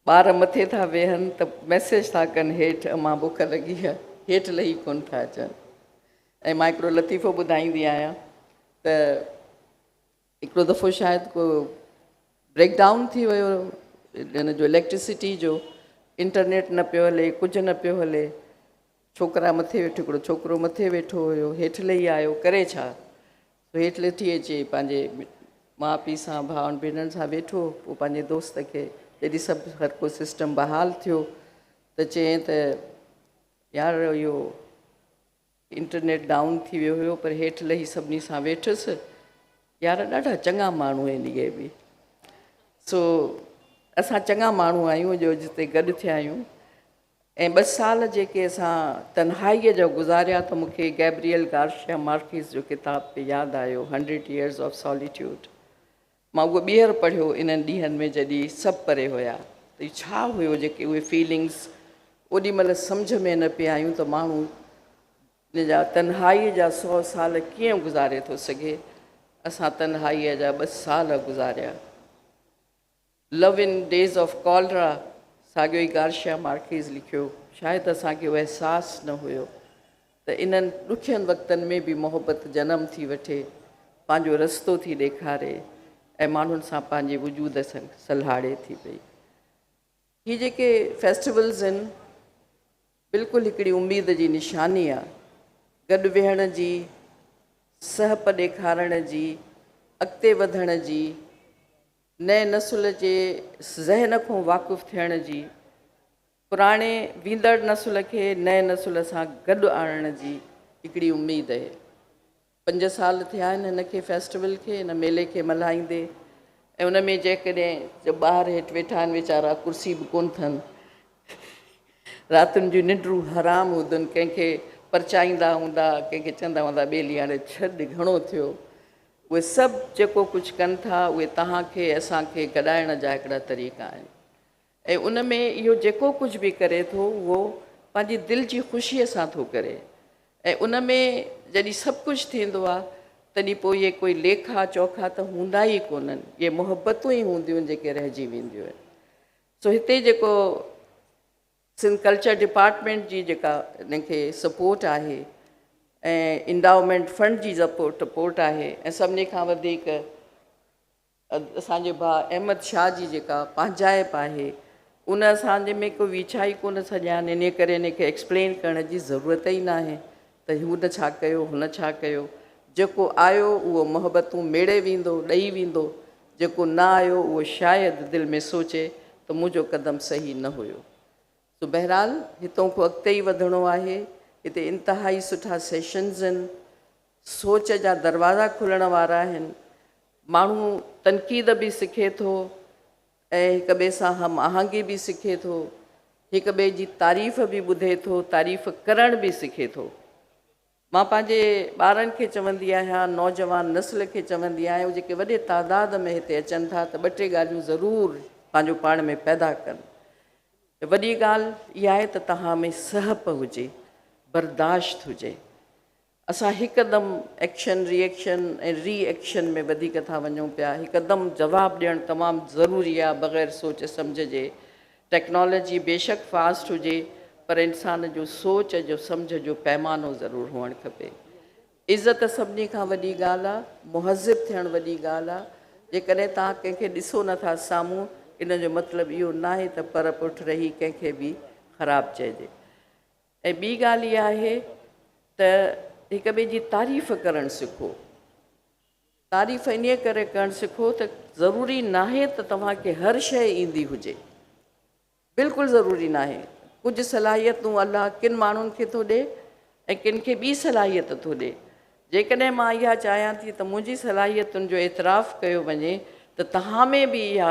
ॿार मथे था वेहनि त मैसेज था कनि हेठि, मां बुख लॻी आहे, हेठि लही कोन था अचनि। ऐं मां हिकिड़ो लतीफ़ो ॿुधाईंदी आहियां त हिकिड़ो दफ़ो शायदि को ब्रेकडाउन थी वियो हिन जो इलेक्ट्रिसिटी जो, इंटरनेट न पियो हले, कुझु न पियो हले। छोकिरा मथे वेठो, हिकिड़ो छोकिरो मथे वेठो हुयो, हेठि लही आयो, करे छा? हेठि लथी अचे पंहिंजे माउ पीउ सां, भाउनि भेनरुनि सां वेठो। पोइ पंहिंजे दोस्त खे जॾहिं सभु हर को सिस्टम बहाल थियो त चयईं त यार इहो इंटरनेट डाउन थी वियो हुयो पर हेठि लही सभिनी सां वेठुसि, यार ॾाढा चङा माण्हू आहिनि इहे बि। सो असां चङा माण्हू आहियूं जो जिते गॾु थिया आहियूं। ऐं 2 साल जेके असां तन्हाईअ जो गुज़ारिया त मूंखे गैब्रियल गार्शिया मार्किस जो किताब पे यादि आयो, 100 Years of Solitude। मां उहो ॿीहर पढ़ियो इन्हनि ॾींहंनि में जॾहिं सभु परे हुया, त छा हुयो जेके उहे फीलिंग्स ओॾी महिल सम्झ में न पिया आयूं त माण्हू इन जा तन्हाईअ जा 100 साल कीअं गुज़ारे थो सघे। असां तन्हाईअ जा 2 साल गुज़ारिया। Love in days of cholera साॻियो ई गार्शिया मार्किस लिखियो। शायदि असांखे उहो अहसासु न हुयो त इन्हनि ॾुखियनि वक़्तनि में बि मोहबत जनम थी वठे, पंहिंजो रस्तो थी ॾेखारे ऐं माण्हुनि सां पंहिंजे वजूद सां सलहाड़े थी पई। हीअ जेके फेस्टिवल्स आहिनि बिल्कुलु हिकिड़ी उमेद जी निशानी आहे, गॾु वेहण जी, सहप ॾेखारण जी, अॻिते वधण जी, नए नसुल जे ज़हन खां वाक़ुफ़ु थियण जी, पुराणे वींदड़ नसुल खे नए नसुल सां गॾु आणण जी हिकिड़ी उमेद आहे। 5 साल थिया आहिनि हिनखे फेस्टिवल खे, हिन मेले खे मल्हाईंदे। ऐं उन में जेकॾहिं जो ॿार हेठि वेठा आहिनि वीचारा, कुर्सी बि कोन अथनि, रातिनि जूं निंडूं हराम हूंदियूं, कंहिंखे परचाईंदा हूंदा, कंहिंखे चवंदा हूंदा ॿेली हाणे छॾ घणो थियो। उहे सभु जेको कुझु कनि था उहे तव्हांखे असांखे गॾाइण जा हिकिड़ा तरीक़ा आहिनि। ऐं उन में इहो जेको कुझु बि करे थो उहो पंहिंजी दिलि जी ख़ुशीअ सां थो करे। ऐं उन में जॾहिं सभु कुझु थींदो आहे तॾहिं पोइ इहे कोई लेखा चोखा त हूंदा ई कोन्हनि, इहे मोहबतूं ई हूंदियूं आहिनि जेके रहिजी वेंदियूं आहिनि। सो हिते जेको सिंध कल्चर डिपार्टमेंट जी जेका इनखे सपोर्ट आहे ऐं इंडाउमेंट फंड जी सपोर्ट आहे ऐं सभिनी खां वधीक असांजे भाउ अहमद शाह जी जेका पंहिंजाइप आहे उन असांजे में को विछाई कोन छॾियानि, इन करे इनखे एक्सप्लेन करण जी ज़रूरत ई न आहे त हुन छा कयो हुन छा कयो। जेको आयो उहो मोहबतूं मेड़े वेंदो ॾेई वेंदो, जेको न आयो उहो शायदि दिलि में सोचे त मुंहिंजो क़दम सही न हुयो। सो बहरहाल हितां खां अॻिते ई वधिणो आहे। हिते इंतिहाई सुठा सेशन्स आहिनि, सोच जा दरवाज़ा खुलण वारा आहिनि, माण्हू तनक़ीद बि सिखे थो ऐं हिक ॿिए सां हम आहंगी बि सिखे थो, हिक ॿिए जी तारीफ़ बि ॿुधे थो, तारीफ़ करण बि सिखे थो। मां पंहिंजे ॿारनि खे चवंदी आहियां, नौजवान नस्ल खे चवंदी आहियां, जेके वॾे तादाद में हिते अचनि था त 2-3 ॻाल्हियूं ज़रूरु पंहिंजो पाण में पैदा कनि। वॾी ॻाल्हि इहा आहे त तव्हां में सहप हुजे, बर्दाश्त हुजे। असां हिकदमि एक्शन रिएक्शन ऐं रीएक्शन में वधीक था वञूं पिया। हिकदमि जवाबु ॾियणु तमामु ज़रूरी आहे बग़ैर सोच सम्झ जे। टेक्नोलॉजी बेशक फास्ट हुजे पर इंसान जो सोच जो सम्झ जो पैमानो ज़रूरु हुअणु खपे। इज़त सभिनी खां वॾी ॻाल्हि आहे, मुहज़िब थियणु वॾी ॻाल्हि आहे। जेकॾहिं तव्हां कंहिंखे ॾिसो नथा साम्हूं, इन जो मतिलबु इहो न आहे त पर पुठ रही कंहिंखे बि ख़राबु चइजे। ऐं ॿी ॻाल्हि इहा आहे त हिक ॿिए जी तारीफ़ करणु सिखो। तारीफ़ इन करे करणु सिखो त ज़रूरी न आहे त तव्हांखे हर शइ ईंदी हुजे, बिल्कुलु ज़रूरी न आहे। कुझु सलाहियतूं अलाह किन माण्हुनि खे थो ॾिए ऐं किन खे ॿी सलाहियत थो ॾिए। जेकॾहिं मां इहा चाहियां थी त मुंहिंजी सलाहियतुनि जो एतिराफ़ु कयो वञे त तव्हां में बि इहा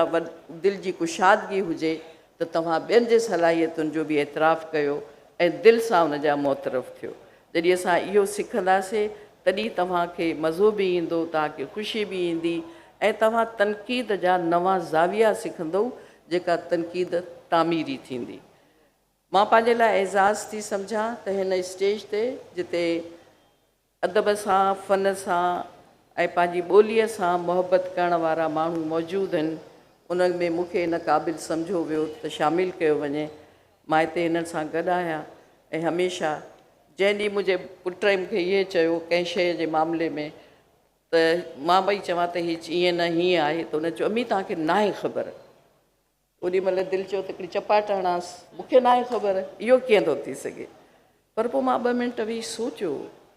दिलि जी कुशादगी हुजे त तव्हां ॿियनि जे सलाहियतुनि जो बि एतिराफ़ु कयो ऐं दिलि सां उन जा मुतरफ़ थियो। जॾहिं असां इहो सिखंदासीं तॾहिं तव्हांखे मज़ो बि ईंदो, तव्हांखे ख़ुशी बि ईंदी ऐं तव्हां तनक़ीद जा नवां ज़ाविया सिखंदव जेका तनक़ीद तामीरी थींदी। मां पंहिंजे लाइ एज़ाज़ थी सम्झां त हिन स्टेज ते जिते अदब सां फ़न सां ऐं पंहिंजी ॿोलीअ सां मुहबत करण वारा माण्हू मौजूदु आहिनि, उन में मूंखे इन क़ाबिल सम्झो वियो त शामिलु कयो वञे। मां हिते हिननि सां गॾु आहियां ऐं हमेशह जंहिं ॾींहुं मुंहिंजे पुट मूंखे इहे चयो कंहिं शइ जे मामले में त मां भई चवां त हीअ ईअं न हीअं आहे, त हुन चयो अम्मी तव्हांखे न आहे ख़बर। ओॾी महिल दिलि चयो त हिकिड़ी चपाट हणांसि, मूंखे न आहे ख़बर, इहो कीअं थो थी सघे। पर पोइ मां 2 मिंट वेही सोचियो,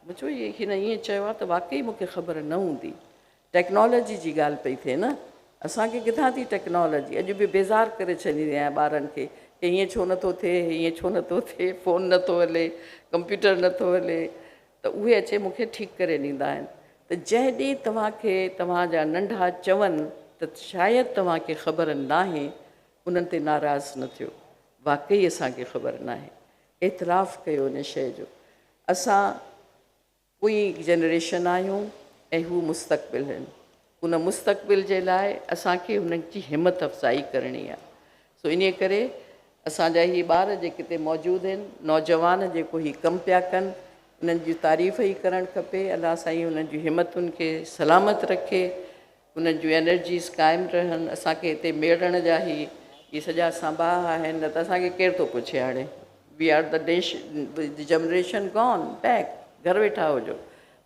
मूं चयो हिन ईअं चयो आहे त वाक़ई मूंखे ख़बर न हूंदी। टेक्नोलॉजी जी ॻाल्हि पई थिए न, असांखे किथां थी टेक्नोलॉजी। अॼु बि बेज़ार करे छॾींदी आहियां ॿारनि खे कि हीअं छो नथो थिए, हीअं छो नथो थिए, फ़ोन नथो हले, कंप्यूटर नथो हले, त उहे अचे मूंखे ठीकु करे ॾींदा आहिनि। त जंहिं ॾींहुं तव्हांखे तव्हांजा नंढा चवनि त शायदि तव्हांखे ख़बर न आहे, उन्हनि ते नाराज़ न थियो। वाक़ई असांखे ख़बर न आहे, एतिराफ़ु कयो उन शइ जो। असां कोई जनरेशन आहियूं ऐं हू मुस्तक़बिल आहिनि। उन मुस्तक़बिल जे लाइ असांखे हुननि जी हिमत अफ़ज़ाई करणी आहे। सो इन करे असांजा ही ॿार जेके हिते मौजूदु आहिनि, नौजवान जेको ही कमु पिया कनि, उन्हनि जी तारीफ़ ई करणु खपे। अलाह साईं उन्हनि जूं हिमतुनि खे सलामत रखे, उन्हनि जूं एनर्जीज़ क़ाइमु रहनि। असांखे हिते मेड़ण जा इहे सॼा सांभा आहिनि, न त असांखे केरु थो पुछे हाणे। We are the generation gone back, घर वेठा हुजो,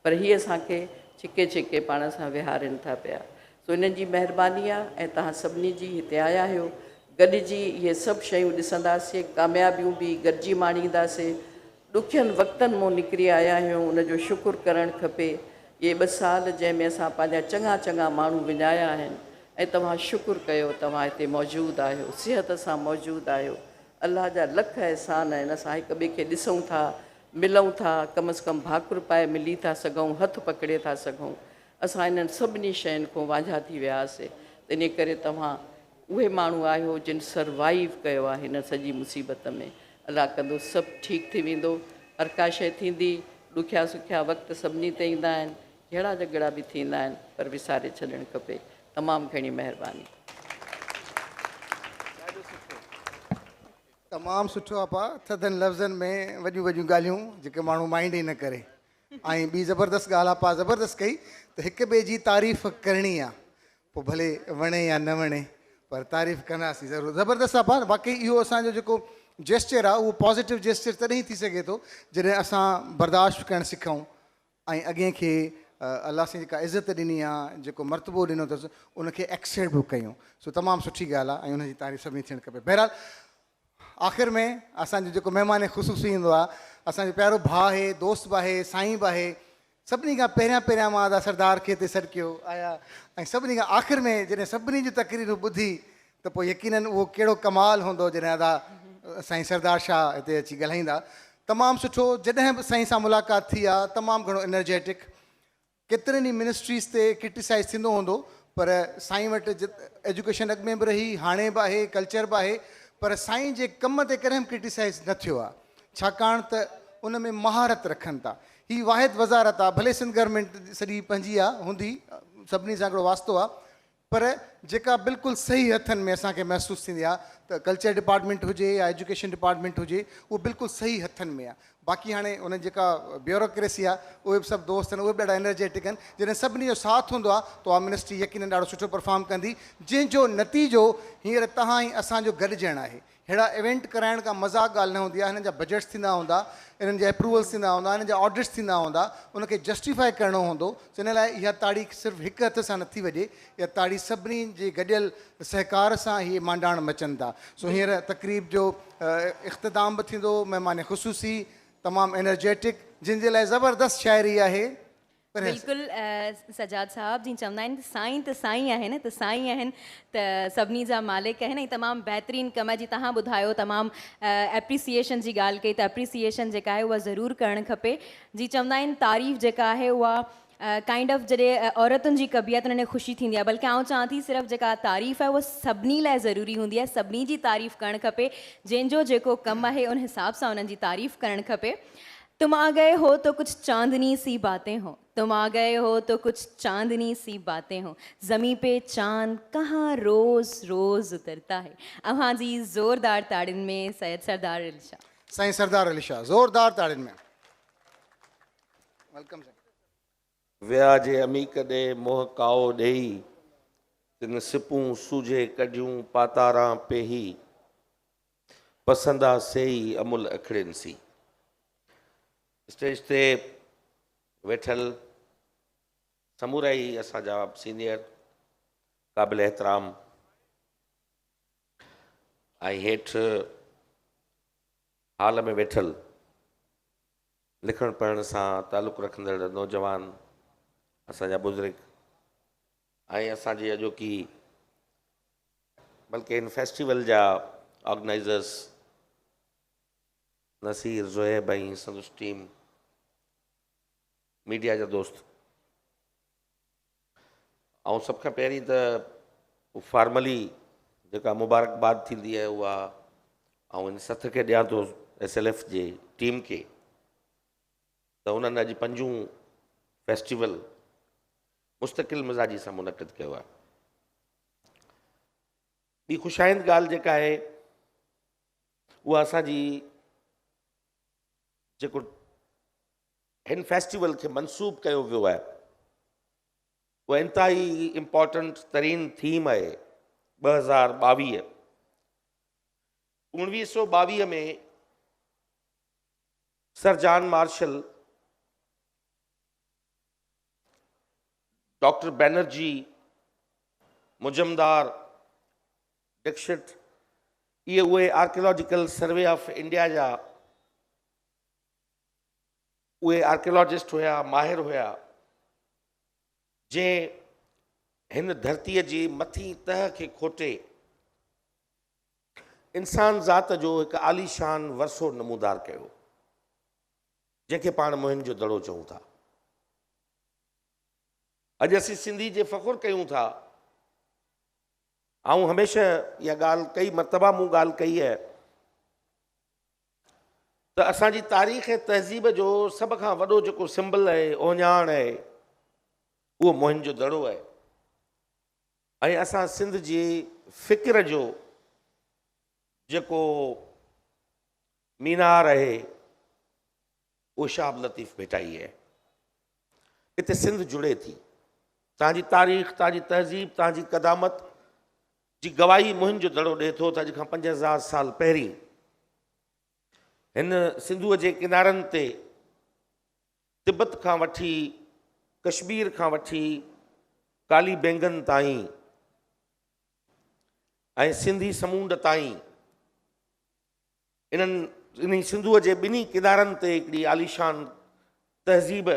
पर हीअ असांखे छिके छिके पाण सां विहारनि था पिया। सो इन्हनि जी महिरबानी आहे ऐं तव्हां सभिनी जी हिते आया आहियो। गॾिजी इहे सभु शयूं ॾिसंदासीं, कामयाबियूं बि गॾिजी माणींदासीं। ॾुखियनि वक़्तनि मां निकिरी आया आहियूं, उनजो शुकुरु करणु खपे। इहे 2 साल जंहिंमें असां पंहिंजा चङा चङा माण्हू विञाया आहिनि ऐं तव्हां शुकुरु कयो, तव्हां हिते मौजूदु आहियो, सिहत सां मौजूदु आहियो। अलाह जा लख अहसान आहिनि। असां हिक ॿिए खे ॾिसूं था, मिलूं था, कम से कम भाकुर पाए मिली था सघूं, हथु पकिड़े था सघूं। असां इन्हनि सभिनी शयुनि खां वांझा थी वियासीं। त इन करे तव्हां उहे माण्हू आहियो जिन सर्वाइव कयो आहे हिन सॼी मुसीबत में। अलाह कंदो सभु ठीकु थी वेंदो, हर का शइ थींदी। ॾुखिया सुखिया वक़्त सभिनी ते ईंदा आहिनि, जहिड़ा झगड़ा बि थींदा आहिनि, पर विसारे छॾणु खपे। तमामु घणी महिरबानी। तमामु सुठो आहे पा, थधनि लफ़्ज़नि में वॾियूं वॾियूं ॻाल्हियूं जेके माण्हू माइंड ई न करे। ऐं ॿी ज़बरदस्त ॻाल्हि आहे पा, ज़बरदस्त कई त हिक ॿिए जी तारीफ़ करणी आहे, पोइ भले वणे या न वणे, पर तारीफ़ कंदासीं ज़रूरु। ज़बरदस्त आहे पा। बाक़ी इहो असांजो जेको जेस्चर आहे उहो पॉज़िटिव जेस्चर तॾहिं थी सघे थो जॾहिं असां बर्दाश्त करणु सिखूं, ऐं अॻे खे अलाह साईं जेका इज़त ॾिनी आहे, जेको मर्तबो ॾिनो अथसि, उनखे एक्सेप्ट बि कयूं। सो तमामु सुठी ॻाल्हि आहे ऐं उनजी तारीफ़ सभिनी थियणु खपे। बहरहाल आख़िर में असांजो जेको महिमान ख़ुशूसी ईंदो आहे, असांजो प्यारो भाउ आहे, दोस्त बि आहे, साईं बि आहे। सभिनी खां पहिरियां मां अदा सरदार खे हिते सॾु कयो आया, ऐं सभिनी खां आख़िर में जॾहिं सभिनी जूं तकरीरूं ॿुधी त पोइ यकीननि उहो कहिड़ो कमाल हूंदो जॾहिं अदा साईं सरदार शाह हिते अची ॻाल्हाईंदा। तमामु सुठो। जॾहिं बि साईं सां मुलाक़ात थी आहे तमामु घणो एनर्जेटिक। केतिरनि ई मिनिस्ट्रीज़ ते क्रिटिसाइज़ थींदो हूंदो, पर साईं वटि एजुकेशन अॻु में बि रही, हाणे बि आहे, कल्चर बि आहे, पर साईं जे कम ते कॾहिं क्रिटिसाइज़ न थियो आहे, छाकाणि त उन में महारत रखनि था। हीअ वाहिद वज़ारत आहे, भले सिंध गवर्नमेंट सॼी पंहिंजी आहे हूंदी, सभिनी सां हिकिड़ो वास्तो आहे, पर जेका बिल्कुलु सही हथनि में असांखे महसूसु थींदी आहे त कल्चर डिपार्टमेंट हुजे या एजुकेशन डिपार्टमेंट हुजे, उहो बिल्कुलु सही हथनि में आहे। बाक़ी हाणे उन जेका ब्यूरोक्रेसी आहे उहे बि सभु दोस्त आहिनि, उहे बि ॾाढा एनर्जेटिक आहिनि। जॾहिं सभिनी जो साथ हूंदो आहे त उहा मिनिस्ट्री यकीननि ॾाढो सुठो परफॉर्म कंदी, जंहिंजो नतीजो हींअर तव्हां ई असांजो गॾिजणु आहे। अहिड़ा इवेंट कराइण का मज़ाक ॻाल्हि न हूंदी आहे। हिननि जा बजट्स थींदा हूंदा, इन्हनि जा अप्रूवल्स थींदा हूंदा, हिननि जा ऑडिट्स थींदा हूंदा, उनखे जस्टिफाई करिणो हूंदो। इन लाइ इहा ताड़ी सिर्फ़ु हिकु हथ सां नथी वॼे, इहा ताड़ी सभिनी जे गॾियल सहकार सां इहे मांडाण मचनि था। सो हींअर तक़रीब जो इख़्तिताम बि थींदो। महिमान ख़ुशूसी तमामु एनर्जेटिक, जिन जे लाइ ज़बरदस्त शाइरी आहे। बिल्कुलु सजाद साहब जी चवंदा आहिनि त साईं आहे न, त साईं आहिनि त सभिनी जा मालिक आहिनि। ऐं तमामु बहितरीनु कम जी तव्हां ॿुधायो, तमामु एप्रिसिएशन जी ॻाल्हि कई, त एप्रिसिएशन जेका आहे उहा ज़रूरु करणु खपे। जी चवंदा आहिनि तारीफ़ जेका आहे उहा काइंड ऑफ जॾहिं औरतुनि जी कबियत उन्हनि ख़ुशी थींदी आहे, बल्कि आउं चवां थी सिर्फ़ु जेका तारीफ़ आहे उहा सभिनी लाइ ज़रूरी हूंदी आहे। सभिनी जी तारीफ़ करणु खपे, जंहिंजो जेको कमु आहे उन हिसाब सां उन्हनि जी तारीफ़ करणु खपे। तुम आ गए हो तो कुछ चांदनी सी बातें हो, तुम आ गए हो तो कुछ चांदनी सी बातें हो, ज़मीं पे चांद कहाँ रोज़ रोज़ उतरता है। अव्हां जी ज़ोरदार ताड़ियुनि में सैयद सरदार अली शाह। साईं सरदार अली शाह, ज़ोरदार ताड़ियुनि में वेलकम। विया जे अमी कॾे मोह काओ ॾेई, तिन सिपूं सूझे कढियूं पातारां पेही, पसंदा सेई अमुल अखड़िन सी। स्टेज ते वेठल समूराई असांजा सीनियर क़ाबिल एहतराम ऐं हेठि हाल में वेठल लिखण पढ़ण सां तालुक़ रखंदड़ नौजवान असांजा बुज़ुर्ग ऐं असांजी अॼोकी बल्कि इन फेस्टिवल जा ऑर्गेनाइज़र्स नसीर ज़ुहैब ऐं संदुसि टीम, मीडिया जा दोस्त, ऐं सभ खां पहिरीं त फॉर्मली जेका मुबारकबाद थींदी आहे उहा ऐं इन सथ खे ॾियां थो SLF जे टीम खे त उन्हनि अॼु 5 फेस्टिवल मुस्तक़िल मिज़ाजी सां मुनक़िद कयो आहे। ॿी ख़ुशाइंद ॻाल्हि जेका आहे उहा असांजी जेको हिन फेस्टिवल खे मनसूब कयो वियो आहे उहा इंतिहाई इम्पॉर्टेंट तरीन थीम आहे 2022। 1922 में sir John Marshall, doctor Banerjee, Majumdar, Dikshit, ये उहे आर्कियोलॉजिकल सर्वे ऑफ इंडिया जा उहे आर्कियोलॉजिस्ट हुया, माहिर हुया, जंहिं हिन धरतीअ जी मथीं तह खे खोटे इंसान ज़ात जो हिकु आलीशान वरसो नमूदार कयो, जंहिंखे पाण मुहिन जो दड़ो चऊं था। अॼु असीं सिंधी जे फ़ख़ुरु कयूं था। ऐं हमेशह इहा ॻाल्हि कई मरतबा मूं ॻाल्हि कई आहे त असांजी तारीख़ ऐं तहज़ीब जो सभ खां वॾो जेको सिंबल आहे, ओञाण आहे, उहो मुहिन जो दड़ो आहे। ऐं असां सिंध जी फ़िक्र जो जेको मीनार आहे उहो शाह लतीफ़ भेटाई आहे। हिते सिंध जुड़े थी। तव्हांजी तारीख़, तव्हांजी तहज़ीब, तव्हांजी क़दामत जी गवाही मुहिन जो दड़ो ॾिए थो त अॼु खां 5000 साल पहिरीं हिन सिंधूअ जे किनारनि ते तिब्बत खां वठी कश्मीर खां वठी काली बेंगन ताईं ऐं सिंधी समूंड ताईं इन सिंधुअ जे ॿिन्ही किनारनि ते हिकिड़ी आलीशान तहज़ीब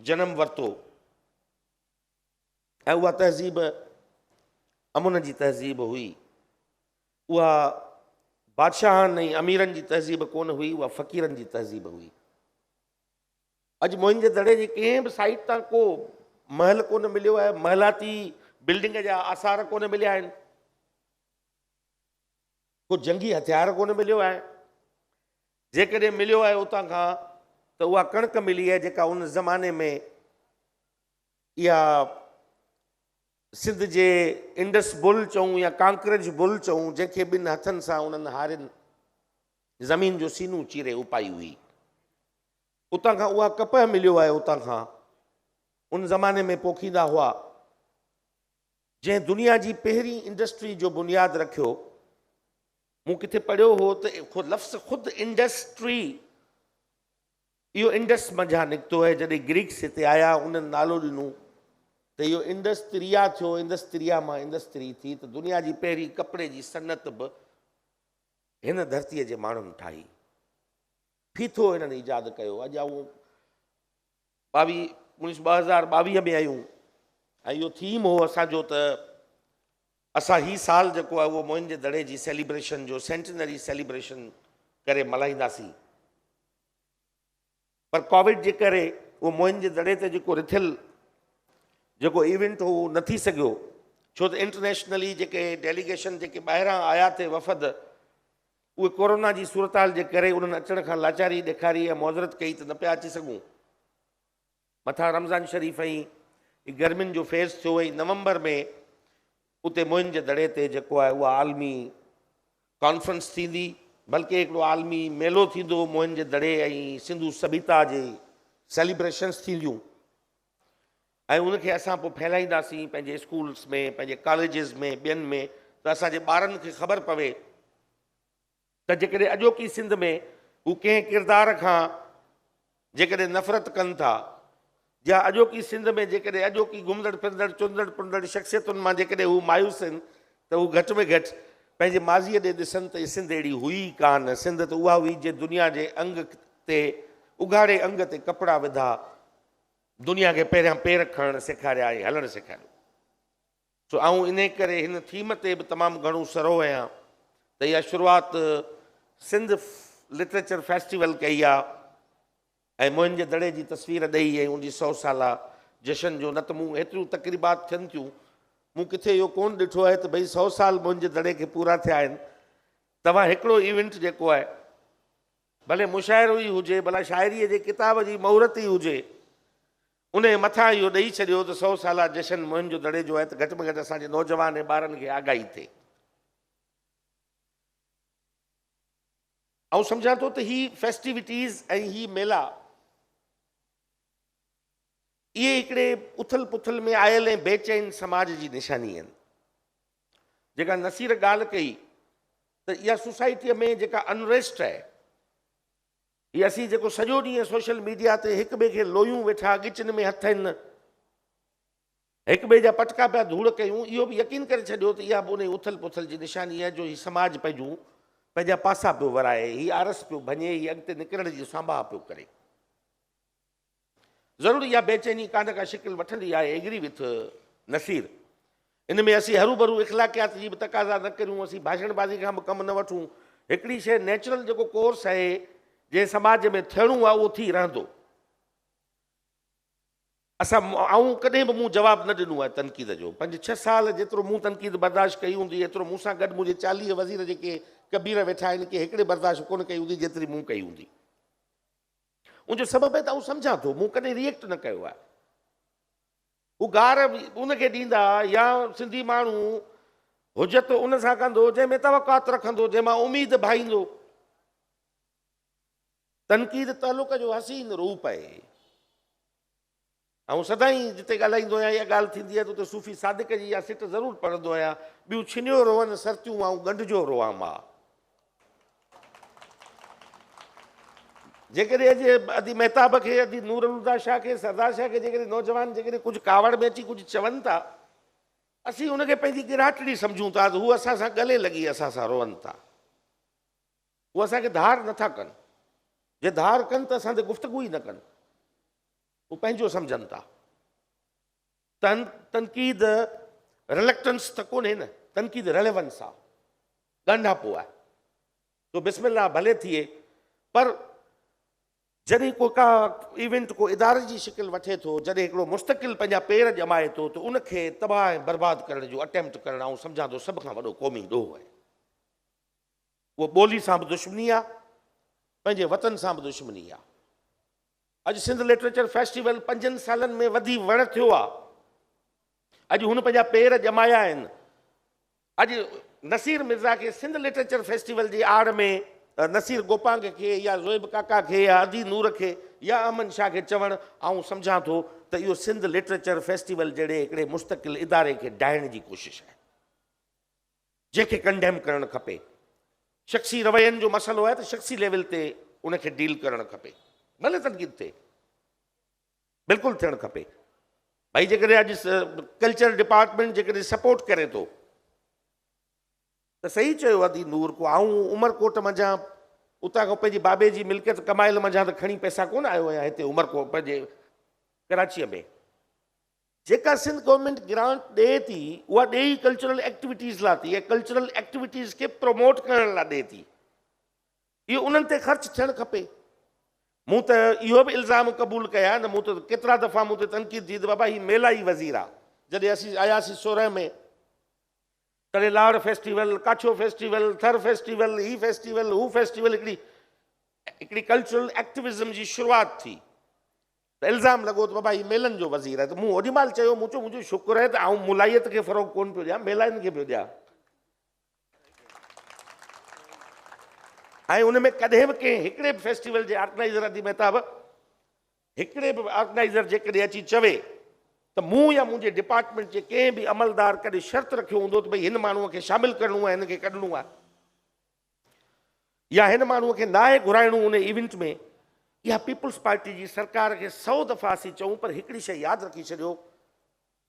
जनम वरितो ऐं उहा तहज़ीब अमुन जी तहज़ीब हुई। उहा बादशाहनि ऐं अमीरनि जी तहज़ीब कोन हुई, उहा फ़क़ीरनि जी तहज़ीब हुई। अॼु मुंहिंजे दड़े जी कंहिं बि साइड तां को महल कोन मिलियो आहे, महलाती बिल्डिंग जा आसार कोन मिलिया आहिनि, को जंगी हथियार कोन मिलियो आहे। जेकॾहिं मिलियो आहे उतां खां त उहा कणिक मिली आहे जेका उन ज़माने में इहा सिंध जे इंडस बुल चऊं या कांकरेज बुल चऊं, जंहिंखे ॿिनि हथनि सां उन्हनि हारियुनि ज़मीन जो सीनू चीरे उपाई हुई। उतां खां उहा कपह मिलियो आहे, उतां खां उन ज़माने में पोखींदा हुआ, जंहिं दुनिया जी पहिरीं इंडस्ट्री जो बुनियादु रखियो। मूं किथे पढ़ियो हो त लफ़्ज़ ख़ुदि इंडस्ट्री इहो इंडस मंझां निकितो आहे। जॾहिं ग्रीक्स हिते आया उन्हनि नालो ॾिनो त इहो इंडस्त्रिया थियो, इंडस्त्रिया मां इंडस्ट्री थी, त दुनिया जी पहिरीं कपिड़े जी सनत बि हिन धरतीअ जे माण्हुनि ठाही। फीथो हिननि ईजाद कयो। अॼु आऊं 2022 में आहियूं ऐं इहो थीम हो असांजो त असां ही साल जेको आहे उहो मुंहिंजे दड़े जी सेलिब्रेशन जो सेंटिनरी सेलिब्रेशन करे मल्हाईंदासीं। पर कोविड जे करे उहो मुंहिंजे दड़े ते जेको रिथियल जेको इवेंट हो उहो न थी सघियो, छो त इंटरनेशनली जेके डेलीगेशन जेके ॿाहिरां आया थे वफ़द, उहे कोरोना जी सूरत हाल जे करे उन्हनि अचण खां लाचारी ॾेखारी ऐं मुआज़रत कई त न पिया अची सघूं। मथां रमज़ान शरीफ़ ऐं गर्मियुनि जो फेज़ थियो ऐं नवंबर में उते मुंहिंजे दड़े ते जेको आहे उहा आलमी कॉन्फ्रेंस थींदी, बल्कि हिकिड़ो आलमी मेलो थींदो मुंहिंजे दड़े ऐं सिंधु सभ्यता जे सेलिब्रेशन्स थींदियूं ऐं उनखे असां पोइ फैलाईंदासीं पंहिंजे स्कूल्स में, पंहिंजे कॉलेजिस में, ॿियनि में, त असांजे ॿारनि खे ख़बर पवे त जेकॾहिं अॼोकी सिंध में हू कंहिं किरदार खां जेकॾहिं नफ़रत कनि था, या अॼोकी सिंध में जेकॾहिं अॼोकी घुमंदड़ फिरंदड़ चुंदड़ पुंदड़ शख़्सियतुनि मां जेकॾहिं हू मायूस आहिनि, त हू घटि में घटि पंहिंजे माज़ीअ ॾे ॾिसनि त सिंध अहिड़ी हुई कान। सिंध त उहा हुई जे दुनिया जे अंग ते उघाड़े अंग ते कपिड़ा विधा, दुनिया खे पहिरियां पेर खणणु सेखारिया ऐं हलणु सेखारियो। सो आऊं इन करे हिन थीम ते बि तमामु घणो सरो आहियां त इहा शुरूआति सिंध लिटरेचर फेस्टिवल कई आहे ऐं मुंहिंजे दड़े जी तस्वीर ॾेई ऐं उनजी 100 साला जशन जो। न त मूं एतिरियूं तक़रीबात थियनि थियूं, मूं किथे इहो कोन ॾिठो आहे त भई 100 साल मुंहिंजे दड़े खे पूरा थिया आहिनि। तव्हां हिकिड़ो इवेंट जेको आहे, भले मुशाइरो ई हुजे, भला शाइरीअ जे किताब जी मुहूर्त ई हुजे, उन मथां इहो ॾेई छॾियो त 100 साला जशन मुंहिंजो दड़े जो आहे, त घटि में घटि असांजे नौजवान ऐं ॿारनि खे आगाही थिए। ऐं सम्झां थो त ही फेस्टिविटीज़ ऐं ही मेला इहे हिकिड़े उथल पुथल में आयल ऐं बेचैन समाज जी निशानी आहिनि। जेका नसीर ॻाल्हि कई त इहा सोसाइटीअ में जेका अनरेस्ट आहे, हीअ असीं जेको सॼो ॾींहुं सोशल मीडिया ते हिक ॿिए खे लोयूं वेठा, ॻिचनि में हथ आहिनि, हिक ॿिए जा पटका पिया धूड़ कयूं, इहो बि यकीन करे छॾियो त इहा बि उन उथल पुथल जी निशानी आहे जो हीउ समाज पंहिंजा पासा पियो वराए, हीउ आरस पियो भञे, हीउ अॻिते निकिरण जी सांभा पियो करे। ज़रूरु इहा बेचैनी का न का शिकिल वठंदी आहे, एग्री विथ नसीर। इन में असीं हरू भरू इख़लाक़ियात जी बि तक़ाज़ा न करियूं, असीं भाषणबाज़ी खां बि कमु न वठूं। हिकिड़ी शइ नेचुरल जेको कोर्स आहे जंहिं समाज में थियणो आहे उहो थी रहंदो। असां कॾहिं बि मूं जवाबु न ॾिनो आहे तनक़ीद जो। 5-6 साल जेतिरो मूं तनक़ीद बर्दाश्त कई हूंदी, एतिरो मूंसां गॾु मुंहिंजे 40 वज़ीर जेके कबीर वेठा आहिनि कि हिकिड़े बर्दाश्त कोन कई हूंदी जेतिरी मूं कई हूंदी। उनजो सबबु आहे त सम्झां थो, मूं कॾहिं रिएक्ट न कयो आहे। हू गार उनखे ॾींदा या सिंधी माण्हू हुजत उन सां कंदो जंहिंमें तवक़ात रखंदो, जंहिंमां उमेद भाईंदो। तनक़ीद तालुक जो हसीन रूप आहे। ऐं सदाईं जिते ॻाल्हाईंदो आहियां इहा ॻाल्हि थींदी आहे त उते सूफ़ी सादिक जी इहा सिट ज़रूरु पढ़ंदो आहियां, ॿियूं छिनियो रोअनि सरतियूं ऐं ॻंढिजो रोआं मां। जेकॾहिं अॼु अदी महताब खे अदी नूरुल्ला शाह खे सरदार शाह खे जेकॾहिं नौजवान जेकॾहिं कुझु कावड़ में अची कुझु चवनि था असीं उनखे पंहिंजी गिराटड़ी सम्झूं था त हू असां सां गले लॻी असां सां रोअनि था। उहे असांखे धार नथा कनि, जे धार कनि त असां ते गुफ़्तगू ई न कनि, हू पंहिंजो सम्झनि था। तनक़ीद रिलेक्टेंस त कोन्हे न, तनक़ीद रेलेवेंस आहे, ॻंढापो आहे। तो बिस्मिल्लाह भले थिए, पर जॾहिं को का इवेंट को इदारे जी शिकिल वठे थो, जॾहिं हिकिड़ो मुस्तक़िल पंहिंजा पेर ॼमाए थो त उनखे तबाह ऐं बर्बाद करण जो अटैम्प्ट करणु आउं सम्झां थो सभ खां वॾो क़ौमी ॾोह आहे। उहो ॿोली सां बि दुश्मनी आहे, पंहिंजे वतन सां बि दुश्मनी आहे। अॼु सिंध लिटरेचर फेस्टिवल 5 सालनि में वधी वण थियो आहे। अॼु हुन पंहिंजा पेर ॼमाया आहिनि। अॼु नसीर मिर्ज़ा खे सिंध लिटरेचर फेस्टिवल जी आड़ में नसीर गोपांग खे या ज़ोएब काका खे या अदी नूर खे या अमन शाह खे चवणु आउं सम्झां थो त इहो सिंध लिटरेचर फेस्टिवल जहिड़े हिकिड़े मुस्तक़िल इदारे खे ढाइण जी कोशिशि आहे, जंहिंखे कंडेम करणु खपे। शख़्सी रवैयनि जो मसइलो आहे त शख़्सी लेवल ते उनखे डील करणु खपे, भले तनक़ीद थिए, बिल्कुलु थियणु खपे। भाई जेकॾहिं अॼु कल्चर डिपार्टमेंट जेकॾहिं सपोर्ट करे थो त सही चयो अदी नूर को आऊं उमरकोट मंझां उतां खां पंहिंजी बाबे जी मिल्कियत कमायल मंझां त खणी पैसा कोन आयो आहियां हिते उमरकोट पंहिंजे कराचीअ में। जेका सिंध गवर्नमेंट ग्रांट ॾिए थी उहा ॾे ई कल्चरल एक्टिविटीज़ लाइ थी, ऐं कल्चरल एक्टिविटीज़ खे प्रमोट करण लाइ ॾिए थी। इहो उन्हनि ते ख़र्च थियणु खपे। मूं त इहो बि इल्ज़ाम क़बूल कया न, मूं त केतिरा दफ़ा मूं ते तनक़ीद थी त बाबा हीउ मेला ई वज़ीर आहे। जॾहिं असीं आयासीं 16 में तॾहिं लाड़ फेस्टिवल, काछो फेस्टिवल, थर फेस्टिवल, ही फेस्टिवल, हू फेस्टिवल, हिकिड़ी कल्चरल एक्टिविज़म जी शुरूआति थी त इल्ज़ाम लॻो त बाबा हीउ मेलनि जो वज़ीर आहे। त मूं ओॾी महिल चयो, मूं चयो मुंहिंजो शुक्र आहे त आउं मुलायत खे फ़रोग़ कोन पियो ॾियां, मेलाइनि खे पियो ॾियां। ऐं उन में कॾहिं बि कंहिं हिकिड़े बि फेस्टिवल जे ऑर्गेनाइज़र अदी महताब हिकिड़े बि ऑर्गेनाइज़र जेकॾहिं अची चवे त मूं या मुंहिंजे डिपार्टमेंट जे कंहिं बि अमलदार कॾहिं शर्त रखियो हूंदो त भई हिन माण्हूअ खे शामिलु करिणो आहे, हिन खे कढणो आहे, या हिन माण्हूअ खे नाहे घुराइणो उन इवेंट में, इहा पीपुल्स पार्टी जी सरकार खे 100 दफ़ा असीं चऊं। पर हिकिड़ी शइ यादि रखी छॾियो,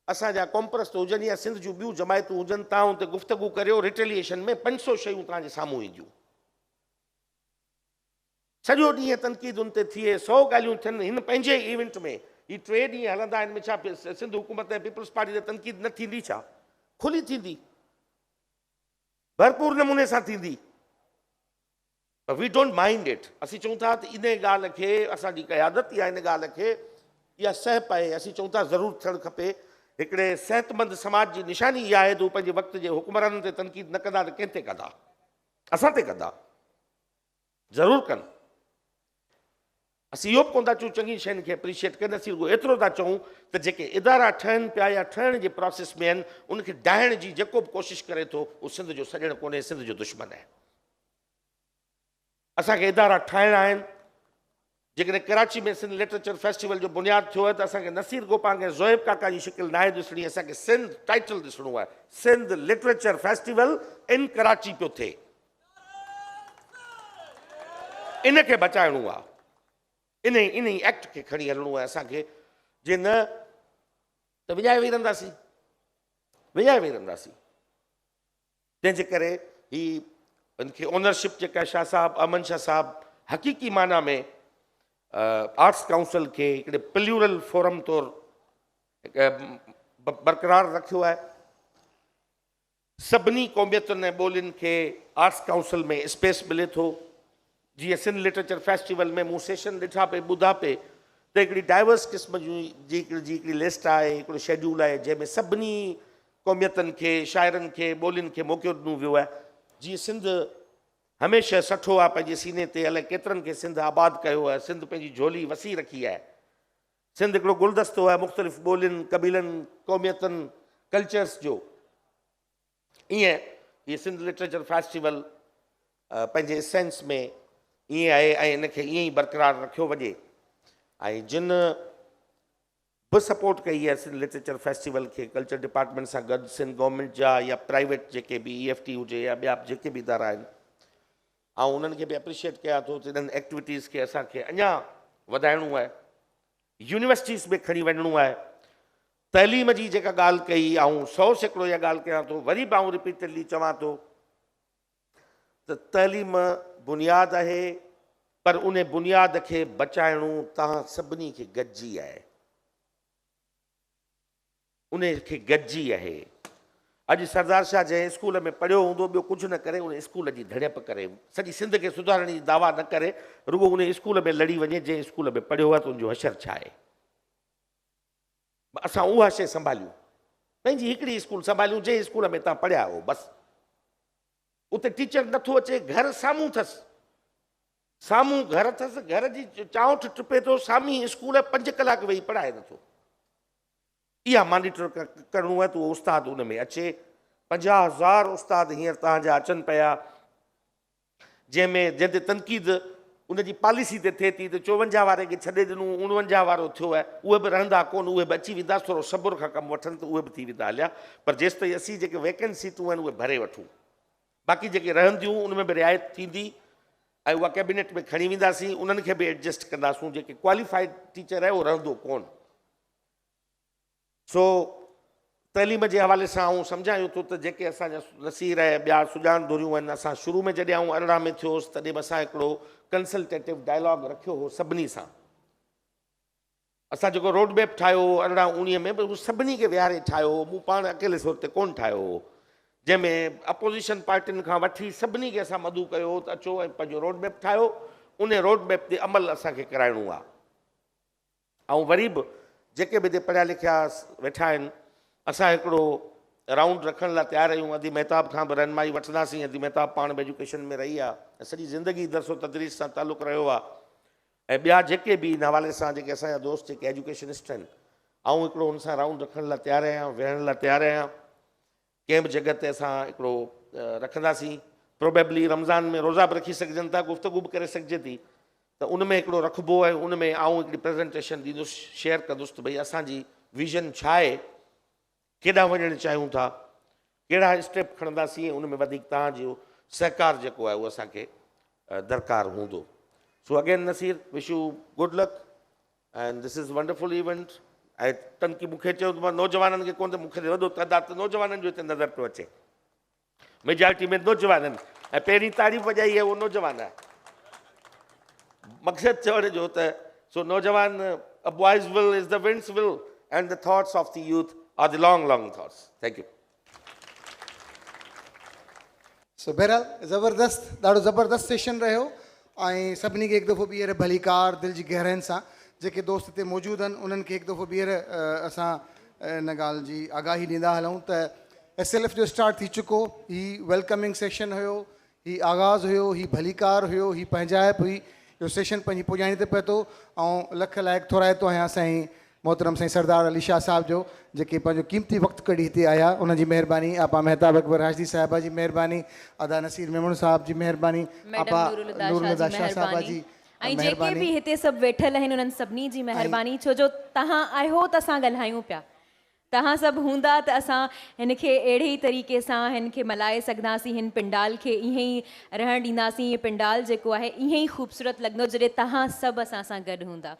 असांजा कॉम्प्रस्ट हुजनि या सिंध जूं ॿियूं जमायतूं हुजनि, तव्हां हुते गुफ़्तगू करियो, रिटेलिएशन में 500 शयूं तव्हांजे साम्हूं ईंदियूं। सॼो ॾींहुं तनक़ीद उन ते थिए, 100 ॻाल्हियूं थियनि। हिन पंहिंजे इवेंट में ही 3 ॾींहं हलंदा आहिनि में छा सिंध हुकूमत ऐं पीपुल्स पार्टी ते तनक़ीद न थींदी छा? खुली थींदी, भरपूर नमूने सां थींदी। We don't mind it. असीं चऊं था त इन ॻाल्हि खे असांजी क़यादत या इन ॻाल्हि खे इहा सह पए। असीं चऊं था ज़रूरु थियणु खपे। हिकिड़े सिहतमंद समाज जी निशानी इहा आहे त हू पंहिंजे वक़्त जे हुकुमराननि ते तनक़ीद न कंदा त कंहिं ते कंदा? असां ते कंदा, ज़रूरु कनि। असीं इहो बि कोन था चऊं चङी शयुनि खे एप्रिशिएट कनि, असीं रुॻो एतिरो था चऊं त जेके इदारा ठहनि पिया या ठहण जे प्रोसेस में आहिनि उनखे ढाइण जी जेको बि कोशिशि करे थो उहो सिंध जो सॼण कोन्हे, सिंध जो दुश्मन आहे। असांखे इदारा ठाहिणा आहिनि। जेकॾहिं कराची में सिंध लिटरेचर फेस्टिवल जो बुनियादु थियो आहे त असांखे नसीर गोपांग ऐं ज़ोएब काका जी शिकिल नाहे ॾिसणी, असांखे सिंध टाइटल ॾिसणो आहे। Sindh literature festival in Karachi पियो थिए, इनखे बचाइणो आहे, इन ई एक्ट खे खणी हलणो आहे असांखे। जे न त विञाए वेही रहंदासीं, तंहिंजे करे ही इनखे ओनरशिप जेका शाह साहब, अमन शाह साहब हक़ीक़ी माना में आर्ट्स काउंसिल खे हिकिड़े प्लूरल फोरम तौरु बरक़रार रखियो आहे। सभिनी क़ौमियतुनि ऐं ॿोलियुनि खे आर्ट्स काउंसिल में स्पेस मिले थो। जीअं सिंध लिटरेचर फेस्टिवल में मूं सेशन ॾिठा पे ॿुधा पे त हिकिड़ी डाइवर्स क़िस्म जी हिकिड़ी लिस्ट आहे, हिकिड़ो शेड्यूल आहे जंहिंमें सभिनी क़ौमियतुनि खे, शाइरनि खे, ॿोलियुनि खे मौक़ो ॾिनो वियो आहे। जीअं सिंध हमेशह सठो आहे पंहिंजे सीने ते, अलाए केतिरनि खे सिंध आबाद कयो आहे, सिंध पंहिंजी झोली वसी रखी आहे। सिंध हिकिड़ो गुलदस्तो आहे मुख़्तलिफ़ ॿोलियुनि, क़बीलनि, क़ौमियतुनि, कल्चर्स जो। ईअं हीअ सिंध लिटरेचर फेस्टिवल पंहिंजे सेंस में ईअं आहे ऐं इनखे ईअं ई बरक़रार रखियो वञे। ऐं जिन बि सपोर्ट कई आहे सिंध लिटरेचर फेस्टिवल खे कल्चर डिपार्टमेंट सां गॾु, सिंध गवर्नमेंट जा या प्राइवेट जेके बि EFT हुजे या ॿिया जेके बि इदारा आहिनि, ऐं उन्हनि खे बि एप्रिशिएट कयां थो त इन्हनि एक्टिविटीज़ खे असांखे अञा वधाइणो आहे, यूनिवर्सिटीज़ में खणी वञिणो आहे। तइलीम जी जेका ॻाल्हि कई ऐं 100% इहा ॻाल्हि कयां थो, वरी बि आउं रिपीटेडली चवां थो त तइलीम बुनियादु आहे, पर उन बुनियाद खे बचाइणो तव्हां सभिनी खे गॾिजी आहे, उन खे गॾिजी आहे। अॼु सरदार शाह जंहिं स्कूल में पढ़ियो हूंदो, ॿियो कुझु न करे, उन स्कूल जी धड़प करे, सॼी सिंध खे सुधारण जी दावा न करे, रुॻो उन स्कूल में लड़ी वञे जंहिं स्कूल में पढ़ियो आहे त उनजो हशर छा आहे। असां उहा शइ संभालियूं, पंहिंजी हिकिड़ी स्कूल संभालियूं जंहिं स्कूल में तव्हां पढ़िया हो, बसि उते टीचर नथो अचे, घर साम्हूं अथसि, साम्हूं घर अथसि, घर जी चाउठ टुपे थो, साम्हूं स्कूल 5 कलाक वेही पढ़ाए नथो। इहा मॉनिटर करिणो आहे त उहो उस्ताद उन में अचे। 50,000 उस्ताद हींअर तव्हांजा अचनि पिया, जंहिंमें जंहिं ते तनक़ीद उनजी पॉलिसी ते थिए थी त 54 वारे खे छॾे ॾिनो, 49 वारो थियो आहे, उहे बि रहंदा कोन, उहे बि अची वेंदा, थोरो सब्र खां कमु वठनि त उहे बि थी वेंदा हलिया। पर जेसि ताईं असीं जेके वैकेंट सीटूं आहिनि उहे भरे वठूं, बाक़ी जेके रहंदियूं उन में बि रिआयत थींदी ऐं उहा कैबिनेट में खणी वेंदासीं, उन्हनि खे बि एडजस्ट कंदासूं। जेके क्वालिफाइड टीचर आहे उहो रहंदो कोन। सो तइलीम जे हवाले सां आउं सम्झायो थो त जेके असांजा नसीर ऐं ॿिया सुञाण धुरियूं आहिनि, असां शुरू में जॾहिं आउं 18 में थियोसि तॾहिं बि असां हिकिड़ो कंसल्टेटिव डायलॉग रखियो हो सभिनी सां। असां जेको रोड मैप ठाहियो 18-19 में, उहो सभिनी खे विहारे ठाहियो हो, मूं पाण अकेले तौर ते कोन ठाहियो हो, जंहिंमें अपोज़िशन पार्टियुनि खां वठी सभिनी खे असां मदू कयो त अचो ऐं पंहिंजो रोड मैप ठाहियो, उन रोड मैप ते अमल असांखे कराइणो आहे। ऐं वरी बि जेके बि हिते पढ़िया लिखिया वेठा आहिनि, असां हिकिड़ो राउंड रखण लाइ तयारु आहियूं। अदी महताब खां बि रहनुमाई वठंदासीं। अदी महताब पाण बि एजुकेशन में रही आहे ऐं सॼी ज़िंदगी दरसो तदरीस सां तालुक़ु रहियो आहे, ऐं ॿिया जेके बि इन हवाले सां जेके असांजा दोस्त जेके एजुकेशनिस्ट आहिनि, आउं हिकिड़ो हुन सां राउंड रखण लाइ तयारु आहियां, वेहण लाइ तयारु आहियां। कंहिं बि जॻह ते असां हिकिड़ो रखंदासीं। प्रोबेबली रमज़ान में रोज़ा बि रखी सघजनि था, गुफ़्तगू बि करे सघिजे थी, त उन में हिकिड़ो रखिबो आहे। उन में आउं हिकिड़ी प्रेज़ेंटेशन ॾींदुसि, शेयर कंदुसि त भई असांजी विज़न छा आहे, केॾांहुं वञणु चाहियूं था, कहिड़ा स्टेप खणंदासीं, उन में वधीक तव्हांजो सहकार जेको आहे उहो असांखे दरकारु हूंदो। So again Naseer, wish you good luck and this is wonderful event. ऐं तनकी मूंखे चयो त मां नौजवाननि खे कोन, त मूंखे वॾो तइदाद त नौजवाननि जो हिते नज़र पियो अचे, मेजॉरिटी में नौजवाननि, ऐं पहिरीं तारीफ़ वॼाई आहे उहो नौजवान आहे। मक़सदु चवण जो त सो नौजवान, a boy's will is the wind's will and the thoughts of the youth are the long thoughts. Thank you. सो बहरहाल ज़बरदस्त, ॾाढो ज़बरदस्त सेशन रहियो ऐं सभिनी खे हिकु दफ़ो ॿीहर भलीकार दिलि जी गहराइनि सां जेके दोस्त हिते मौजूदु आहिनि उन्हनि खे हिकु दफ़ो ॿीहर असां इन ॻाल्हि जी आगाही ॾींदा हलूं त SLF जो स्टार्ट थी चुको। ही वेलकमिंग सेशन हुयो, ही आगाज़ हुयो, ही भलीकार हुयो, ही पंहिंजाइप हुई। इहो सेशन पंहिंजी पुॼाणी ते पए थो ऐं लख लाइक़ु थोराए थो आहियां साईं मोहतरम साईं सरदार अली शाह साहिब जो, जेके पंहिंजो क़ीमती वक़्तु कढी हिते आया, उनजी महिरबानी। आपा महताब अकबर हाशदी साहिबा जी महिरबानी, अदा नसीर मेमण साहिब जी महिरबानी, आपा नूरुल्लाह शाह साहिबा जी ऐं जेके बि हिते सभु वेठल आहिनि उन्हनि सभिनी जी महिरबानी। छो जो तव्हां आहियो त असां ॻाल्हायूं पिया, तव्हां सभु हूंदा त असां हिन खे अहिड़े ई तरीक़े सां हिन खे मल्हाए सघंदासीं, हिन पिंडाल खे ईअं ई रहणु ॾींदासीं। हीअ पिंडाल जेको आहे ईअं ई ख़ूबसूरत लॻंदो जॾहिं तव्हां सभु असां सां गॾु हूंदा।